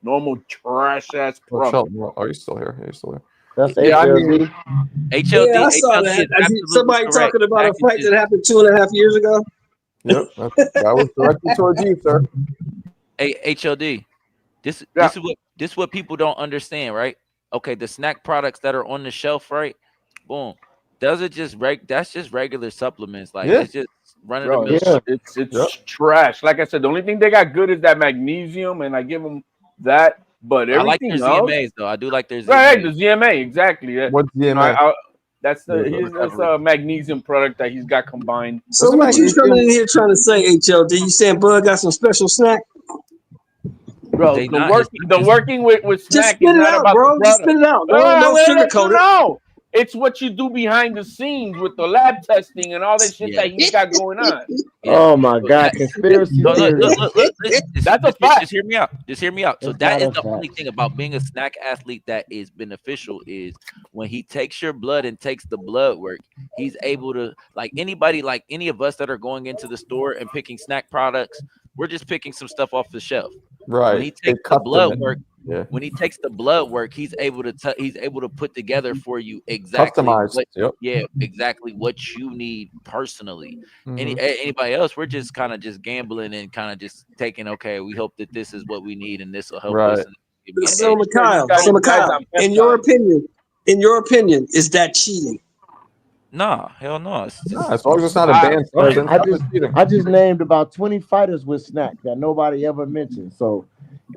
normal trash ass Oh, product. Shelton, are you still here? Are you still here? That's Yeah, I mean, HLD. Yeah, I saw that. I see somebody talking about a fight that happened 2.5 years ago. Yep, that was directed towards you, sir. Hey, HLD. This is what people don't understand, right? Okay, the snack products that are on the shelf, right? Boom. Those are just that's just regular supplements. Like Yeah. it's just running Bro, the mill. it's trash. Like I said, the only thing they got good is that magnesium, and I give them that. But I like everything their else, ZMAs though. I do like their ZMAs. right? The ZMA, exactly. What's ZMA? That's the magnesium product that he's got combined. So what you coming in here trying to say, HLD? You saying Bud got some special snack? Bro, They the not. work, It's the just, working with Just snack spit is it not out, about bro. the Just product. spit it out. Don't sugarcoat it. No. It's what you do behind the scenes with the lab testing and all that shit yeah, that he's got going on. yeah. Oh my So God, that, conspiracy no, look, theories. listen, That's a just fact. hear me out. Just hear me out. So It's that not is a the only fact. thing about being a snack athlete that is beneficial is when he takes your blood and takes the blood work, he's able to, like any of us that are going into the store and picking snack products, we're just picking some stuff off the shelf. When Right. he They takes the cut them blood in. work, Yeah. when he takes the blood work, he's able to put together for you exactly Customized. what Yep. exactly what you need personally. Mhm. Anybody else, we're just kind of just gambling and kind of just taking, okay, we hope that this is what we need and this will help us. Right. And give me an So edge. Mikhail, got these guys on in your opinion, is that cheating? Nah, hell no. It's just, Nah, as long as it's not a banned substance, I I'm just just cheating. I just named about 20 fighters with snack that nobody ever mentioned. So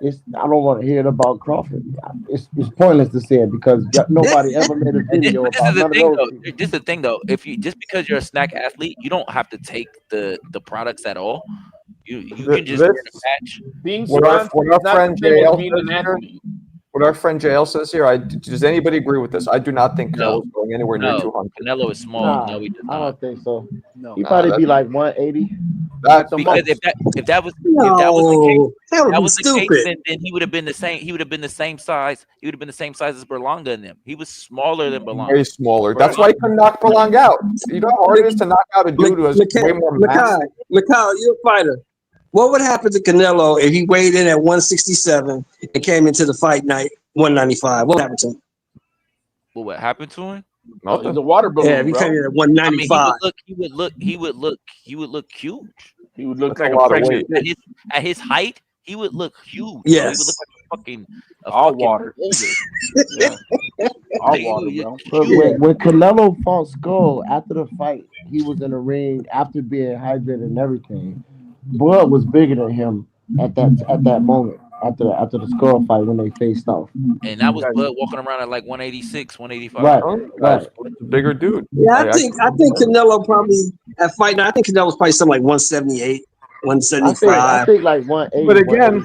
I don't want to hear about Crawford. It's pointless to say it because nobody ever made a and video this is about the none of thing those though. people. This is the thing though. If you just because you're a snack athlete, you don't have to take the products at all. You can just This, get a patch. Being what our sponsored is not friend the same as JL being says an here, athlete. what our friend JL says here, does anybody agree with this? I do not think No, Canelo's going anywhere near no. 200. Canelo is small. Nah, No, he does I not. don't think so. No. He Nah, probably be that's like 180. that's Because most. if that was the No, that would be case, stupid. then he would have been the same. He would have been the same size. He would have been the same size as Berlanga and them. He was smaller than Berlanga. Way smaller. That's why he couldn't knock Berlanga out. You know how hard it is to knock out a dude who has way more mass. Mikhail, you're a fighter. What would happen to Canelo if he weighed in at 167 and came into the fight night 195? What would happen to him? Well, what happened to him? He's a water balloon, Yeah, if he bro. came in at I mean, 195. he would look huge. He would look That's like a a lot of pregnant weight. bitch. At his height, he would look huge. Bro. Yes. He would look like a All fucking water. boulder. Yeah. All Like, water, he bro. was But huge. when Canelo fought Skull after the fight, he was in the ring after being hydrated and everything. Bud was bigger than him at that moment after the Skull fight when they faced off. And that was Bud walking around at like 186, 185. Right, Oh, right. That's a bigger dude. Yeah, I think Canelo probably at fight night. I think Canelo's probably something like 178, I 175. think like 180. But again,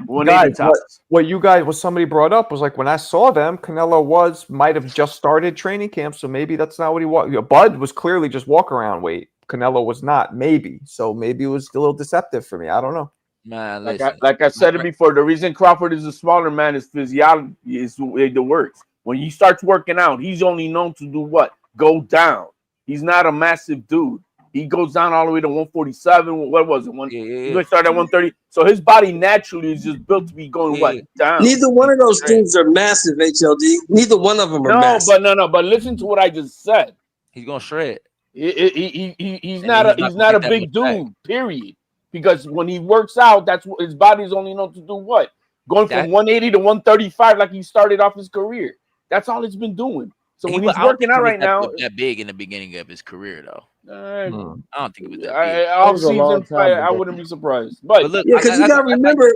185. guys, what somebody brought up was like when I saw them, Canelo might have just started training camp, so maybe that's not what he was. Bud was clearly just walk around weight. Canelo was not, maybe. So maybe it was a little deceptive for me. I don't know. Man, Like I said it before, the reason Crawford is a smaller man is physiology is the way it works. When he starts working out, he's only known to do what? Go down. He's not a massive dude. He goes down all the way to 147. What was it? He's gonna start at 130. So his body naturally is just built to be going what? Down. Neither one of those dudes are massive, HLD. Neither one of them are massive. But listen to what I just said. He's gonna shred. He's not a big dude, period. Because when he works out, that's what his body's only known to do what? Going from 180 to 135 like he started off his career. That's all it's been doing. So when he's working out right now, that big in the beginning of his career though. I don't think it was that big. Off season fight, I wouldn't be surprised. But look, yeah, because you gotta remember,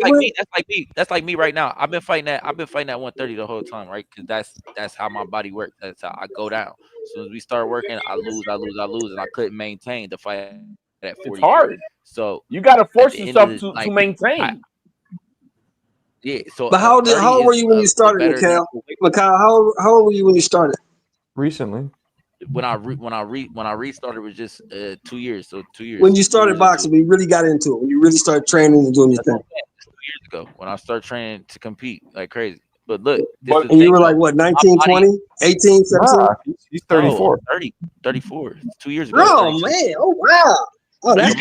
that's like me right now. I've been fighting at 130 the whole time, right? Because that's how my body works. That's how I go down. As soon as we start working, I lose, and I couldn't maintain the fight at 40. It's hard. So you gotta force yourself to maintain. Yeah. So, but how old were you when you started, Mikhail? Mikhail, how old were you when you started? Recently. When I restarted was just 2 years. So 2 years. When you started boxing, when you really got into it, when you really started training and doing your thing. 2 years ago, when I started training to compete like crazy. But look, and you were like what, 19, 20, 18, 17? Nah, he's 34. 34. 2 years ago. Oh man! Oh wow! Oh, that's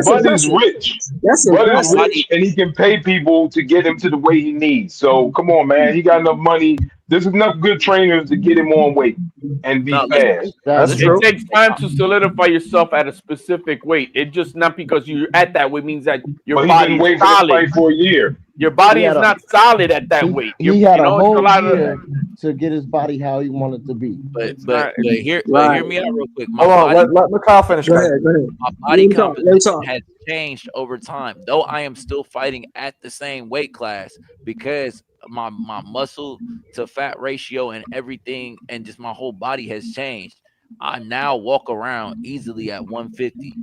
Bud is rich. That's Bud is rich, and he can pay people to get him to the weight he needs. So come on, man. He got enough money. There's enough good trainers to get him on weight and be fast. It takes time to solidify yourself at a specific weight. It just not because you're at that weight means that your body is solid for a year. Your body is not solid at that weight. He had a whole year to get his body how he wanted to be. But hear me out real quick. Hold on, let Mikhail finish. Go ahead. My body composition has changed over time, though I am still fighting at the same weight class because my muscle to fat ratio and everything and just my whole body has changed. I now walk around easily at 150.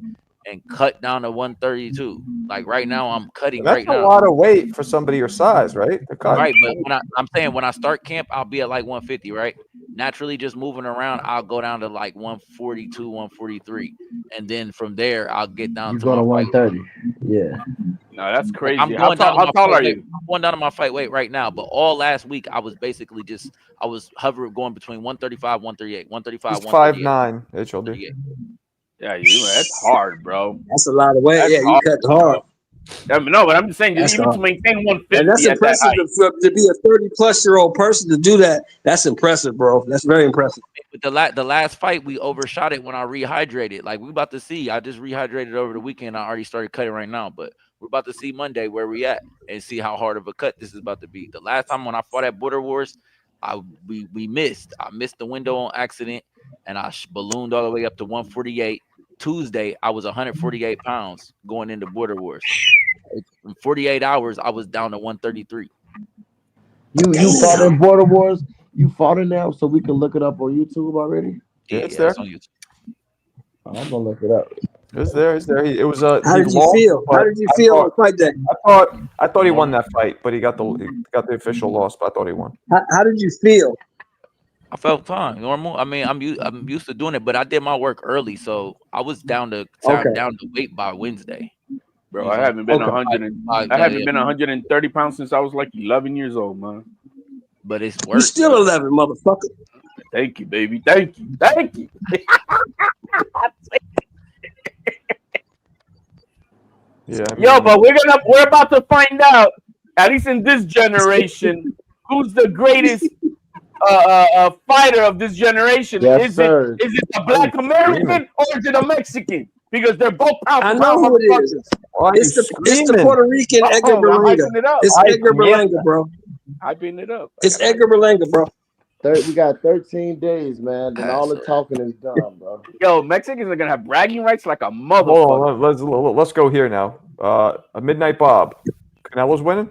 and cut down to 132. Like right now, I'm cutting That's right a now. lot of weight for somebody your size, right? To cut. Right, but I'm saying when I start camp, I'll be at like 150, right? Naturally, just moving around, I'll go down to like 142, 143, and then from there, I'll get down You to go to my fight weight. 130. Yeah. No, that's Like, crazy. I'm How going down tall? to How my tall fight are weight. you? I'm going down to my fight weight right now, but all last week I was basically just I was hovering going between 135, 138, 135, He's 138. 5'9", HLD. 138. Yeah, that's hard, bro. That's a lot of weight. That's Yeah, you cut hard. No, but I'm just saying, That's even hard. to maintain And 150 that's at that impressive height. to be a 30-plus-year-old person to do that. That's impressive, bro. That's very impressive. With the last fight, we overshot it when I rehydrated. Like we about to see. I just rehydrated over the weekend. I already started cutting right now, but we're about to see Monday where we at and see how hard of a cut this is about to be. The last time when I fought at Border Wars, we missed. I missed the window on accident, and I ballooned all the way up to 148. Tuesday, I was 148 pounds going into Border Wars. In 48 hours, I was down to 133. You fought in Border Wars. You fought in there, so we can look it up on YouTube already. Yeah, it's there. It's on YouTube. I'm gonna look it up. It's there. It's there. It was How did you feel? How did you feel on fight day? I thought he won that fight, but he got the official loss. But I thought he won. How did you feel? I felt fine, normal. I mean, I'm used to doing it, but I did my work early, so I was down to weight by Wednesday. Bro, I haven't been 130 pounds since I was like 11 years old, man. But it's work. You still 11, motherfucker. Thank you, baby. Thank you. Thank you. Yeah. Yo, but we're about to find out, at least in this generation, who's the greatest fighter of this generation. Yes, is sir. it a black American or is it a Mexican? Because they're both pound I for know pound who it is. Why are It's you the screaming? Puerto Rican Edgar I'm Berlanga. hyping it up. It's Edgar Berlanga, bro. Hyping it up. It's Edgar Berlanga, bro. We got 13 days, man. Then all the talking is done, bro. Yo, Mexicans are gonna have bragging rights like a Hold motherfucker. on. Let's go here now. A Midnight Bob. Canelo's winning.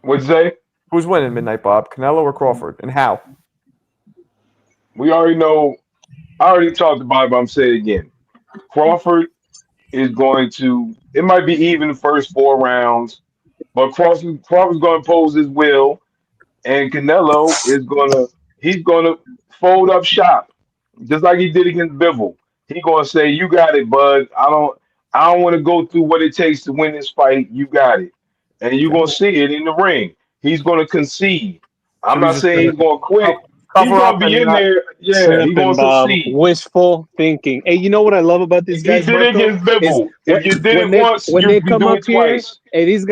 What'd you say? Who's winning, Midnight Bob? Canelo or Crawford? And how? We already know. I already talked about it, but I'm saying it again. Crawford is going to. It might be even the first 4 rounds, but Crawford's going to impose his will, and Canelo is he's going to fold up shop, just like he did against Bivol. He's going to say, "You got it, bud. I don't want to go through what it takes to win this fight. You got it," and you're going to see it in the ring. He's going to concede. I'm not saying he's going to quit. He's going to be in there. Yeah, he's going to concede. Wishful thinking. Hey, you know what I love about these He guys? did it Marco, against Bivol. If you did when it they, once, when you they can come do up it here, twice. these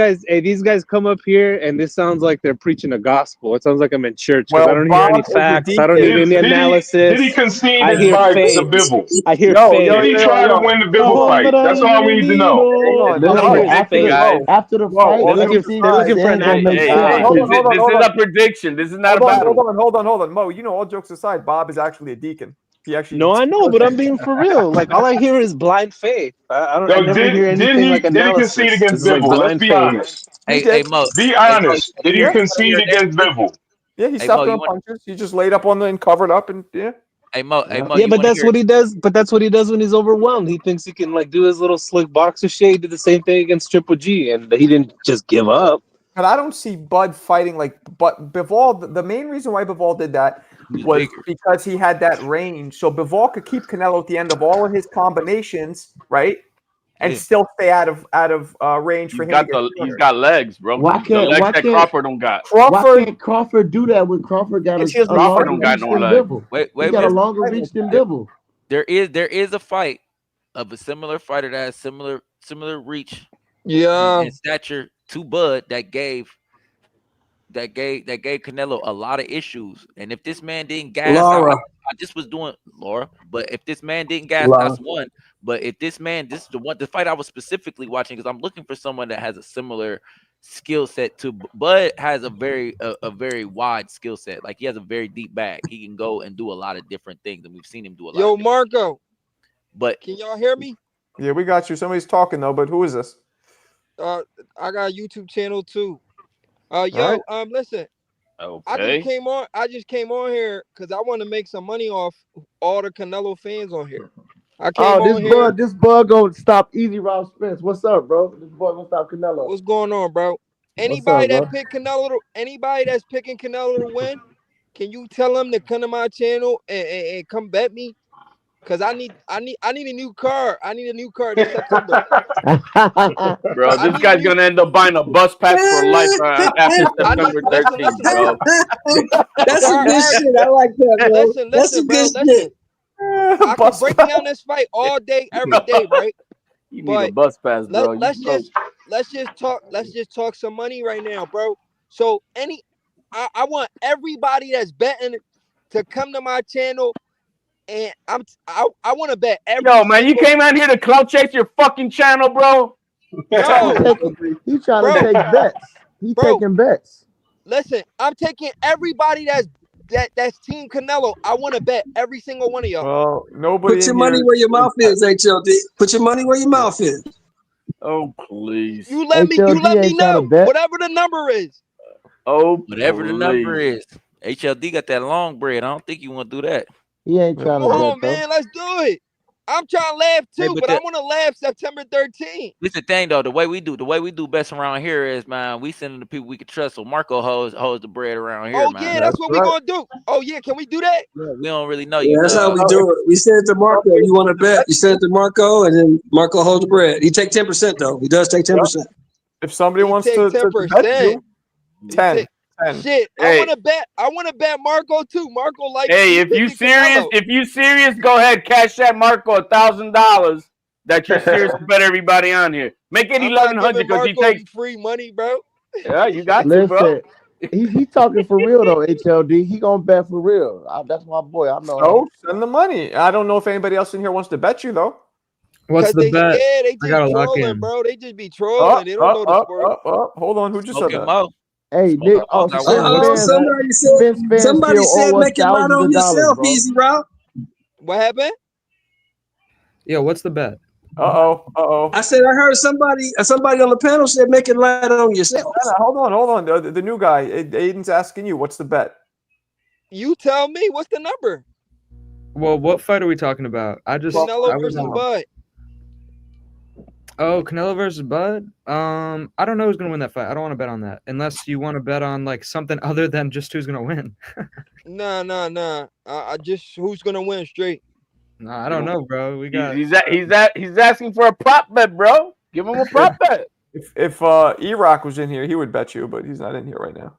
guys come up here, and this sounds like they're preaching a gospel. It sounds like I'm in church. 'Cause I don't hear any facts. I don't hear any analysis. Did he concede I his hear fight faith. to Bivol? I hear faith. Did he try to win the Bivol fight? That's all we need to know. They're looking for faith, guys. After the fight, They're looking for an This is a prediction. This is not a battle. Hold on. Mo, you know, all jokes aside, Bob is actually a deacon. He actually. No, I know, but I'm being for real. Like all I hear is blind faith. I never hear anything like analysis. Did he concede against It's like Bivol? Let's blind be faith. honest. Hey, Mo. Be honest. Did he concede against Bivol? Yeah, he Hey, stopped Mo, on punches. He just laid up on and covered up and yeah. Hey Mo. Yeah, but that's what he does. But that's what he does when he's overwhelmed. He thinks he can like do his little slick boxer shit. He did the same thing against Triple G, and he didn't just give up. But I don't see Bud fighting like. But Bivol, the main reason why Bivol did that was because he had that range. So Bivol could keep Canelo at the end of all of his combinations, right, and still stay out of range for him. He's got legs, bro. Why can't Crawford don't got? Why can't Crawford do that when Crawford got a Crawford don't longer got reach no than legs. Bivol? He got a longer reach than Bivol. There is a fight of a similar fighter that has similar reach, and stature to Bud that gave Canelo a lot of issues. And if this man didn't gas out, I just was doing Laura. But if this man didn't gas, that's one. But if this is the fight I was specifically watching because I'm looking for someone that has a similar skill set to Bud has a very wide skill set. Like he has a very deep bag. He can go and do a lot of different things, and we've seen him do a lot. Yo, Marco. But can y'all hear me? Yeah, we got you. Somebody's talking though, but who is this? I got a YouTube channel too. Listen. Okay. I just came on here because I want to make some money off all the Canelo fans on here. I came on here. This bug gonna stop Easy Route Spence. What's up, bro? This boy gonna stop Canelo. What's going on, bro? Anybody that pick Canelo, anybody that's picking Canelo to win, can you tell them to come to my channel and come bet me? Cause I need a new car. I need a new car this September. Bro, this guy's gonna end up buying a bus pass for life after September 13th, bro. That's some good shit. I like that, bro. Listen, That's some good listen. shit. I can break down this fight all day, every day, right? You need a bus pass, bro. Let's just talk some money right now, bro. So I want everybody that's betting to come to my channel, and I want to bet every. Yo, man, you came out here to clout chase your fucking channel, bro. No, He's trying to take bets. He's taking bets. Listen, I'm taking everybody that's Team Canelo. I want to bet every single one of y'all. Well, nobody. Put your money where your mouth is, HLD. Put your money where your mouth is. Oh, please. You let me know whatever the number is. Oh, whatever the number is. HLD got that long bread. I don't think you want to do that. He ain't trying to Come on, man. Let's do it. I'm trying to laugh too, Hey, but I want to laugh September 13th. This the thing though. The way we do best around here is, man, we sending the people we can trust. So Marco holds the bread around here. Oh man. yeah, that's what we're gonna do. Oh yeah, can we do that? Yeah, we don't really know Yeah, you. that's how we do it. We send it to Marco. You want to bet? You send it to Marco, and then Marco holds the bread. He take 10% though. He does take 10%. If somebody wants Take to 10%. bet you, 10. Shit, Hey. I wanna bet Marco too. Marco like. Hey, if you serious, go ahead, cash that Marco $1,000 that you're serious to bet everybody on here. Make it 1,100 because he takes free money, bro. Yeah, you got to, bro. He talking for real though, HLD. He gonna bet for real. That's my boy. I know. So send the money. I don't know if anybody else in here wants to bet you though. What's the bet? Yeah, they I gotta just lock trolling, in. bro. They just be trolling. They don't know the sport. Hold on. Who just said that? Mo. Hey, Nick. Oh, somebody said make it right on yourself, Easy Route. What happened? Yeah, what's the bet? I said I heard somebody on the panel said make it right on yourself. Hold on. The new guy, Aiden's asking you, what's the bet? You tell me. What's the number? Well, what fight are we talking about? Canelo versus Bud. Oh, Canelo versus Bud. I don't know who's gonna win that fight. I don't want to bet on that unless you want to bet on like something other than just who's gonna win. Nah. I just who's gonna win straight. Nah, I don't know, bro. We got. He's asking for a prop bet, bro. Give him a prop bet. If E-Rock was in here, he would bet you, but he's not in here right now.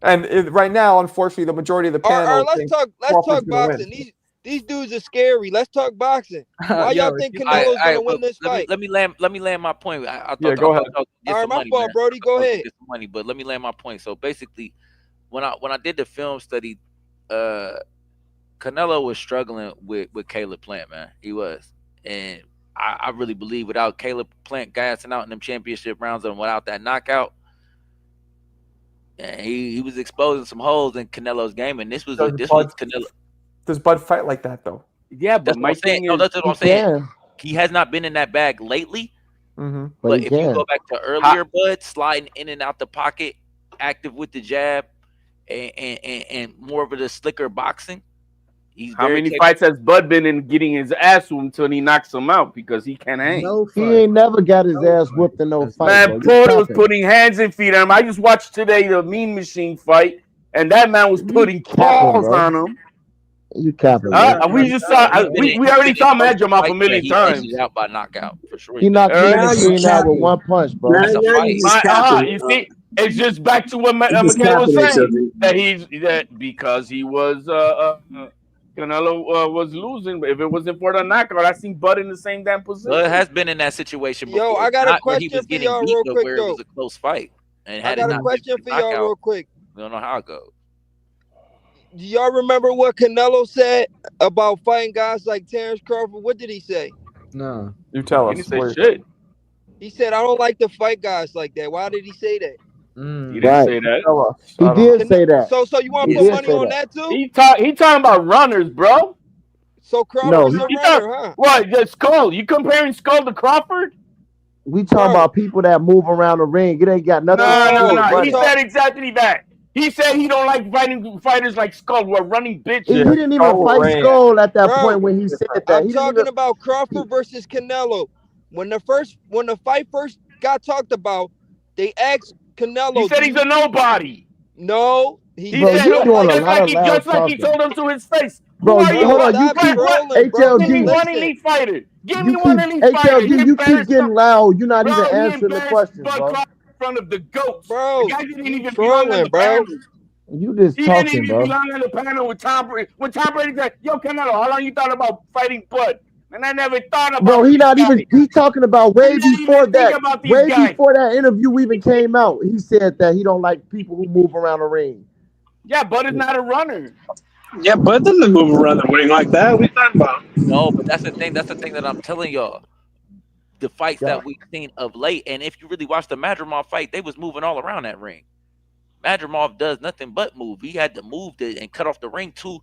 And right now, unfortunately, the majority of the panel. All right, thinks let's Crawford's talk gonna boxing. win. These dudes are scary. Let's talk boxing. Why y'all think Canelo's gonna win this fight? Let me land my point. I thought, go ahead. All right, my fault, Brody. Go ahead. Get some money, but let me land my point. So basically, when I did the film study, Canelo was struggling with Caleb Plant, man. He was, and I really believe without Caleb Plant gassing out in them championship rounds and without that knockout, and he was exposing some holes in Canelo's game, and this was Canelo. Does Bud fight like that though? Yeah, but my thing is, that's what I'm saying. He has not been in that bag lately. Mm-hmm. But if you go back to earlier, Bud sliding in and out the pocket, active with the jab, and more of the slicker boxing. How many fights has Bud been in getting his ass whooped until he knocks him out because he can't hang? He ain't never got his ass whooped in no fight. Man, Porter was putting hands and feet on him. I just watched today the Mean Machine fight, and that man was putting paws on him. You capping? We just saw. We already saw him edge him off a million times. He's out by knockout for sure. He knocked Mean Machine out with one punch, bro. You see, it's just back to what McKenna was saying that because he was Canelo was losing. If it wasn't for the knockout, I seen Bud in the same damn position. Bud has been in that situation before. Yo, I got a question for y'all real quick though. It was a close fight, and I got a question for y'all real quick. We don't know how it goes. Do y'all remember what Canelo said about fighting guys like Terrence Crawford? What did he say? No. You tell us. He didn't say shit. He said, I don't like to fight guys like that. Why did he say that? He didn't say that. He did say that. So you want to put money on that too? He talking about runners, bro. So Crawford's a runner, huh? What? The Skull? You comparing Skull to Crawford? We talking about people that move around the ring. It ain't got nothing. No. He said exactly that. He said he don't like fighting fighters like Skull who are running bitches. He didn't even fight Skull at that Bro, point when he said that. I'm He didn't talking even. about Crawford versus Canelo. When the fight first got talked about, they asked Canelo. He said he's a nobody. No, He Bro, said you doing a just lot of loud just like he talking. told him to his face. Bro, Who are you? hold on, you keep Give me one HLD. elite fighter. Give me You one keep elite fighter. HLD. You keep getting loud. You're not even Bro, he answering the embarrassed questions, Bud bro. Crawford in front of the goats. Bro, the guy didn't even belong trolling, on the bro. panel. You just He didn't talking, even bro. belong on the panel with Tom Brady. When Tom Brady said, "Yo, Canelo, how long you thought about fighting Bud?" And I never thought about. Bro, he not even. He talking about way He didn't before even think that. about these Way guys. before that interview even came out. He said that he don't like people who move around the ring. Yeah, Bud is not a runner. Yeah, but doesn't move around the ring like that. What are you talking about? No, but that's the thing. That's the thing that I'm telling y'all. The fights Yeah. that we've seen of late, and if you really watch the Madrimov fight, they was moving all around that ring. Madrimov does nothing but move. He had to move and cut off the ring to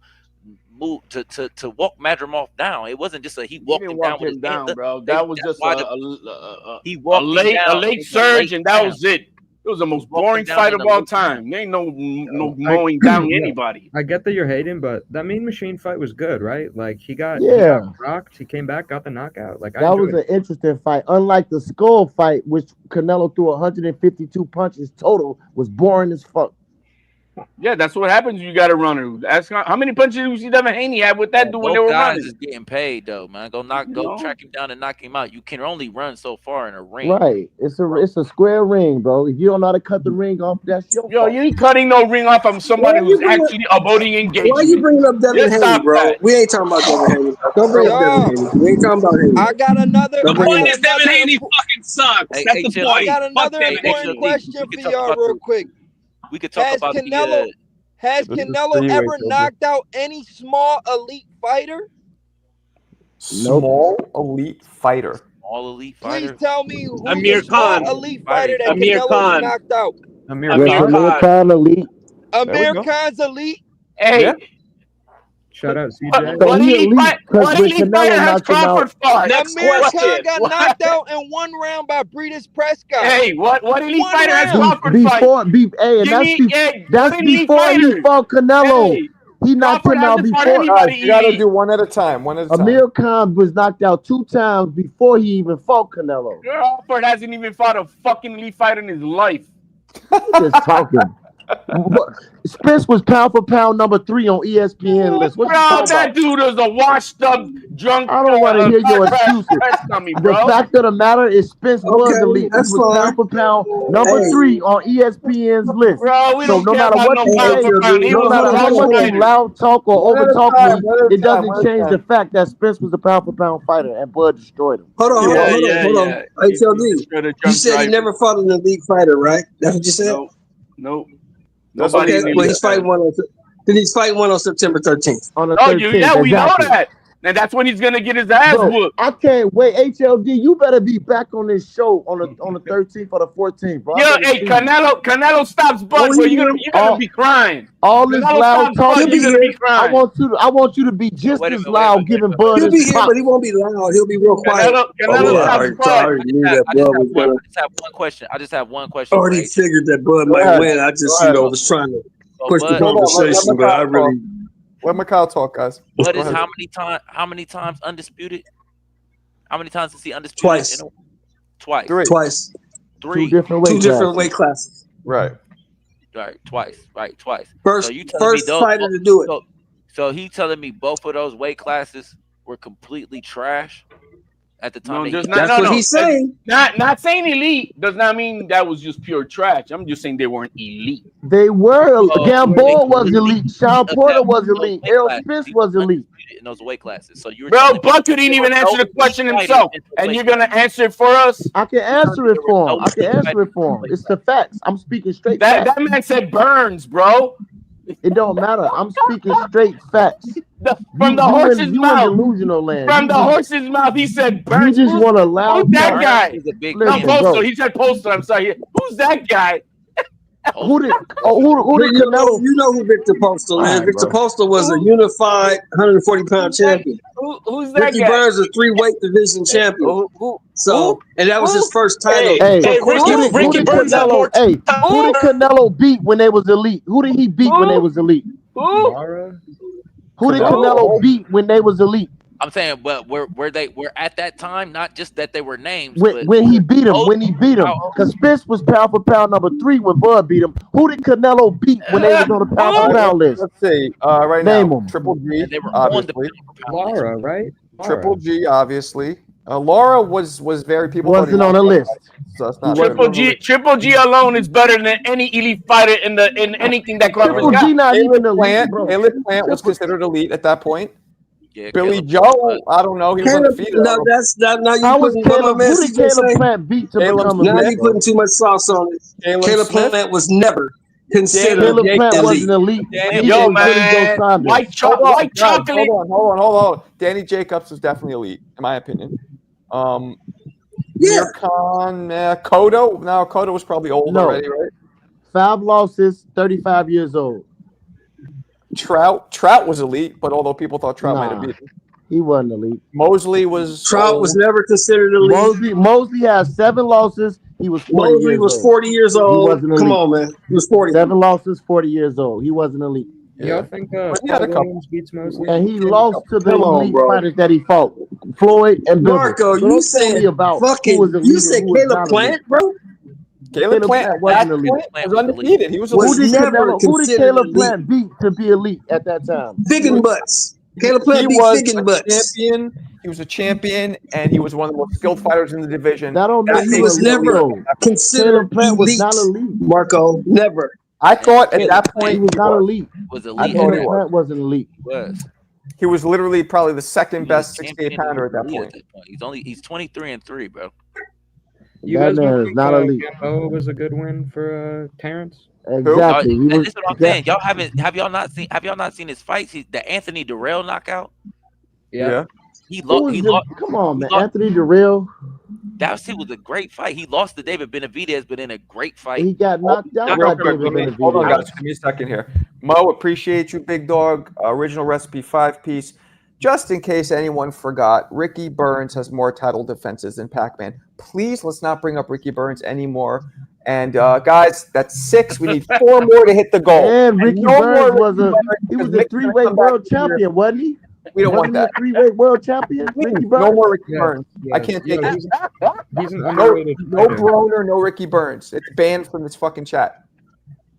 move to walk Madrimov down. It wasn't just he He walked didn't him down walk with him his down, hand. bro. They- That was that's just why he walked him a down. late It was a surge, and that down. was it. It was the most Walked him boring down fight in of a all late time. There ain't no mowing down Yeah. anybody. I get that you're hating, but that Mean Machine fight was good, right? Like he got Yeah. rocked, he came back, got the knockout. Like I That was enjoyed an interesting fight. Unlike the Skull fight, which Canelo threw 152 punches total, was boring as fuck. Yeah, that's what happens. You got a runner. Ask how many punches you see Devin Haney had with that dude when they Both were guys running. is getting paid though, man. Go know? track him down and knock him out. You can only run so far in a ring. Right. It's a square ring, bro. If you don't know how to cut the ring off, that's your Yo, fault. you ain't cutting no ring off from somebody Why you who's bring up- actually avoiding Why engagement. you bringing up Devin Just Haney, stop bro? that. We ain't talking about Devin Haney. Don't bring up Devin Haney. We ain't talking about Haney. I got another. Don't I bring got him up. another. fucking sucks. Hey, That's hey, the Chip, point. I got another Hey, important HLD, question we for could talk y'all about real the- quick. We could talk Has about Canelo has This is for Canelo you, ever HLD. knocked out any small elite fighter? Small elite fighter. all elite Please fighter. tell me who's Amir a small Khan. elite fighter that Amir Canelo's Khan. knocked out. Amir Amir Yes, Khan. Amir Khan. Khan elite. we Amir go. Khan's elite. Hey, Yeah. Shout out what, CJ. So what he elite elite fight? because What when elite fighter Canelo has knocked him out, Crawford fought? Next Amir question. Khan got What? knocked out in one round by Breedis Prescott. Hey, what elite One fighter has round. Crawford fight? hey, and Give that's me, hey, that's what elite before he fighter? fought Canelo. Hey, He knocked Crawford him out hasn't fought before. anybody Guys, you gotta elite. do one at a time. One at a time. Amir Khan was knocked out 2 times before he even fought Canelo. Crawford hasn't even fought a fucking elite fighter in his life. Just talking. But Spence was pound for pound number 3 on ESPN list. What you Bro, talking that about? dude is a washed up, drunk, I don't want to hear your excuses. press dummy, The bro. fact of the matter is Spence was Okay, elite. He that's was fine. pound for pound number Hey. 3 on ESPN's list. Bro, we So don't no care matter about what no you pound say, for pound. He no was matter a how wash much you fighter. loud talk or One at over a talk time, me, one at a it time, doesn't one at a change the time. fact that Spence was a pound for pound fighter and Bud destroyed him. Hold on, hold on, Yeah, hold yeah, on, hold on. yeah. HLD, Straight a you drunk said he driver. never fought an elite fighter, right? That's what you said? Nope. That's Nobody Okay, what he in well, elite he's fighting fighter. one on. Then he's fighting one on September 13th. On the Oh, 13th, yeah, we know exactly. that. And that's when he's gonna get his ass Bro, whooped. I can't wait. HLD, you better be back on this show on the 13th or the 14th, bro. I Yo, better hey, see you. Canelo stops Bud, Oh, bro. he You're will. gonna be crying. All this Canelo loud stops Bud, talking, He'll you're be gonna be here. I crying. want you to be just Wait a as minute, wait a loud minute, giving wait a Bud He'll his be here, props. but he won't be loud. He'll be real quiet. Canelo Oh, yeah, stops I Bud. already knew that I Bud was gonna. just have one question. I just have one question. Already for HLD. figured that Bud Go might ahead. win. I just, Go ahead. was trying to So push the Bud, Hold on, let conversation, but I Mikhail really. talk. Let Mikhail talk, guys. Bud Go is ahead. how many times undisputed? How many times is he undisputed? Twice. Twice. Twice. 3. Two different weight classes. Right. Right. Twice. Right. Twice. First, so you telling me those, fighter to do it. So he telling me both of those weight classes were completely trash at the time. He's saying. Not saying elite does not mean that was just pure trash. I'm just saying they weren't elite. They were. Oh, Gamboa they was elite. Sean Porter was elite. Errol Spence was elite. In those weight classes. So you were Bro, Buck couldn't even answer the question himself, and you're gonna answer it for us. I can answer it for him. I can answer it for him. It's the facts. I'm speaking straight facts. That man said Burns, bro. It don't matter. I'm speaking straight facts. From the horse's mouth. You in delusional land. From the horse's mouth, he said Burns. You just want to loud Who's that talk. guy? He's a big No, Listen, Postal. bro. He said Postal. I'm sorry. Who's that guy? Who did Canelo? You know who Victor Postal is. All right, Victor bro. Postal was a unified 140-pound champion. Who's that Ricky guy? Burns was a 3-weight division champion. So, and that was his first title. Hey, Hey, who did Canelo? Hey, who did Canelo beat when they was elite? Who did he beat when they was elite? Who? Who did Canelo beat when they was elite? I'm saying, but were at that time, not just that they were names. When he beat him, because Spence was pound for pound number 3 when Bud beat him. Who did Canelo beat when they was on the pound for pound list? Let's see. Right Name now, them. Triple G, they were obviously. Lara, right? Triple G, obviously. Laura was very people thought he Wasn't on the list. So that's not Triple G alone is better than any elite fighter in anything that Crawford's Triple got. G not even Caleb elite, bro. Plant was considered elite at that point. Yeah, Billy Caleb Joe, I don't know. He was Caleb, undefeated. no, that's not. Now you How was putting Caleb? man, Who did CJ Caleb say? Plant beat to Caleb become Smith. Now elite? you putting too much sauce on it. Caleb Smith? Plant was never considered Caleb Plant elite. wasn't elite. Danny He Yo, was Billy Joe man, Saunders. white Hold on, chocolate. Hold on. Danny Jacobs was definitely elite, in my opinion. Yeah. Khan, Cotto. Now Cotto was probably old No. already, right? 5 losses, 35 years old. Trout was elite, but although people thought Trout might have Nah. beat him. He wasn't elite. Mosley was Trout old. was never considered elite. Mosley has 7 losses. He was 40 Mosley years was old. 40 years He old. wasn't elite. Come on, man. He was 40. 7 losses, 40 years old. He wasn't elite. Y'all think But he had a Paul couple. Williams beats Mosley? And he lost to the Come on, elite bro. fighters that he fought. Floyd and Bivol. Marco, So you don't tell me said about fucking. who was elite You and said who was Caleb not Plant, elite. bro. Caleb Plant Plant at wasn't that elite. point was undefeated. He was Was elite. never Who did considered Caleb elite. Plant beat to be elite at that time? Figgin' butts. Caleb Plant He beat was Figgin' a butts. champion. He was a champion, and he was one of the most skilled fighters in the division. That don't But make he him was elite, never though. considered Caleb Plant was elite. not elite. Marco, never. I thought at that He point was not elite. was I elite. thought he Caleb was. Plant wasn't elite. He was literally probably the second He was best champion 68 pounder at that elite point. He's 23-3, bro. You That guys man don't is think not elite. Gamboa was a good win for Terrence? Exactly. He was, This is what I'm saying. Have y'all not seen his fights? The Anthony Durrell knockout. Yeah. He Who lost. was He the- lost. Come on, man. lost- Anthony Durrell. That was a great fight. He lost to David Benavidez, but in a great fight. He got knocked out Real by quick, David Benavidez. hold on, guys. Give me a second here. Mo, appreciate you, big dog. Original recipe 5-piece. Just in case anyone forgot, Ricky Burns has more title defenses than Pac-Man. Please, let's not bring up Ricky Burns anymore. And guys, that's 6. We need 4 more to hit the goal. And Ricky no Burns more was a because a Nick's gonna 3-weight come back world here. champion, wasn't he? We don't want Wasn't that. he a 3-weight world champion? Ricky Burns. No more Ricky Yeah, Burns. yeah, I can't take yeah, it. he's an No, underrated no fighter. Broner, no Ricky Burns. It's banned from this fucking chat.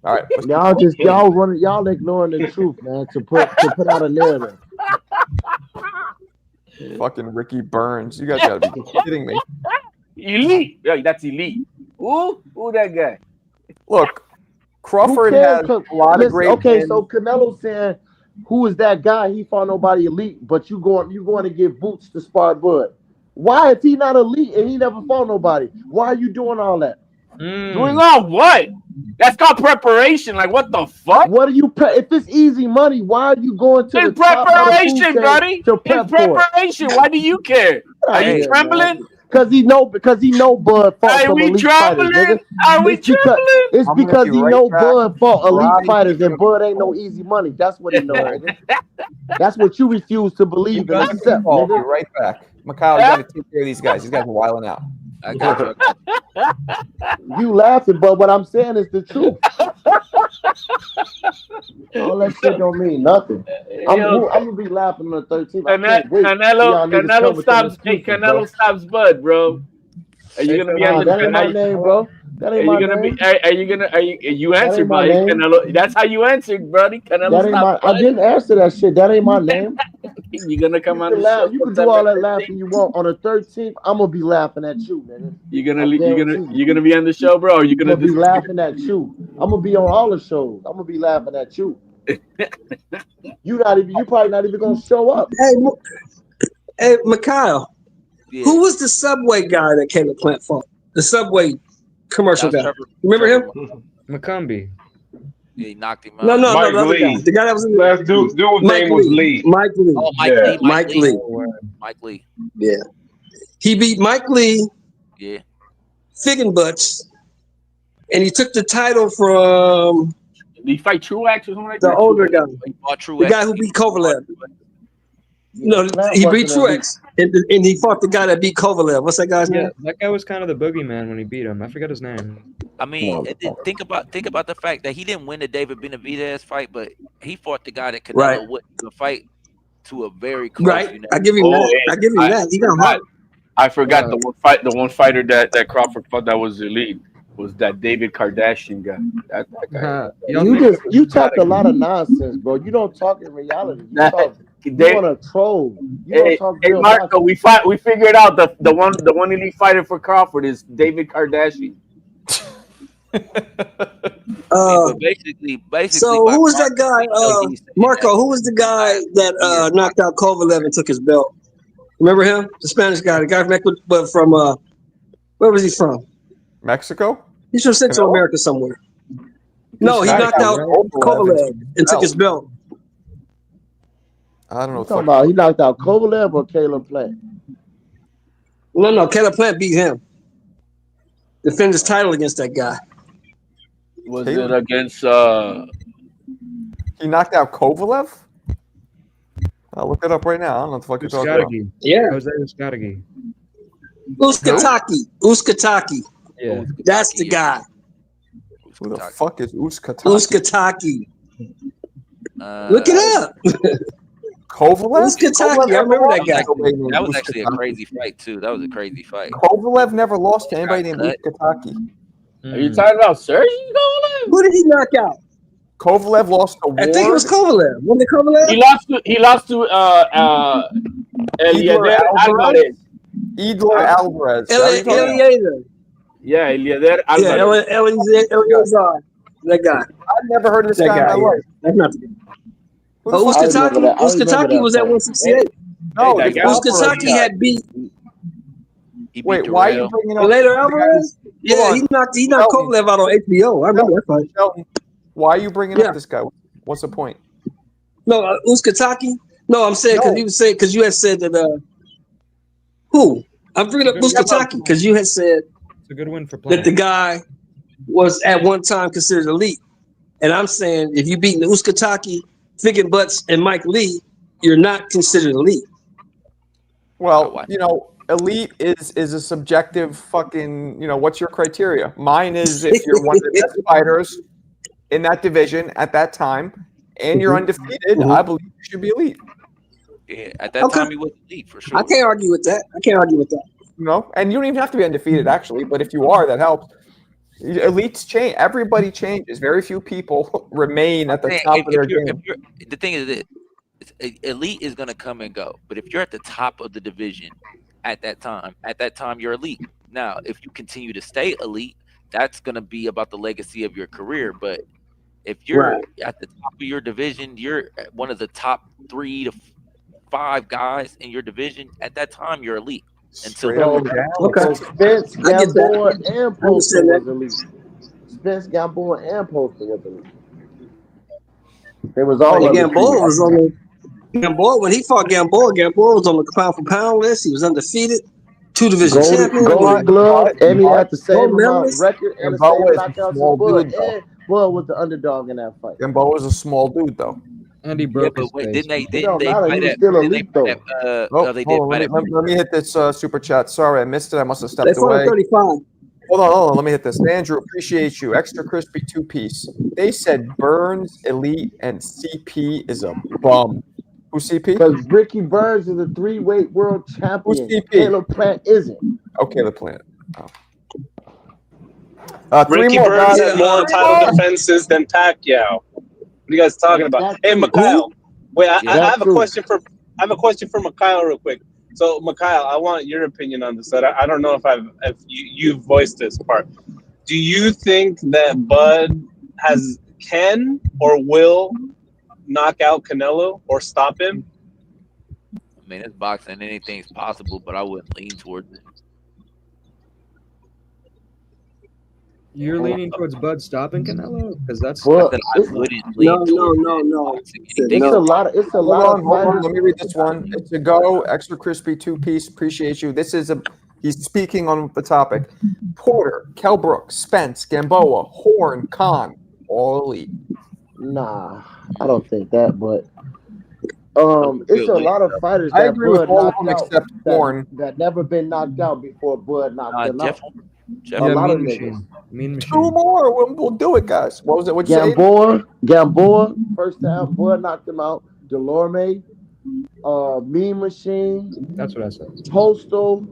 All right. let's- Y'all ignoring the truth, man, to put out a narrative. Fucking Ricky Burns. You guys gotta be kidding me. Elite. Yeah, that's elite. Who that guy? Look, Crawford Who cares? has a lot of Listen, great okay, wins. so Canelo saying, who is that guy? He fought nobody elite, but you going to give boots to spar Bud. Why is he not elite and he never fought nobody? Why are you doing all that? Doing all what? That's called preparation. Like, what the fuck? What are you? If it's easy money, why are you going to It's the top of the food preparation, chain buddy. to It's prep for it? preparation. Why do you care? Are you trembling? Because he know Bud fought Are some we elite fighters, trembling? nigga. Are we It's because, trembling? it's I'm gonna because be he right know back. Bud fought elite Roddy, fighters and Bud ain't no easy money. That's what he know, nigga. That's what you refuse to believe and accept, I'll be nigga. right back. Mikhail, you gotta take care of these guys. These guys are wilding out. I got you. You laughing, but what I'm saying is the truth. All that shit don't mean nothing. I'm gonna be laughing on the 13th. I can't wait till y'all niggas come Canelo with them stops. Hey, excuses, Canelo bro. stops Bud, bro. Are you gonna be Nah, on that ain't my the? name, bro. That Are ain't you my gonna name. be? Are you gonna? Are you That answered ain't my by name. Canelo? That's how you answered, buddy. Canelo That ain't my. stops I Bud. didn't answer that shit. That ain't my name. You gonna come You on can the laugh. show? You can do all that laughing you want. On the 13th, I'm gonna be laughing at you, nigga. You gonna be on the show, bro? Or you I'm gonna gonna be just laughing at you. I'm gonna be on all the shows. I'm gonna be laughing at you. You probably not even gonna show up. Hey, Mikhail, Yeah. who was the Subway guy that Caleb Plant fought? The Subway commercial That was guy. Trevor- Remember him? Trevor- McCumbee. Yeah, he knocked him out. No, the Mike other guy. Lee. The guy that was in the Last dude's name was Lee. Mike Lee. Oh, Mike Yeah. Lee. Mike Lee. Mike Lee. Yeah. He beat Mike Lee, Yeah. Figgin' Butts, and he took the title from Did he fight Truax or something like the that? older guy, He fought the Truex. guy who beat Kovalev. No, Plant he beat wasn't elite. Truex, and he fought the guy that beat Kovalev. What's that guy's Yeah, name? that guy was kind of the boogeyman when he beat him. I forget his name. I mean, Motherfucker. think about the fact that he didn't win the David Benavidez fight, but he fought the guy that Canelo Right. wouldn't even fight to a very close. Right. You know? I give him that. I give him that. He got hot. I forgot the one fighter that Crawford fought that was elite was that David Kardashian guy. That guy. You talk a lot of nonsense, bro. You don't talk in reality. You talk. You want to troll. You don't Hey, talk hey real Marco, we figured out the one elite fighter for Crawford is David Kardashian. But basically, So who was that guy? Marco, who was the guy that knocked out Kovalev and took his belt? Remember him? The Spanish guy, the guy from Ecuador, but from where was he from? Mexico? He's from Central America somewhere. No, he knocked out Kovalev and took his belt. I don't know. Talking about he knocked out Kovalev or Caleb Plant. No, Caleb Plant beat him. Defend his title against that guy. Was it against He knocked out Kovalev? I'll look it up right now. I don't know what the fuck you're talking about. Uskatagi. Yeah. Jose Uskatagi. Uskataki. Yeah. That's the guy. Who the fuck is Uskataki? Uskataki. Look it up. Kovalev? Uskataki. I remember that guy. That was actually a crazy fight too. That was a crazy fight. Kovalev never lost to anybody named Uskataki. Are you talking about Sergey Kovalev? Who did he knock out? Kovalev lost to Ward. I think it was Kovalev. Wasn't it Kovalev? He lost to Eliezer Alvarez. Idler Alvarez. Eliezer. Yeah, Eliezer Alvarez. Yeah, Eliezer. That guy. I've never heard of this guy in my life. That's not the guy. Uskataki was at 168. No, Uskataki had beat. Wait, why are you bringing up Later Alvarez? Yeah, he knocked Kovalev out on HBO. I remember that fight. Shelton, why are you bringing up this guy? What's the point? No, Uskataki. No, I'm saying because he was saying because you had said that. Who? I'm bringing up Uskataki because you had said It's a good win for that the guy was at one time considered elite, and I'm saying if you beat Uskataki, Figgin Butts, and Mike Lee, you're not considered elite. Well, you know, elite is a subjective fucking, you know, what's your criteria? Mine is if you're one of the best fighters in that division at that time and you're undefeated, I believe you should be elite. Yeah, at that time he was elite for sure. I can't argue with that. You know, and you don't even have to be undefeated actually, but if you are, that helps. Elites change. Everybody changes. Very few people remain at the top of their game. The thing is that elite is going to come and go, but if you're at the top of the division at that time you're elite. Now, if you continue to stay elite, that's going to be about the legacy of your career. But if you're at the top of your division, you're one of the top 3 to 5 guys in your division. At that time, you're elite. Until So Spence, Gamboa, and Poster was elite. Spence, Gamboa, and Poster was elite. They was all Gamboa was on the Gamboa when he fought Gamboa. Gamboa was on the pound for pound list. He was undefeated, 2 division champion, Gold Glove, and he had the same amount of record and the Gamboa same is a knockouts small as Bud. dude, though. And Bud was the underdog in that fight. Gamboa was a small dude, though. And he broke his face. Didn't they don't matter. fight He was at? still Didn't they elite, fight though. at? They did Hold fight on, let me hit this super chat. Sorry, I missed it. I must have They stepped fought away. at 35. Hold on. Let me hit this. Andrew, appreciate you. Extra crispy 2-piece. They said Burns, elite, and CP is a bum. Who's CP? Because Ricky Burns is a 3-weight world champion. CP? Caleb Plant isn't. Okay, the plant. Oh. 3 Ricky more Burns guys. had more title defenses than Pacquiao. What are you guys talking about? Hey, Mikhail. Wait, I have a question for Mikhail real quick. So, Mikhail, I want your opinion on this. I don't know if you voiced this part. Do you think that Bud can or will knock out Canelo or stop him? I mean, it's boxing. Anything's possible, but I wouldn't lean towards it. You're leaning towards Bud stopping Canelo because that's. Well, I wouldn't lean towards no. It's a lot. It's a lot of Hold on. fighters. Let me read this one. It's a go. Extra crispy 2-piece. Appreciate you. This is He's speaking on the topic. Porter, Kelbrook, Spence, Gamboa, Horn, Khan, all elite. Nah, I don't think that, but it's a lot of fighters I that agree with Bud all of knocked them out except Horn. that never been knocked out before Bud knocked them out. Yeah, A lot of Mean niggas. Machine. Mean Machine. Two more. We'll do it, guys. What was it? What'd you say? Gamboa, first time Bud knocked him out. Delorme, Mean Machine. That's what I said. Postal,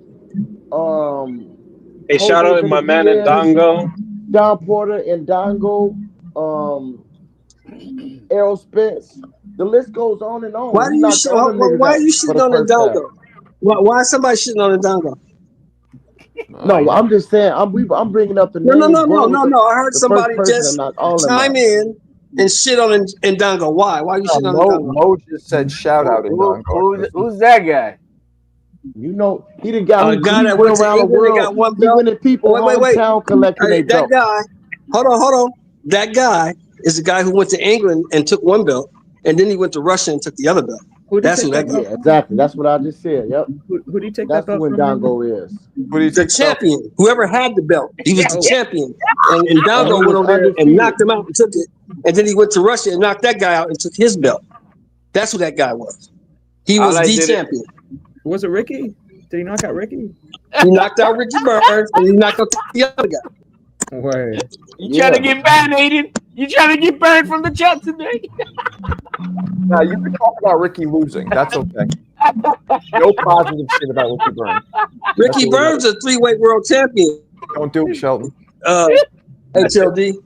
Hey, shout out to my man Ndongo. Don Porter, Ndongo, Errol Spence. The list goes on and on. Why do you shitting on Ndongo? Why is somebody shitting on Ndongo? No, I'm just saying. I'm bringing up the No. names. I heard somebody just chime in and shit on Ndongo. Why? Why are you shitting on Ndongo? Mo just said shout out Ndongo. Who's that guy? You know, he the guy who guy that went went to around the England and world. got one He belt. went to people hometown collecting their That belts. guy. Hold on. That guy is the guy who went to England and took one belt, and then he went to Russia and took the other belt. That's who that guy. Yeah, exactly. That's what I just said. Yep. Who did he take That's that who belt from? Ndongo is. The champion. Whoever had the belt, he was the champion. And Ndongo he went was over there and undefeated. knocked him out and took it. And then he went to Russia and knocked that guy out and took his belt. That's who that guy was. He was the champion. Was it Ricky? Did he knock out Ricky? He knocked out Ricky Burns and he knocked out the other guy. Wait. You trying to get banned, Aiden? You trying to get banned from the chat today? Now you can talk about Ricky losing. That's okay. No positive shit about Ricky Burns. Ricky Burns is a 3-weight world champion. Don't do it, Shelton. HLD.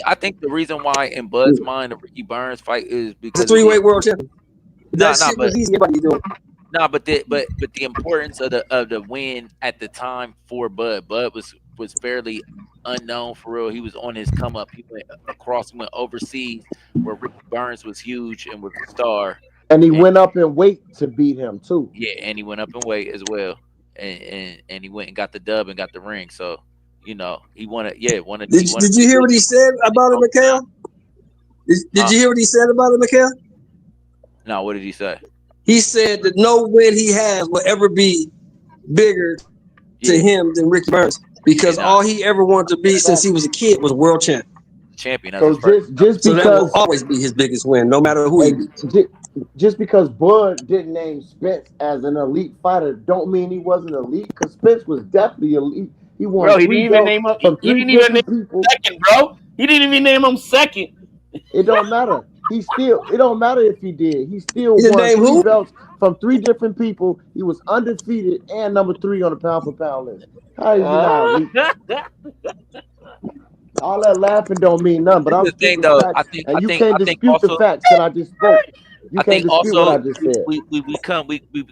I think the reason why in Bud's mind the Ricky Burns fight is because It's a 3-weight world champion. That Nah, shit was easy. Everybody do it. No, but the importance of the win at the time for Bud was fairly unknown for real. He was on his come up. He went overseas where Ricky Burns was huge and was a star. And he went up in weight to beat him too. Yeah, and he went up in weight as well, and he went and got the dub and got the ring. So he wanted. Did you hear what he said about it, Mikhail? Did you hear what he said about it, Mikhail? No, what did he say? He said that no win he has will ever be bigger to him than Ricky Burns because all he ever wanted to be since he was a kid was world champion. So just So that will because always be his biggest win, no matter who he beats. just because Bud didn't name Spence as an elite fighter, don't mean he wasn't elite. Because Spence was definitely elite. He won. Bro, he didn't even name him. He didn't even name him second, bro. He didn't even name him second. It don't matter. It don't matter if he did. He still He didn't won name 3 who? belts from 3 different people. He was undefeated and number 3 on the pound for pound list. How is he not elite? All that laughing don't mean nothing. But I'm The thing, speaking though, facts, I and you think can't dispute also the facts that I just spoke. You I can't think dispute also what I just said.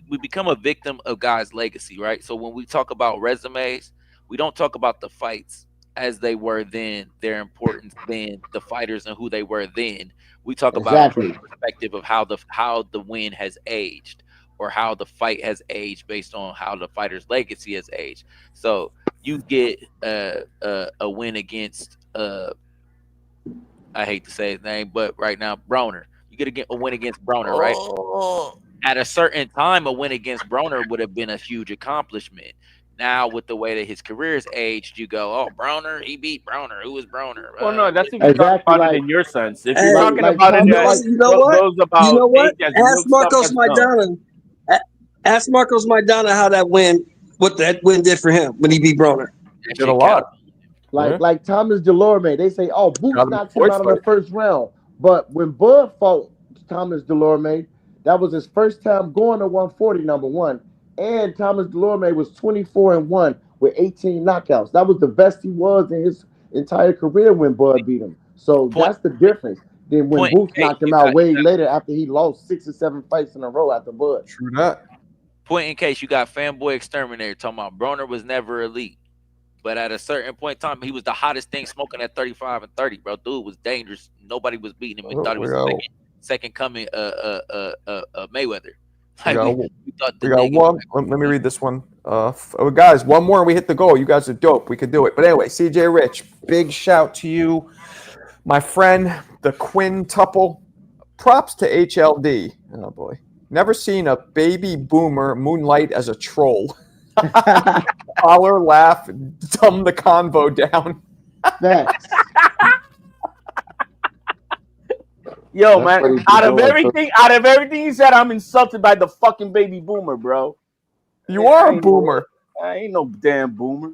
we become a victim of guys' legacy, right? So when we talk about resumes, we don't talk about the fights as they were then, their importance then, the fighters and who they were then. We talk about from the perspective of how the win has aged, or how the fight has aged based on how the fighter's legacy has aged. So you get a win against I hate to say his name, but right now Broner. You get a win against Broner, right? At a certain time, a win against Broner would have been a huge accomplishment. Now, with the way that his career's aged, you go, "Oh, Broner, he beat Broner. Who is Broner?" Well, no, that's if you're talking about it in your sense. If you're talking about it, you know what? age as Ask real Marcos stuff has done. Maidana. Ask Marcos Maidana how that win, what that win did for him when he beat Broner. Did a lot. Like Thomas Delorme, they say, "Oh, Boots knocked him out in the first round." But when Bud fought Thomas Delorme, that was his first time going to 140, number one. And Thomas Delorme was 24-1 with 18 knockouts. That was the best he was in his entire career when Bud beat him. So that's the difference. Then when Boots knocked him out way later after he lost 6 or 7 fights in a row after Bud. True that. Point in case, you got Fanboy Exterminator talking about Broner was never elite. But at a certain point in time, he was the hottest thing smoking at 35 and 30, bro. Dude was dangerous. Nobody was beating him. We thought he was the second coming Mayweather. We got one. Let me read this one. Guys, one more and we hit the goal. You guys are dope. We could do it. But anyway, CJ Rich, big shout to you, my friend, the quintuple. Props to HLD. Oh boy. Never seen a baby boomer moonlight as a troll. Holler, laugh, dumb the convo down. Facts. Yo, That's what man, he be out of doing. everything you said, I'm insulted by the fucking baby boomer, bro. You are a boomer. I ain't no damn boomer.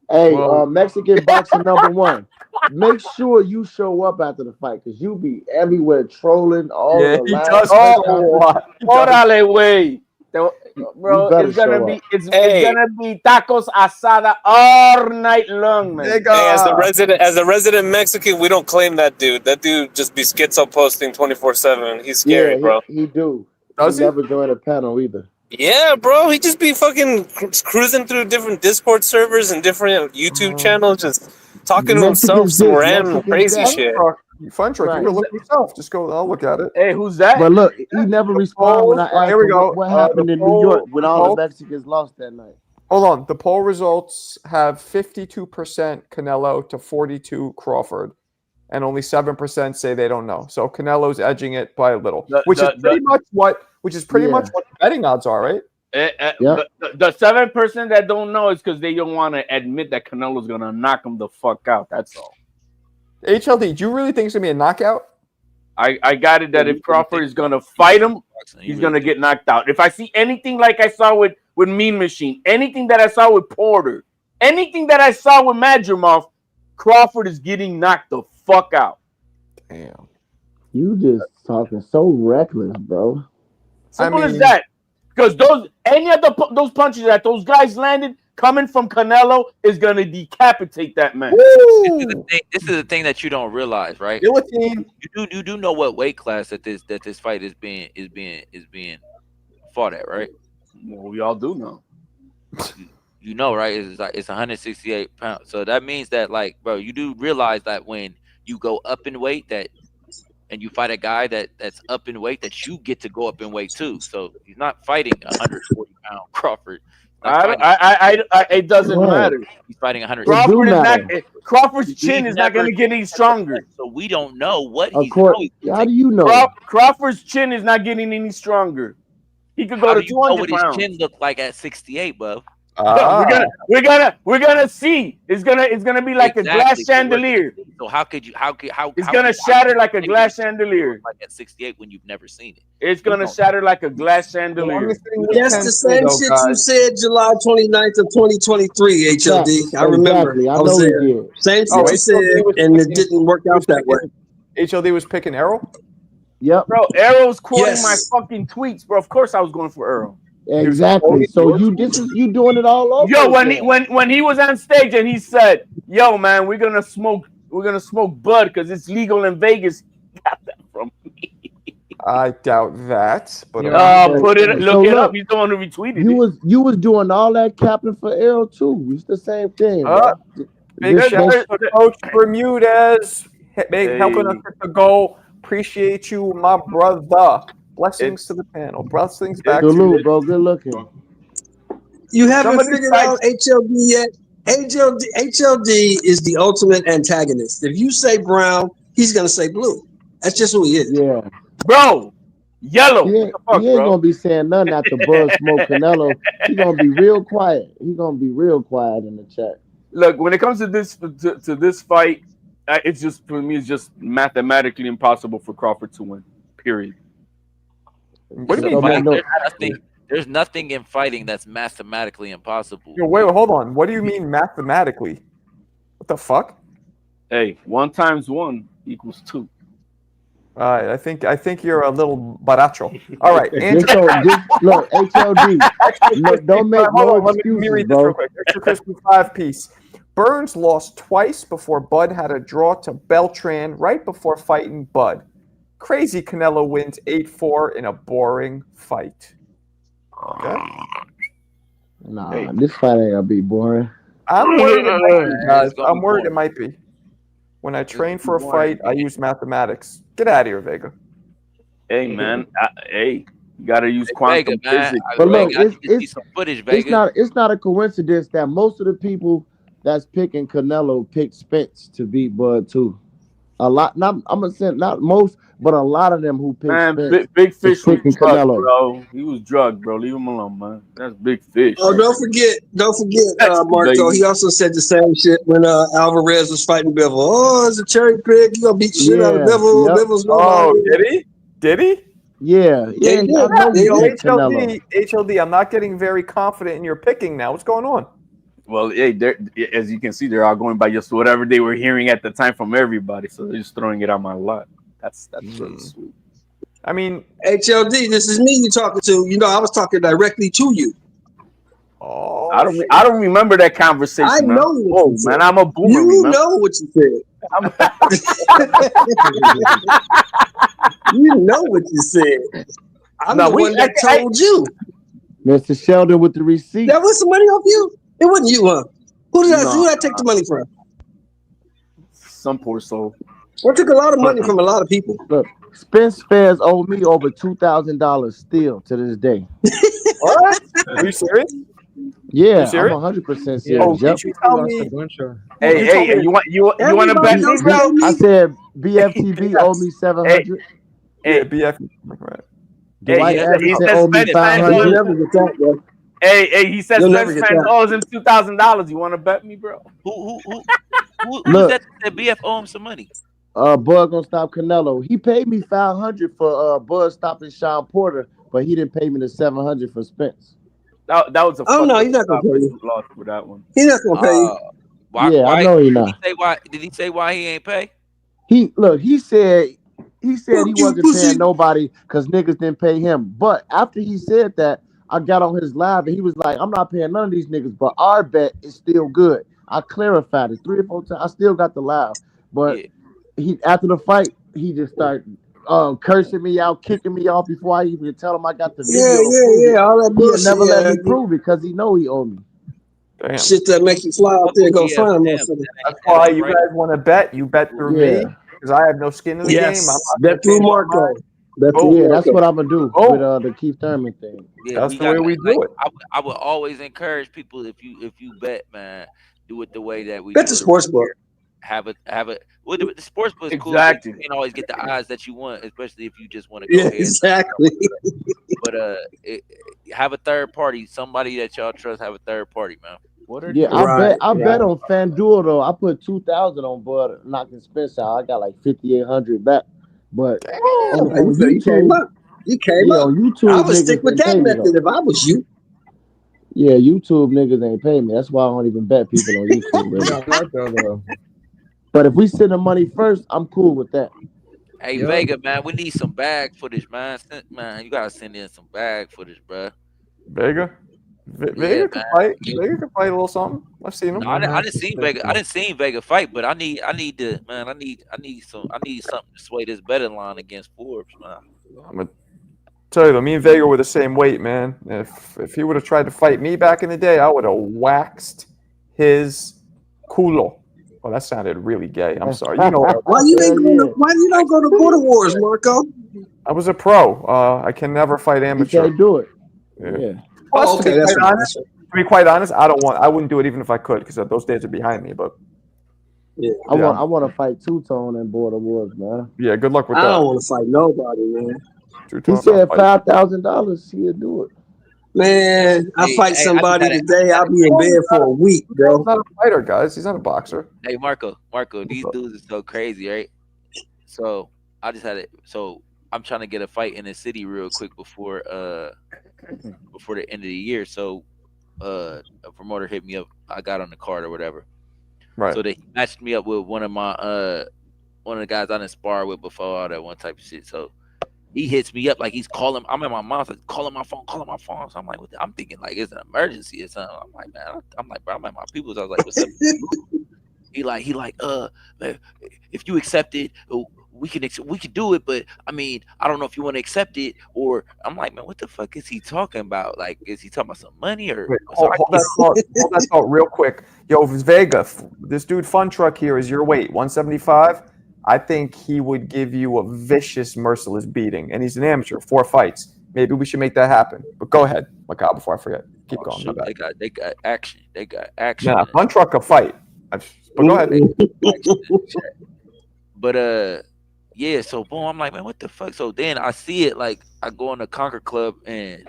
Hey, Well- Mexican boxer #1. Make sure you show up after the fight because you be everywhere trolling all Yeah, the he live does. press Oh, conference. Órale, way. Bro, better it's gonna show be up. it's Hey. gonna be tacos asada all night long, man. Nigga. Hey, as the resident Mexican, we don't claim that dude. That dude just be schizo posting 24/7. He's scary, Yeah, bro. he do. Does he? Never joined a panel either. Yeah, bro. He just be fucking cruising through different Discord servers and different YouTube channels, just talking to himself Mexicans some this, random Mexicans crazy that. shit. Fun truck. Right. You can look yourself. Just go. I'll look at it. Hey, who's that? But look, he never responded when I poll- asked here we him go. what The happened in New poll- York when all poll- the Mexicans lost that night. Hold on. The poll results have 52% Canelo to 42 Crawford, and only 7% say they don't know. So Canelo's edging it by a little, which is pretty much what the betting odds are, right? The 7% that don't know is because they don't want to admit that Canelo's gonna knock him the fuck out. That's all. HLD, do you really think it's gonna be a knockout? I got it that if Crawford is gonna fight him, he's gonna get knocked out. If I see anything like I saw with Mean Machine, anything that I saw with Porter, anything that I saw with Madrimov, Crawford is getting knocked the fuck out. Damn. You just talking so reckless, bro. Simple as that. Because any of those punches that those guys landed coming from Canelo is gonna decapitate that man. This is the thing that you don't realize, right? Guillotine. You do know what weight class that this fight is being fought at, right? Well, we all do know. You know, right? It's 168 pounds. So that means that, like, bro, you do realize that when you go up in weight, and you fight a guy that's up in weight, that you get to go up in weight too. So he's not fighting 140-pound Crawford. It doesn't matter. He's fighting 100. Crawford's chin is not going to get any stronger. So we don't know what Of he's course. doing. How do you know? Crawford's chin is not getting any stronger. He could go How to do you know 200 what pounds. his chin look like at 68, bro? We're gonna see. It's gonna be like a glass chandelier. So how could you? It's gonna shatter like a glass chandelier. Like at 68 when you've never seen it. It's gonna shatter like a glass chandelier. That's the same shit you said July 29th of 2023, HLD. I remember. Exactly. I I was know there. he did. Same shit you said, and it didn't work out that way. HLD was picking Errol? Yep. Bro, Arrow's quoting Yes. my fucking tweets, bro. Of course I was going for Arrow. Exactly. So you doing it all over. Yo, again. when he was on stage and he said, "Yo, man, we're gonna smoke bud because it's legal in Vegas." Got that from me. I doubt that. But Look it up. He's the one who retweeted it. You was doing all that capping for Errol too. It's the same thing. big This shout makes- out to Coach Bermudez helping us hit the goal. Appreciate you, my brother. Blessings to the panel. Blessings back to Salute, you. bro. Good looking. You haven't Somebody figured type- out HLD yet. HLD is the ultimate antagonist. If you say brown, he's gonna say blue. That's just who he is. Yeah. Bro, yellow. He ain't gonna be saying nothing after Bud Smoke Canelo. He gonna be real quiet. He gonna be real quiet in the chat. Look, when it comes to this fight, it's just for me. It's just mathematically impossible for Crawford to win. Period. What do you mean? There's nothing in fighting that's mathematically impossible. Yo, wait, hold on. What do you mean mathematically? What the fuck? Hey, 1 × 1 = 2. All right, I think you're a little baracho. All right, Just look, HLD. No, don't make Hold no on, let me excuses, read this bro. real quick. Extra crispy 5-piece. Burns lost twice before Bud had a draw to Beltran right before fighting Bud. Crazy Canelo wins 8-4 in a boring fight. Okay. Nah, this fight ain't gonna be boring. I'm worried it might be, guys. I'm worried it might be. When I train for a fight, I use mathematics. Get out of here, Vega. Hey, man. Hey, you got to use quantum Vega, man. physics. But look, footage, it's not a coincidence that most of the people that's picking Canelo picked Spence to beat Bud too. A lot. Not I'm gonna say not most, but a lot of them who pick Man, Spence Big is Fish was picking drugged, Canelo. bro. He was drugged, bro. Leave him alone, man. That's Big Fish. Oh, don't forget, Marco. Baby. He also said the same shit when Alvarez was fighting Bivol. Oh, it's a cherry pick. You gonna beat the shit out of Yeah, Bivol. yep. Bivol's Oh, nobody. did he? Did he? Yeah, Yeah, yeah. he did. I know Yeah, he he picked Canelo. HLD, I'm not getting very confident in your picking now. What's going on? Well, hey, as you can see, they're all going by just whatever they were hearing at the time from everybody. So they're just throwing it on my lot. That's really sweet. I mean, HLD, this is me you talking to. You know, I was talking directly to you. Oh, I don't remember that conversation. I man. know what Oh you said. man, I'm a boomer. You remember? know what you said. You know what you said. I'm No, the we- one that I- told you. Mr. Sheldon with the receipt. That was some money off you. It wasn't you, huh? Who did I take the money from? Some poor soul. I took a lot of money from a lot of people. Look, Spence fans owe me over $2,000 still to this day. What? Are you serious? Yeah, I'm serious? 100% serious. Oh, Yep. did you tell me? Hey, you want to bet me, bro? I said BFTB owe me 700. Yeah, BF. Right. Dwight he Anderson said owe me Spence fans 500. owe- You'll never get that, bro. Hey, he said You'll never Spence get fans that. owes him $2,000. You want to bet me, bro? Who's Look. that BF owe him some money? Bud gonna stop Canelo. He paid me 500 for Bud stopping Sean Porter, but he didn't pay me the 700 for Spence. That was a Oh, no, fucked he's not gonna up pay you. loss for that one. He's not gonna pay you. Why, Yeah, I know he not. Did he say why he ain't pay? He said he Fuck you, wasn't pussy. paying nobody because niggas didn't pay him. But after he said that, I got on his live and he was like, I'm not paying none of these niggas, but our bet is still good. I clarified it 3 or 4 times. I still got the live. But he after the fight, he just started cursing me out, kicking me off before I even tell him I got the video. Yeah. All that He'll bullshit. never let me Yeah. prove it because he know he owe me. Damn. Shit that make you fly out there and go find a motherfucker. That's why you guys want to bet. You bet through me Yeah. because I have no skin in the Yes. game. I'm not Bet gonna through change my Marco. mind. Bet Oh, through Yeah, that's Marco. what I'm gonna do with the Keith Thurman thing. Yeah, That's the way we do it. I would always encourage people if you bet, man, do it the way that we Bet do the it. sports book. Have a well, the sports book is cool. Exactly. But you can't always get the odds that you want, especially if you just want to go Yeah, ahead. exactly. But have a third party, somebody that y'all trust. Have a third party, man. Yeah, I bet on FanDuel though. I put 2,000 on Bud knocking Spence out. I got like 5,800 back. But on You came YouTube, up. You came yeah, up. on YouTube, I would niggas stick with ain't that pay me, method though. if I was you. Yeah, YouTube niggas ain't pay me. That's why I don't even bet people on YouTube. Really. But if we send the money first, I'm cool with that. Hey Vega, man, we need some bag footage, man. Man, you gotta send in some bag footage, bro. Vega. Vega can fight. Vega can fight a little something. I've seen him. No, I didn't see Vega. I didn't see Vega fight, but I need to, man. I need something to sway this betting line against Forbes, man. I'm gonna tell you though, me and Vega were the same weight, man. If he would have tried to fight me back in the day, I would have waxed his culo. Oh, that sounded really gay. I'm sorry. You know what? Why you don't go to Border Wars, Marco? I was a pro. I can never fight amateur. can't do it. Yeah. Oh, Plus, okay, to that's be quite honest, I wouldn't do it even if I could because those days are behind me. But I want to fight Two-Tone and Border Wars, man. yeah, good luck with I that. don't want to fight nobody, man. He said $5,000. He'll do it. Man, I fight somebody today, I'll be in bed for a week, bro. He's not a fighter, guys. He's not a boxer. Hey, Marco, these dudes are so crazy, right? So I just had it. So I'm trying to get a fight in the city real quick before the end of the year. So a promoter hit me up. I got on the card or whatever. Right. So they matched me up with one of the guys I didn't spar with before, all that one type of shit. So he hits me up like he's calling. I'm at my mom's like calling my phone. So I'm like, I'm thinking like it's an emergency or something. I'm like, man, bro, I'm at my people's. I was like, what's up? He like, if you accept it, we can do it. But I mean, I don't know if you want to accept it or I'm like, man, what the fuck is he talking about? Like, is he talking about some money or? Wait, hold that thought real quick. Yo, Vega, this dude Fun Truck here is your weight, 175. I think he would give you a vicious, merciless beating, and he's an amateur, 4 fights. Maybe we should make that happen. But go ahead, Macau, before I forget. Keep going. Shoot, they got action. They got action. Yeah, Fun Truck a fight. But go ahead. But yeah. So boom, I'm like, man, what the fuck? So then I see it like I go in the Conquer Club and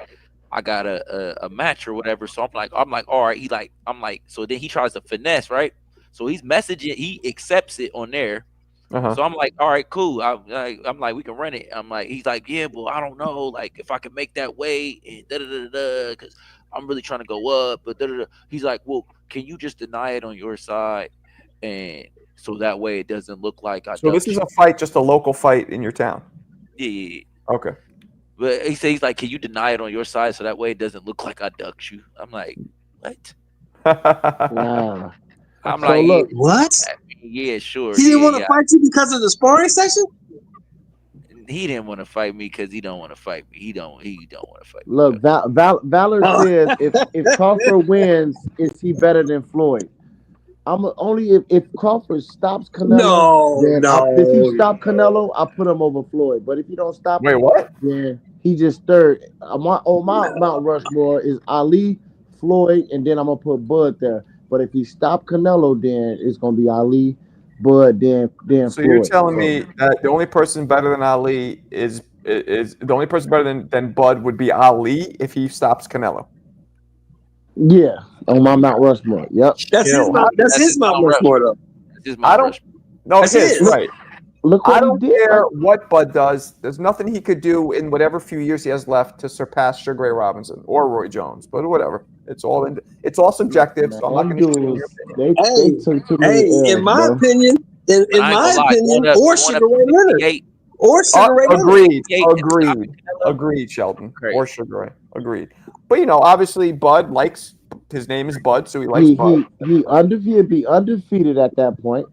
I got a match or whatever. So I'm like, all right. So then he tries to finesse, right? So he's messaging, he accepts it on there. Uh-huh. So I'm like, all right, cool. I'm like, we can run it. I'm like, he's like, yeah, but I don't know, like if I can make that weight and because I'm really trying to go up. But he's like, well, can you just deny it on your side, and so that way it doesn't look like I. So this is a fight, just a local fight in your town. Yeah. Okay. But he says, he's like, can you deny it on your side so that way it doesn't look like I ducked you? I'm like, what? Nah. I'm So like, look, What? yeah, sure. He didn't yeah, want to fight you because of the sparring session? He didn't want to fight me because he don't want to fight me. He don't want to fight me. look. Valor says if Crawford wins, is he better than Floyd? I'm only if Crawford stops Canelo. If he stop Canelo, I put him over Floyd. But if he don't stop him, what? then he just third. My Mount Rushmore is Ali, Floyd, and then I'm gonna put Bud there. But if he stop Canelo, then it's gonna be Ali, Bud, then So Floyd. you're telling me that the only person better than Ali is the only person better than Bud would be Ali if he stops Canelo? Yeah, on my Mount Rushmore. Yep. That's his Mount Rushmore though. I don't. No, That's it's his, his. right. Look I what don't he did. care what Bud does. There's nothing he could do in whatever few years he has left to surpass Sugar Ray Robinson or Roy Jones. But whatever, it's all subjective. So I'm not going to say your opinion. They took too many L's, in my bro. opinion, or Sugar Ray Leonard, or Sugar Ray Leonard. Agreed, Sheldon, or Sugar Ray, agreed. But obviously, Bud likes. His name is Bud, so he likes Bud. He undefeated at that point.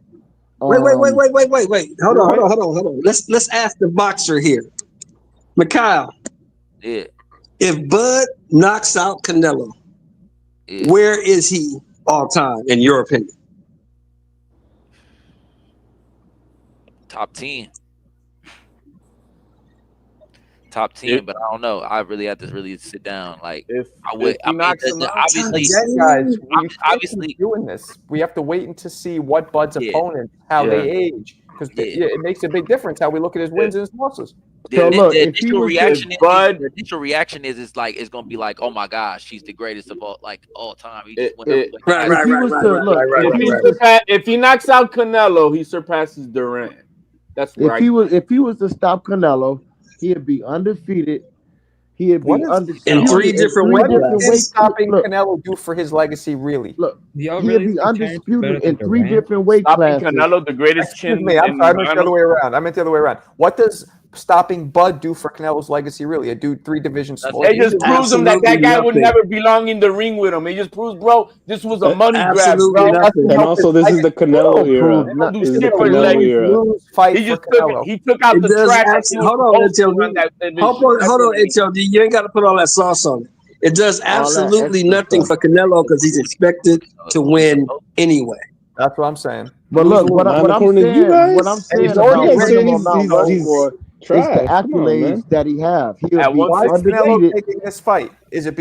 Wait. Hold on. Let's ask the boxer here. Mikhail. Yeah. If Bud knocks out Canelo, where is he all time, in your opinion? Top 10. Top 10, but I don't know. I really have to really sit down. Like, obviously, guys, obviously doing this. We have to wait to see what Bud's opponent, how they age, because it makes a big difference how we look at his wins and his losses. The initial reaction is it's like it's gonna be like, oh my gosh, he's the greatest of all time. He just went If he knocks out Canelo, he surpasses Durant. That's right. If he was to stop Canelo, he'd be undefeated. He'd be undefeated in three different ways. What is stopping Canelo do for his legacy, really? Look, he'd be undisputed in three different weight classes. Canelo, the greatest chin. Excuse me, I meant the other way around. What does stopping Bud do for Canelo's legacy, really? A dude 3 divisions smaller. It just proves him that guy would never belong in the ring with him. It just proves, bro, this was a money grab, bro. And also, this is the Canelo era. This is the Canelo era. He took out the trash. Hold on, HLD. You ain't got to put all that sauce on it. It does absolutely nothing for Canelo because he's expected to win anyway. That's what I'm saying. But look, what I'm saying about winning on Mount Rushmore is the accolades that he have. Why is Canelo taking this fight? Is it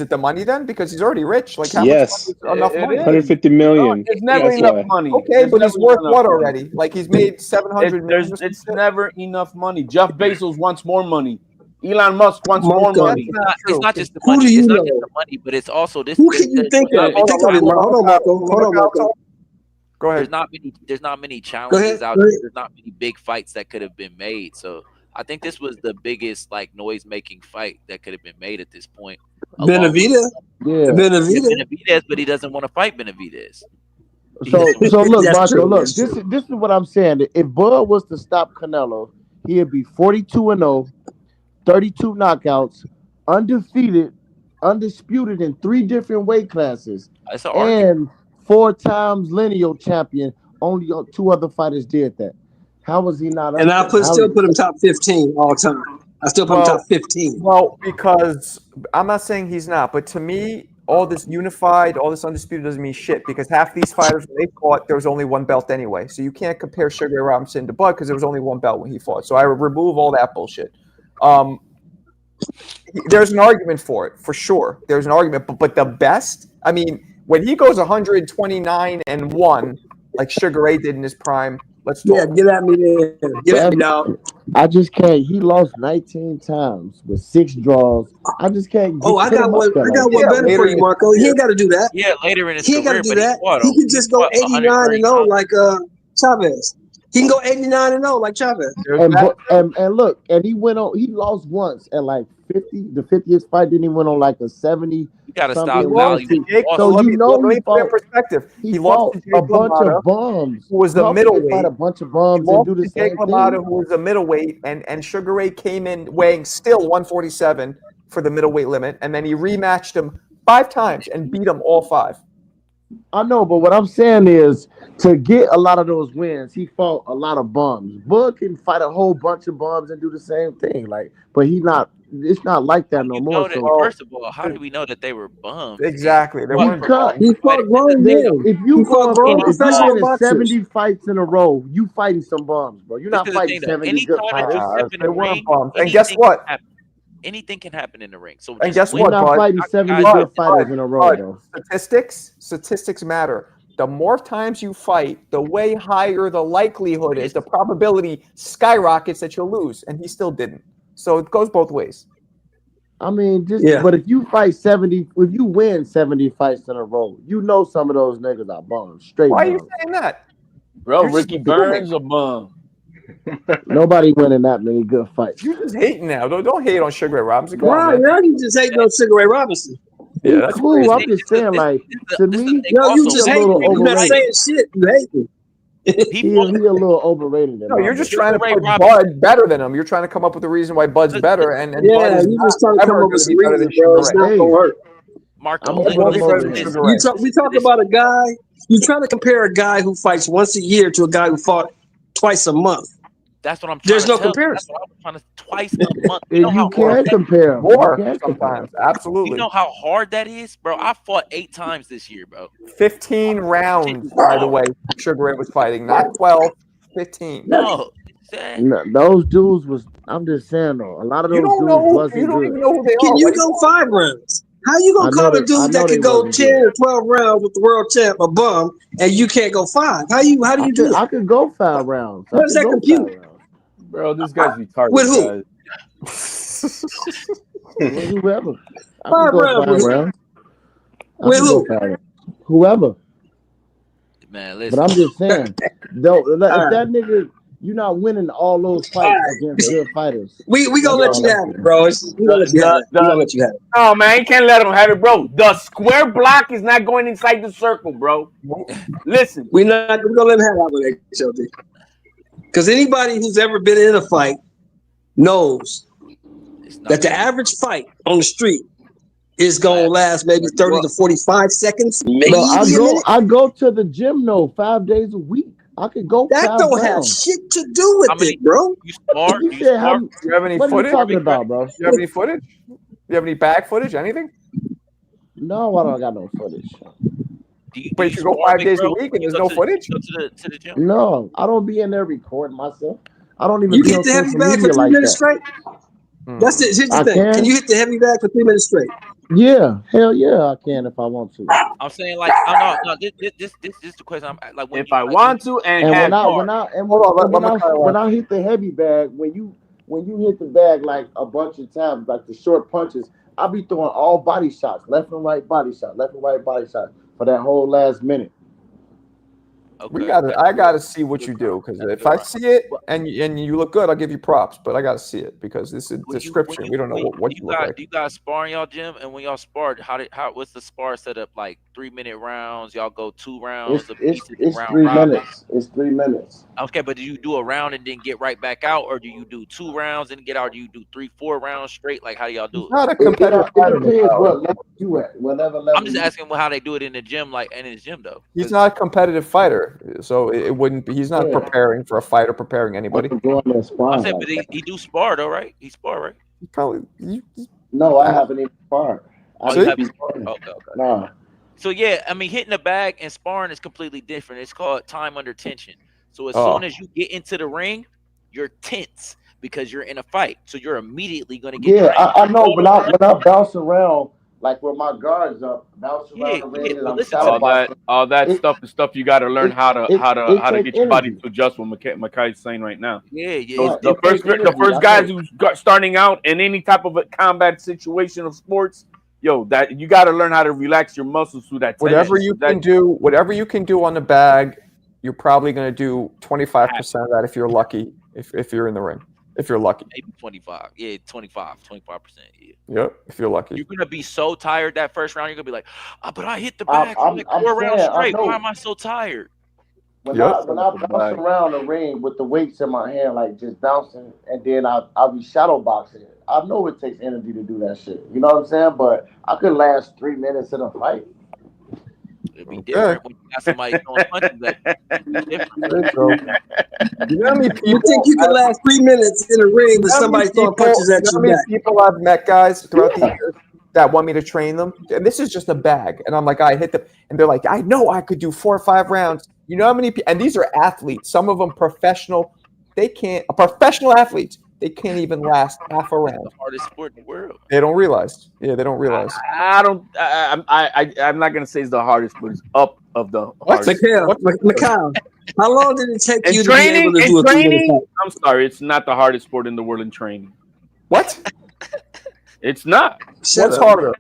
the money then? Because he's already rich. Like how much money is enough money? 150 million. There's never enough money. Okay, but he's worth what already? Like he's made 700 million. It's never enough money. Jeff Bezos wants more money. Elon Musk wants more money. It's not just the money. It's not just the money, but it's also this. Who can you think of? Hold on, Marco. Go ahead. There's not many challenges out there. There's not many big fights that could have been made. So I think this was the biggest noise making fight that could have been made at this point. Benavidez, Benavidez, but he doesn't want to fight Benavidez. So look, Marco, look. This is what I'm saying. If Bud was to stop Canelo, he'd be 42-0, 32 knockouts, undefeated, undisputed in 3 different weight classes, and 4 times lineal champion. Only 2 other fighters did that. How was he not? And I still put him top 15 all time. I still put him top 15. Well, because I'm not saying he's not, but to me, all this unified, all this undisputed doesn't mean shit. Because half these fighters, when they fought, there was only 1 belt anyway. So you can't compare Sugar Ray Robinson to Bud because there was only 1 belt when he fought. So I would remove all that bullshit. There's an argument for it, for sure. There's an argument, but the best, I mean, when he goes 129-1, like Sugar Ray did in his prime, Let's talk. Yeah, get at me there. Get at me, dog. I just can't. He lost 19 times with 6 draws. I just can't Oh, I put got him one. up there I like got that. one Yeah, better later for in you, his Marco. He career. ain't got to do that. Yeah, later in his He ain't got career, to do but he that. fought He him. can just go 89 and 0 like Chavez. He can go 89 and 0 like Chavez. There's And, that. and look, and he went on. He lost once at like 50. The 50th fight, then he went on like a 70 You gotta something stop win valuing streak. Jake, So let you me know let me he put it in fought. perspective. He He lost fought to a Jake bunch LaMotta, of bums. who was You a know, people fight a middleweight. bunch of He bums and lost do the to Jake same LaMotta, thing. who was a middleweight, and Sugar Ray came in weighing still 147 for the middleweight limit, and then he rematched him 5 times and beat him all 5. I know, but what I'm saying is to get a lot of those wins, he fought a lot of bums. Bud can fight a whole bunch of bums and do the same thing. Like, but he not. It's not like that no You more. know that. So First of all, how do we know that they were bums? Exactly. They weren't because He fought grown men. if He you fought going grown from if you professional winning boxers. 70 fights in a row, you fighting some bums, bro. You're This not is the fighting thing, though. 70 good Anytime that you fighters. step in They the weren't ring, bums. And guess anything what? can happen. Anything can happen in the ring. So And just guess You're what, not Bud? fighting 70 guys, good fighters in a row, bro. Statistics matter. The more times you fight, the way higher the likelihood is, the probability skyrockets that you'll lose, and he still didn't. So it goes both ways. I mean, just Yeah. but if you fight 70, if you win 70 fights in a row, you know some of those niggas are bums, straight Why are you bums. saying that? Bro, You're just Ricky assuming. Burns a bum. Nobody winning that many good fights. You're just hating now. Don't hate on Sugar Ray Robinson. Come on, Wow, man. now you just hating on Sugar Ray Robinson. Yeah, He's that's cool. crazy. I'm just saying, like, to this is the me, thing No, you also. he just a hating. little You're not overrated. saying shit. You hating. He a little overrated. No, you're just Sugar trying to Ray put Robinson. Bud better than him. You're trying to come up with a reason why Bud's better, and Bud Yeah, is you not just trying to come ever up going with to some be better than reasons, bro. Sugar It's Ray. not gonna work. Marco, I'm gonna Bud put won't him be better over than him. Sugar Ray. We talk about a guy. You trying to compare a guy who fights once a year to a guy who fought twice a month. That's what I'm trying There's to no tell you. That's comparison. what I'm trying to twice a month. You know And how you hard can that compare him. You More can compare sometimes. him. you Absolutely. know how hard that is, bro. I fought 8 times this year, bro. 15 rounds, by the way, Sugar Ray was fighting. Not 12, 15. No. No, those dudes was. I'm just saying though, a lot of You those don't dudes know. You wasn't don't even good. know who they Can are. you Why you go 5 rounds? How you I gonna know call a they. I dude know that they can go wasn't 10 good. or 12 rounds with the world champ a bum and you can't go 5? How do you do that? I could go 5 rounds. How I does could that go compute? 5 rounds. Bro, this guy's retarded, With who? guys. With whoever. I 5 could go rounds 5 with who? rounds. I With could go who? 5 rounds. Whoever. Man, But listen. I'm just saying, though, if All that nigga, you're not winning all those All fights right. against good fighters. We gonna That's let all you I'm have it, saying. bro. We gonna let you have it. We gonna let you have it. Oh man, you can't let him have it, bro. The square block is not going inside the circle, bro. Listen, We're gonna let him have that one, HLD. Because anybody who's ever been in a fight knows that the average fight on the street is gonna last maybe 30 to 45 seconds, maybe Bro, a minute. I go to the gym though 5 days a week. I could go That 5 don't have rounds. shit to do with it, bro. You spar? You You said spar? how? Do you have any What are you footage? talking about, bro? Do you have any footage? Do you have any bag footage? Anything? No, I don't got no footage. But you go 5 days a week and there's no footage? To the gym? No, I don't be in there recording myself. I don't even You be hit on the heavy social bag for media 3 like minutes that. straight. That's it. Here's the I thing. can. Can you hit the heavy bag for 3 minutes straight? Yeah, hell yeah, I can if I want to. I'm saying like I'm not. No, this is the question. I'm like when if I want to and have when I hit the heavy bag, when you hit the bag like a bunch of times, like the short punches, I'll be throwing all body shots, left and right body shot, left and right body shot for that whole last minute. I gotta see what you do, because if I see it and you look good, I'll give you props. But I gotta see it because this is description. We don't know what you look like. Do you guys spar in y'all gym? And when y'all spar, what's the spar setup like? 3-minute rounds? Y'all go 2 rounds It's apiece in the round 3 robin? minutes. It's 3 minutes. Okay, but do you do a round and then get right back out, or do you do 2 rounds and get out? Or do you do 3-4 rounds straight? Like how do y'all do it? Not a competitive It fighter. depends what level you at. Whatever level. I'm just asking how they do it in the gym, like and in the gym though. He's not a competitive fighter, so it wouldn't be. He's not preparing for a fight or preparing anybody. I'm saying, but he do spar though, right? He spar, right? Probably. No, I haven't even sparred. You haven't sparred? Okay. Nah. So yeah, I mean, hitting the bag and sparring is completely different. It's called time under tension. So as Oh. soon as you get into the ring, you're tense because you're in a fight. So you're immediately going to get. Yeah, I know. When I bounce around, like with my guards up, bounce around the ring, and I'm shadow all boxing. that It- stuff is stuff you got to learn it- how to it get take your body energy. to adjust. What Makai's saying right now. Yeah, yeah. Those, Right, the it first takes the energy. first That's guys it. who's starting out in any type of a combat situation of sports, yo, that you got to learn how to relax your muscles through that Whatever tension. you can do on the bag, you're probably going to do 25% of that if you're lucky. If you're in the ring, if you're lucky. Maybe 25. Yeah, 25%. Yeah. Yep, if you're lucky. You're gonna be so tired that first round. You're gonna be like, but I hit the I'm- bag for I'm- like I'm 4 rounds saying, I straight. Why know. am I so tired? When I bounce around the ring with the weights in my hand, like just bouncing, and then I'll be shadow boxing. I know it takes energy to do that shit. You know what I'm saying? But I could last 3 minutes in a fight. It'd be different when you got somebody throwing punches at you. Different. You know how many people? You think you can last 3 minutes in a ring with somebody throwing punches at you know you how many back? people I've met, guys, throughout the years that want me to train them, and this is just a bag, and I'm like, I hit them, and they're like, I know I could do 4 or 5 rounds. You know how many people? And these are athletes. Some of them professional. Professional athletes. They can't even last half a round. The hardest sport in the world. They don't realize. Yeah, they don't realize. I'm not gonna say it's the hardest, but it's up of the hardest. Mikhail, how long did it take In you training, to be able to do a 3-minute fight? I'm sorry, it's not the hardest sport in the world in training. What? It's not. What's harder?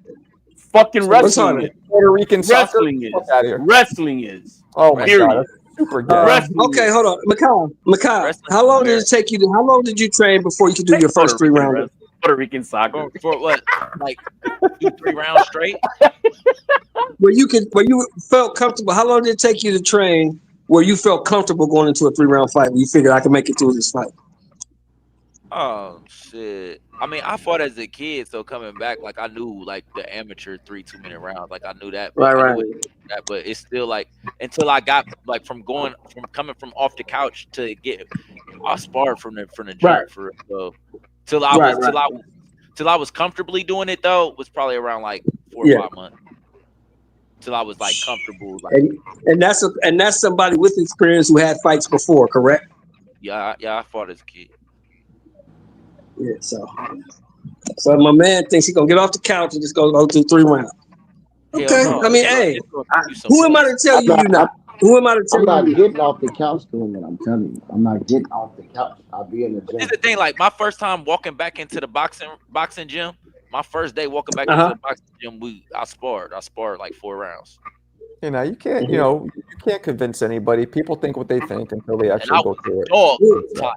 Fucking What's wrestling. harder? Is. Puerto Rican soccer? Wrestling is. Fuck outta here. Wrestling is. Oh my Period. god, that's super gay. Okay, hold on, Mikhail. How long did it take you? How long did you train before you could do your first 3 rounds? Puerto Rican soccer. For what? Like 2-3 rounds straight? Where you felt comfortable. How long did it take you to train where you felt comfortable going into a 3-round fight? Where you figured I can make it through this fight? Oh shit! I mean, I fought as a kid, so coming back, like I knew like the amateur 3 2-minute rounds, like I knew that. Right, I right. knew that, but it's still like until I got like from coming from off the couch to get, I sparred from the gym Right. for so till I was comfortably doing it though was probably around like 4 or 5 months till I was like comfortable. Like And that's somebody with experience who had fights before, correct? yeah, I fought as a kid. Yeah. So my man thinks he's gonna get off the couch and just go do 3 rounds. Hell Okay. no. I mean, hey, who am I to tell you you're not? Who am I to tell I'm not you? getting off the couch doing it. I'm telling you, I'm not getting off the couch. I'll be in the This is gym. the thing, like my first time walking back into the boxing gym, my first day walking back Uh-huh. into the boxing gym, I sparred like 4 rounds. You know, you can't. You know, you can't convince anybody. People think what they think until they actually I go was through it. dog.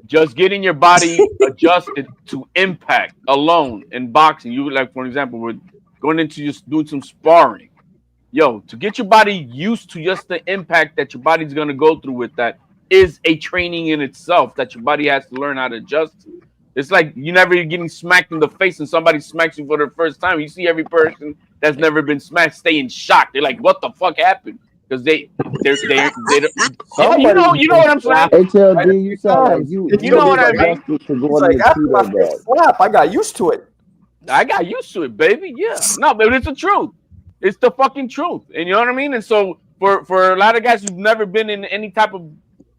Just getting your body adjusted to impact alone in boxing. You like, for example, we're going into just doing some sparring. Yo, to get your body used to just the impact that your body's gonna go through with that is a training in itself that your body has to learn how to adjust to. It's like you never getting smacked in the face and somebody smacks you for the first time. You see every person that's never been smacked stay in shock. They're like, "What the fuck happened?" Because they you know what I'm saying. HLD, you sound like you know what I mean. adjusted to It's going like into after my that first slap, I got used to it. I got used to it, baby. Yeah, no, but it's the truth. It's the fucking truth, and you know what I mean. And so for a lot of guys who've never been in any type of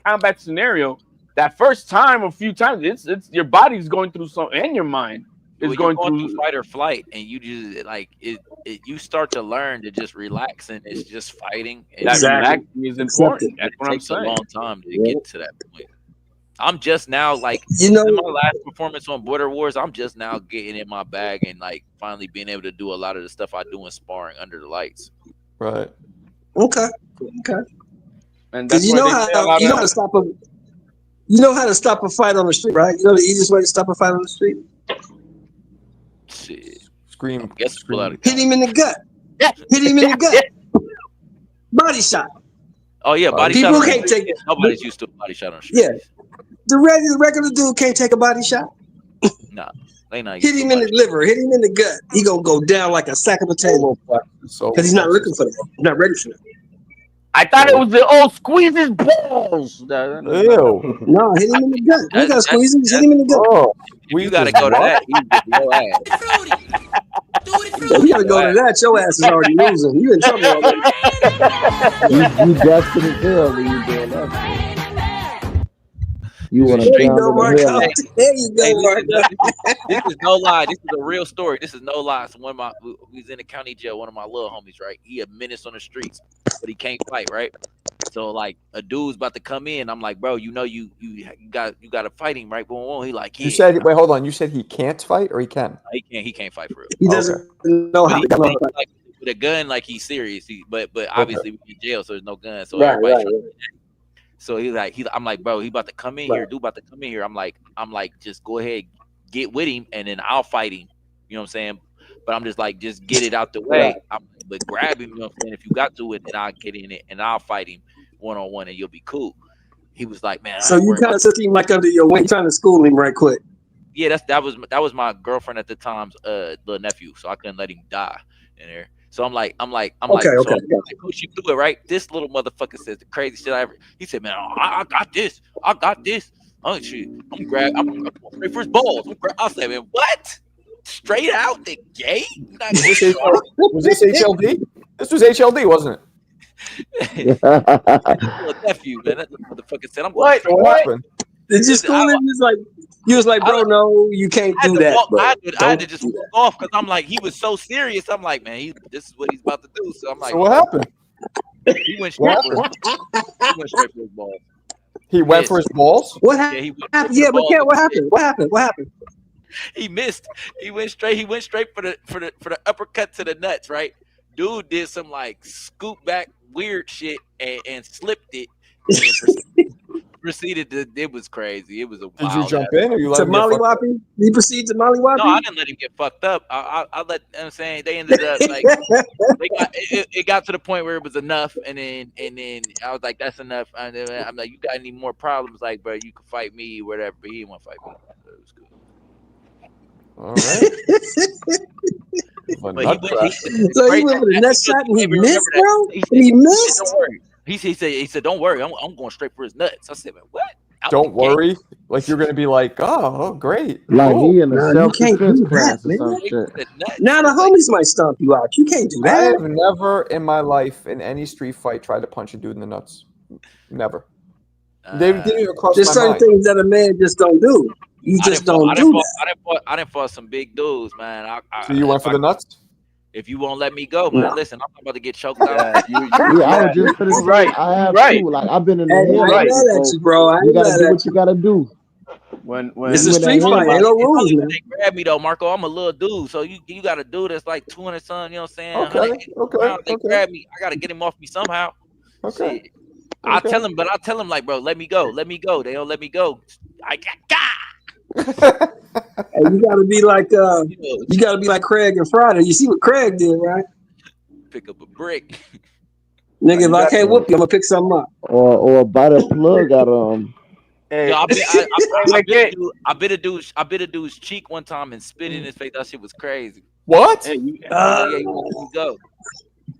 combat scenario, that first time, a few times, it's your body's going through something, and your mind is When going you're through. through fight or flight, and you just like you start to learn to just relax, and it's just fighting. And That Exactly. relaxing is important. That's what it I'm takes a saying. long time to get to that point. I'm just now like You know, in my last performance on Border Wars, I'm just now getting in my bag and like finally being able to do a lot of the stuff I do in sparring under the lights. Right. okay. And Because that's you why know they say a how lot you know of how to stop a fight on the street, right? You know the easiest way to stop a fight on the street? Shit. Scream. Guess pull out a Hit him in the gut. Hit him in the gut. Body shot. Oh yeah, body People shot. can't take Nobody's used to a body shot on the street. Yeah. The regular dude can't take a body shot. Nah, they not. Hit him in the liver. Hit him in the gut. He gonna go down like a sack of potato So because he's not looking for that. He's not ready for that. I thought it was the old squeeze his balls. Ew. No, hit him in the gut. You gotta squeeze him. Hit him in the gut. Oh, You gotta go to that. You your ass. You gotta go to that. Your ass is already losing. You in trouble already. You desperate as hell when you doing that. You want to There you down go, in the Marco. hairline. There you Hey, go, Marco. this is no lie. This is a real story. This is no lie. So we was in the county jail. One of my little homies, right? He a menace on the streets, but he can't fight, right? So like a dude's about to come in. I'm like, bro, you know you got to fight him, right? Boom, boom. He like, yeah. You said, wait, hold on. You said he can't fight or he can? He can't fight for real. He doesn't know But how he, to but he, fight. like with a gun, like he's serious. But obviously we in jail, so there's no gun. So Right, everybody's right, trying to. So I'm like, bro, he about to come in here. Dude about to come in here. I'm like, just go ahead, get with him, and then I'll fight him. You know what I'm saying? But I'm just like, just get it out the way. But grab him, you know what I'm saying? If you got to it, then I'll get in it and I'll fight him one-on-one and you'll be cool. He was like, man. So you kind of took him like under your wing, trying to school him right quick. Yeah, that was my girlfriend at the time's little nephew, so I couldn't let him die in there. So I'm like, Okay. coach, you do it right. This little motherfucker says the crazy shit I ever. He said, man, I got this. Oh shit, I'm gonna pray for his balls. I said, man, what? Straight out the gate? Was this HLD? This was HLD, wasn't it? Little nephew, man. That motherfucker said, I'm going What happened? Did you school him? You was like, bro, no, you can't do that. I had to just walk off because I'm like, he was so serious. I'm like, man, this is what he's about to do. So I'm like, So what happened? He went straight for his balls. He went for his balls? What happened? Yeah, but Ken, what happened? What happened? He missed. He went straight for the uppercut to the nuts, right? Dude did some like scoop back weird shit and slipped it. And proceeded to, it was crazy. It was a wild. Did you jump in or you let To him get fucked up? mollywop? You proceed to mollywop? No, I didn't let him get fucked up. I let. You know what I'm saying, they ended up like it got to the point where it was enough, and then I was like, that's enough. And then I'm like, you got any more problems? Like, bro, you can fight me, whatever. But he didn't want to fight me. So it was cool. All right. So he went for the nut shot and he missed, bro? He missed? Don't worry. He said, don't worry. I'm going straight for his nuts. I said, man, what? Don't worry. Like you're gonna be like, oh great. Like cool. he in a self-defense class or man. some shit. Now the homies might stomp you out. You can't do I that. have never in my life in any street fight tried to punch a dude in the nuts. Never. They didn't even cross There's my certain mind. things that a man just don't do. You just don't do that. I didn't fought some big dudes, man. So you went for the nuts? If you won't let me go, man, listen, I'm not about to get choked out. Yeah, I was just gonna say, I have too. Like I've been in the Hey, head. I ain't mad at you, bro. I ain't You gotta mad do at what you gotta do. When It's a street fight. Ain't no rules, man. They grab me though, Marco. I'm a little dude, so you got a dude that's like 200 something. You know what I'm saying? Okay. They grab me. I gotta get him off me somehow. Okay. Shit. I tell him like, bro, let me go. They don't let me go. I got. Hey, you gotta be like Craig and Friday. You see what Craig did, right? Pick up a brick. Nigga, if I can't whoop you, I'm gonna pick something up. Or bite a plug out Yo, I bit a dude's cheek one time and spit in his face. That shit was crazy. What? Hey, you let me go.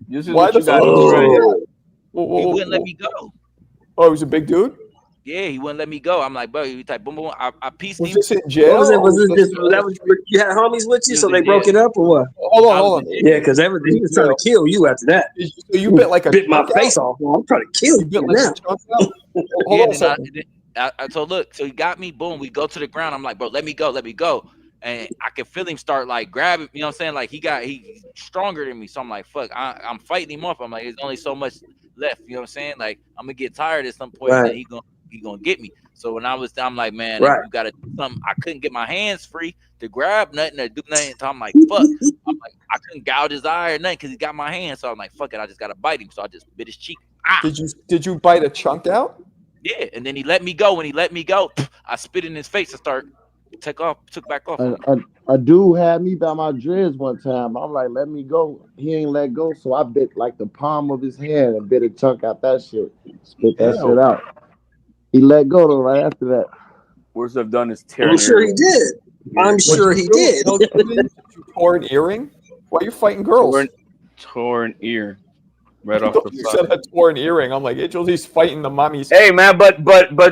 This is Why what the you got fuck? to do. He wouldn't let me go. Oh, he was a big dude? Yeah, he wouldn't let me go. I'm like, bro, you type boom boom. I pieced Was him. this in jail? What was it? Was you had homies with you, so they broke it up, or what? Hold on. Yeah, because he was trying to kill you after that. So you bit like a bit my chunk face out? off. Well, I'm trying to kill you Like now. a chunk out? Hold on a second. So look, so he got me. Boom, we go to the ground. I'm like, bro, let me go. And I can feel him start like grabbing. You know what I'm saying? Like he's stronger than me. So I'm like, fuck. I'm fighting him off. I'm like, there's only so much left. You know what I'm saying? Like I'm gonna get tired at some point. Right. And he gonna get me. So when I'm like, man, Right. you gotta do something. I couldn't get my hands free to grab nothing or do nothing. So I'm like, fuck. I'm like, I couldn't gouge his eye or nothing because he got my hand. So I'm like, fuck it. I just gotta bite him. So I just bit his cheek. Did you bite a chunk out? Yeah, and then he let me go. When he let me go, I spit in his face and took back off. A dude had me by my dreads one time. I'm like, let me go. He ain't let go, so I bit like the palm of his hand and bit a chunk out that shit. Spit that shit out. He let go though right after that. Worst I've done is tear. I'm sure he did. I'm sure he did. You tore an earring? Why are you fighting girls? Tore an ear. Right off the You side. said I tore an earring. I'm like, he's fighting the mommies. Hey man, but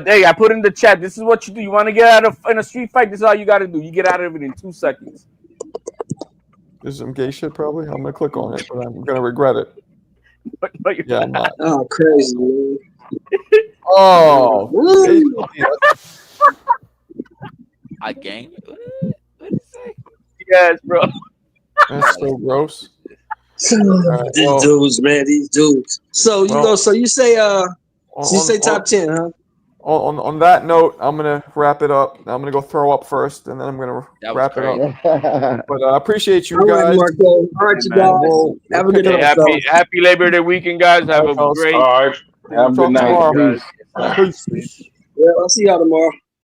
hey, I put in the chat. This is what you do. You want to get out of in a street fight? This is all you got to do. You get out of it in 2 seconds. This is some gay shit, probably. I'm gonna click on it, but I'm gonna regret it. But Yeah, I'm not. Oh, crazy, man. Oh, game. What did he say? Yes, bro. That's so gross. These dudes, man, these dudes. So you go. So you say, top 10, huh? On that note, I'm gonna wrap it up. I'm gonna go throw up first, and then I'm gonna wrap it up. But I appreciate you All right, guys. Marco. All right, you guys. Have a good Hey, night. happy Labor Day weekend, guys. Have a great. All right. Have a good night, guys. Yeah, I'll see y'all tomorrow.